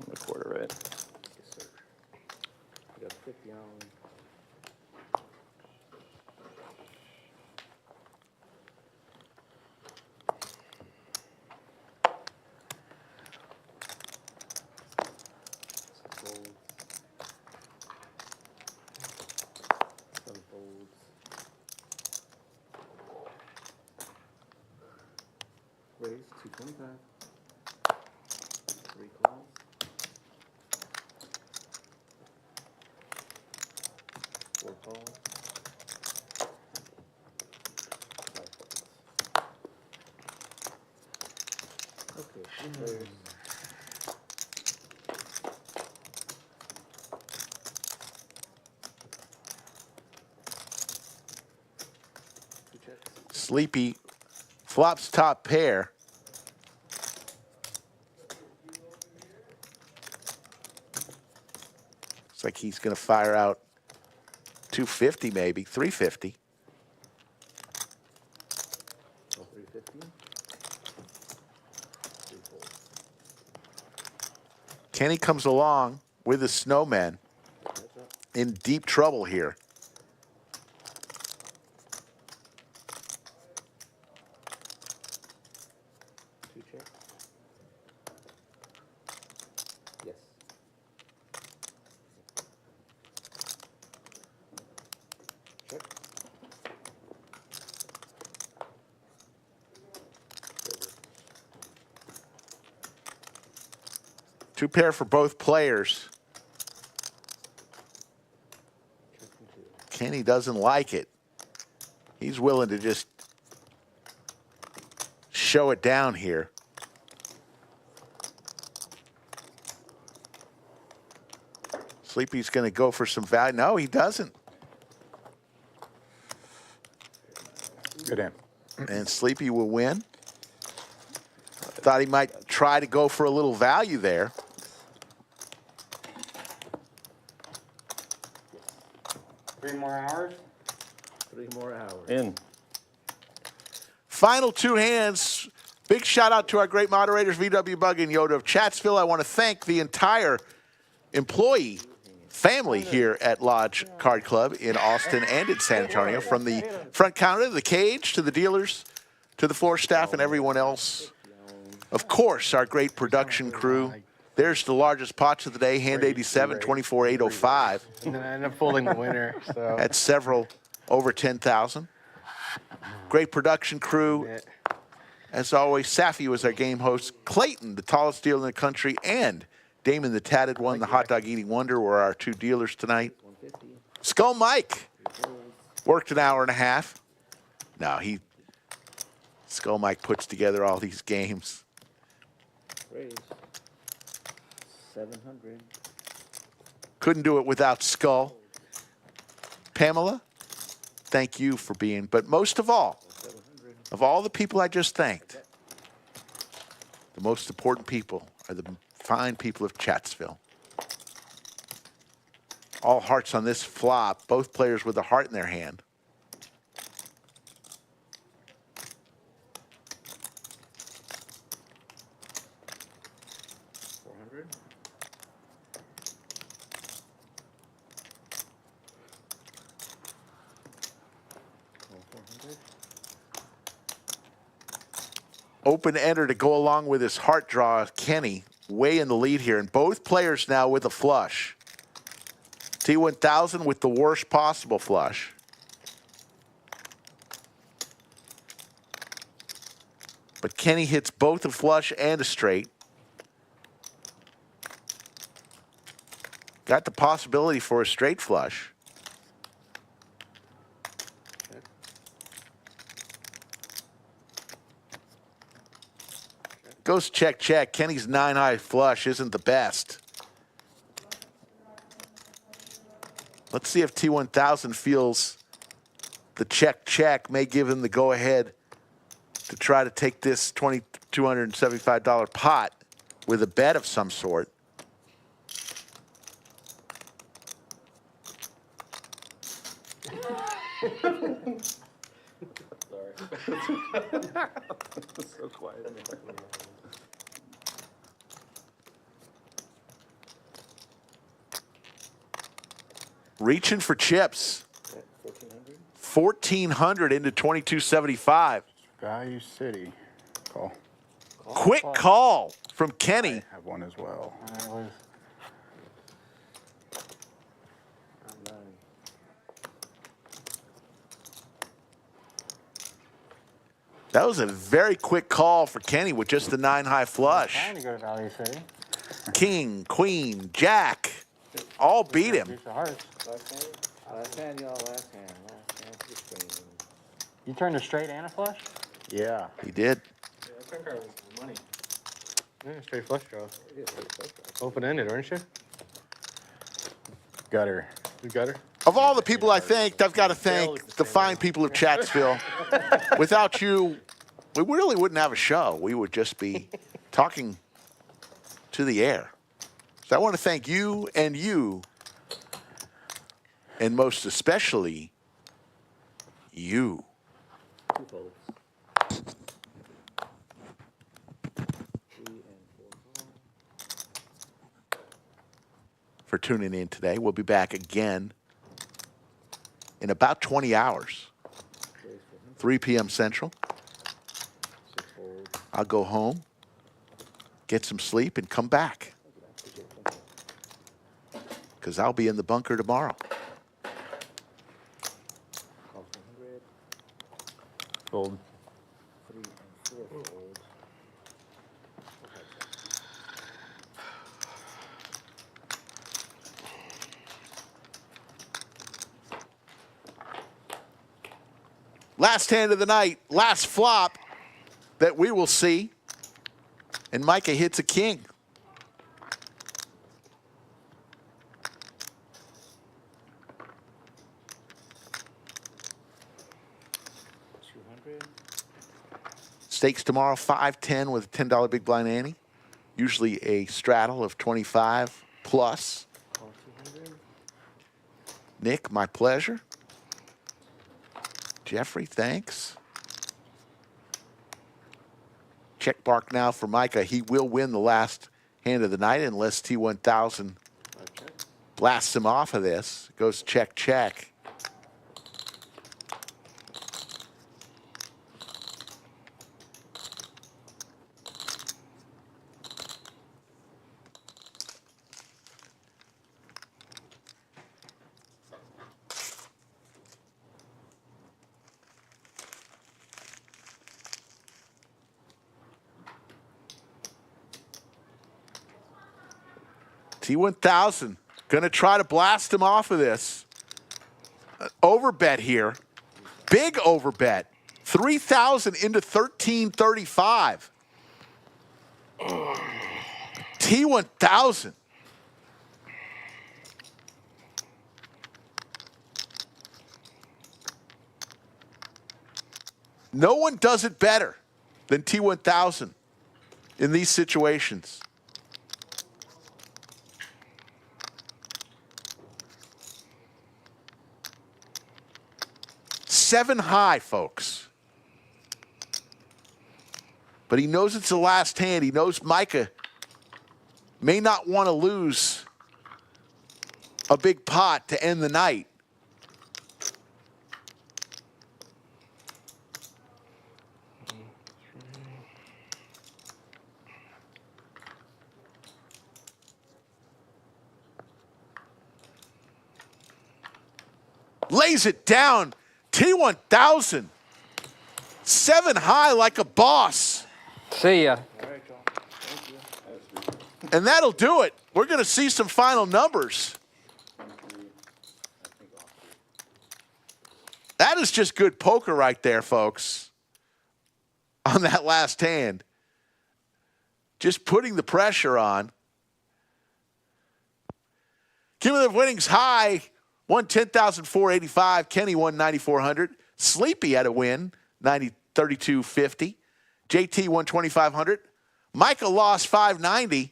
The quarter, right? Yes, sir. I got 50 on. Folds. 7 folds. Raise 225. 3 calls. 4 calls. 5 folds. Sleepy flops top pair. Looks like he's going to fire out 250 maybe, 350. Kenny comes along with the Snowman in deep trouble here. Yes. Check. Two pair for both players. Kenny doesn't like it. He's willing to just show it down here. Sleepy's going to go for some value. No, he doesn't. Good hand. And Sleepy will win. Thought he might try to go for a little value there. Three more hours? 3 more hours. In. Final two hands. Big shout out to our great moderators, VW Bug and Yoda of Chatsville. I want to thank the entire employee family here at Lodge Card Club in Austin and in San Antonio, from the front counter, the cage, to the dealers, to the floor staff and everyone else. Of course, our great production crew. There's the largest pots of the day, hand 87, 24,805. And then I ended up folding the winner. So Had several over 10,000. Great production crew. As always, Safi was our game host. Clayton, the tallest dealer in the country, and Damon, the tatted one, the hot dog eating wonder, were our two dealers tonight. Skull Mike worked an hour and a half. No, Skull Mike puts together all these games. Raise. 700. Couldn't do it without Skull. Pamela, thank you for being, but most of all the people I just thanked, the most important people are the fine people of Chatsville. All hearts on this flop, both players with a heart in their hand. Open ender to go along with his heart draw. Kenny way in the lead here, and both players now with a flush. T1000 with the worst possible flush. But Kenny hits both a flush and a straight. Got the possibility for a straight flush. Goes check, check. Kenny's 9-high flush isn't the best. Let's see if T1000 feels the check, check may give him the go-ahead to try to take this $2,275 pot with a bet of some sort. So quiet. Reaching for chips. 1,400 into 2275. Value City. Call. Quick call from Kenny. I have one as well. That was a very quick call for Kenny with just the 9-high flush. Trying to go to Value City. King, queen, jack, all beat him. Last hand, y'all. Last hand. You turned a straight and a flush? Yeah. He did. Yeah, that card was money. Yeah, straight flush draw. Open-ended, aren't you? Gutter. You got her? Of all the people I thanked, I've got to thank the fine people of Chatsville. Without you, we really wouldn't have a show. We would just be talking to the air. So I want to thank you, and most especially you. For tuning in today. We'll be back again in about 20 hours, 3 p.m. Central. I'll go home, get some sleep, and come back, because I'll be in the bunker tomorrow. Fold. Last hand of the night, last flop that we will see. And Micah hits a king. Stakes tomorrow, 5-10 with a $10 big blind ante. Usually a straddle of 25 plus. Nick, my pleasure. Jeffrey, thanks. Check mark now for Micah. He will win the last hand of the night unless T1000 blasts him off of this. Goes check, check. T1000 going to try to blast him off of this. Overbet here. Big overbet. 3,000 into 1335. T1000. No one does it better than T1000 in these situations. Seven high, folks. But he knows it's the last hand. He knows Micah may not want to lose a big pot to end the night. Lays it down. T1000. Seven high like a boss. See ya. And that'll do it. We're going to see some final numbers. That is just good poker right there, folks. On that last hand. Just putting the pressure on. Cumulative winnings high. Won 10,485. Kenny won 9,400. Sleepy had a win, 32.50. JT won 2,500. Micah lost 590.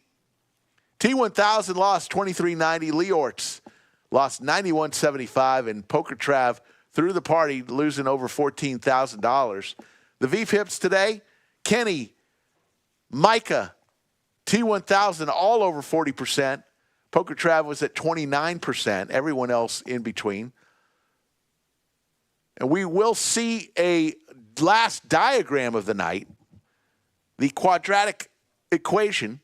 T1000 lost 23.90. Leeortz lost 91.75. And Poker Trav through the party, losing over $14,000. The VFIPs today, Kenny, Micah, T1000 all over 40%. Poker Trav was at 29%. Everyone else in between. And we will see a last diagram of the night. The quadratic equation.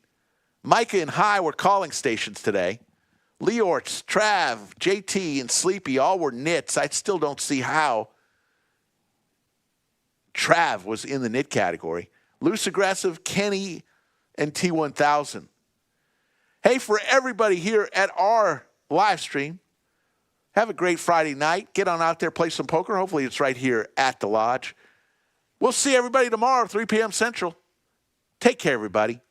Micah and High were calling stations today. Leeortz, Trav, JT, and Sleepy all were nits. I still don't see how Trav was in the nit category. Loose aggressive, Kenny, and T1000. Hey, for everybody here at our live stream, have a great Friday night. Get on out there, play some poker. Hopefully it's right here at the Lodge. We'll see everybody tomorrow, 3 p.m. Central. Take care, everybody.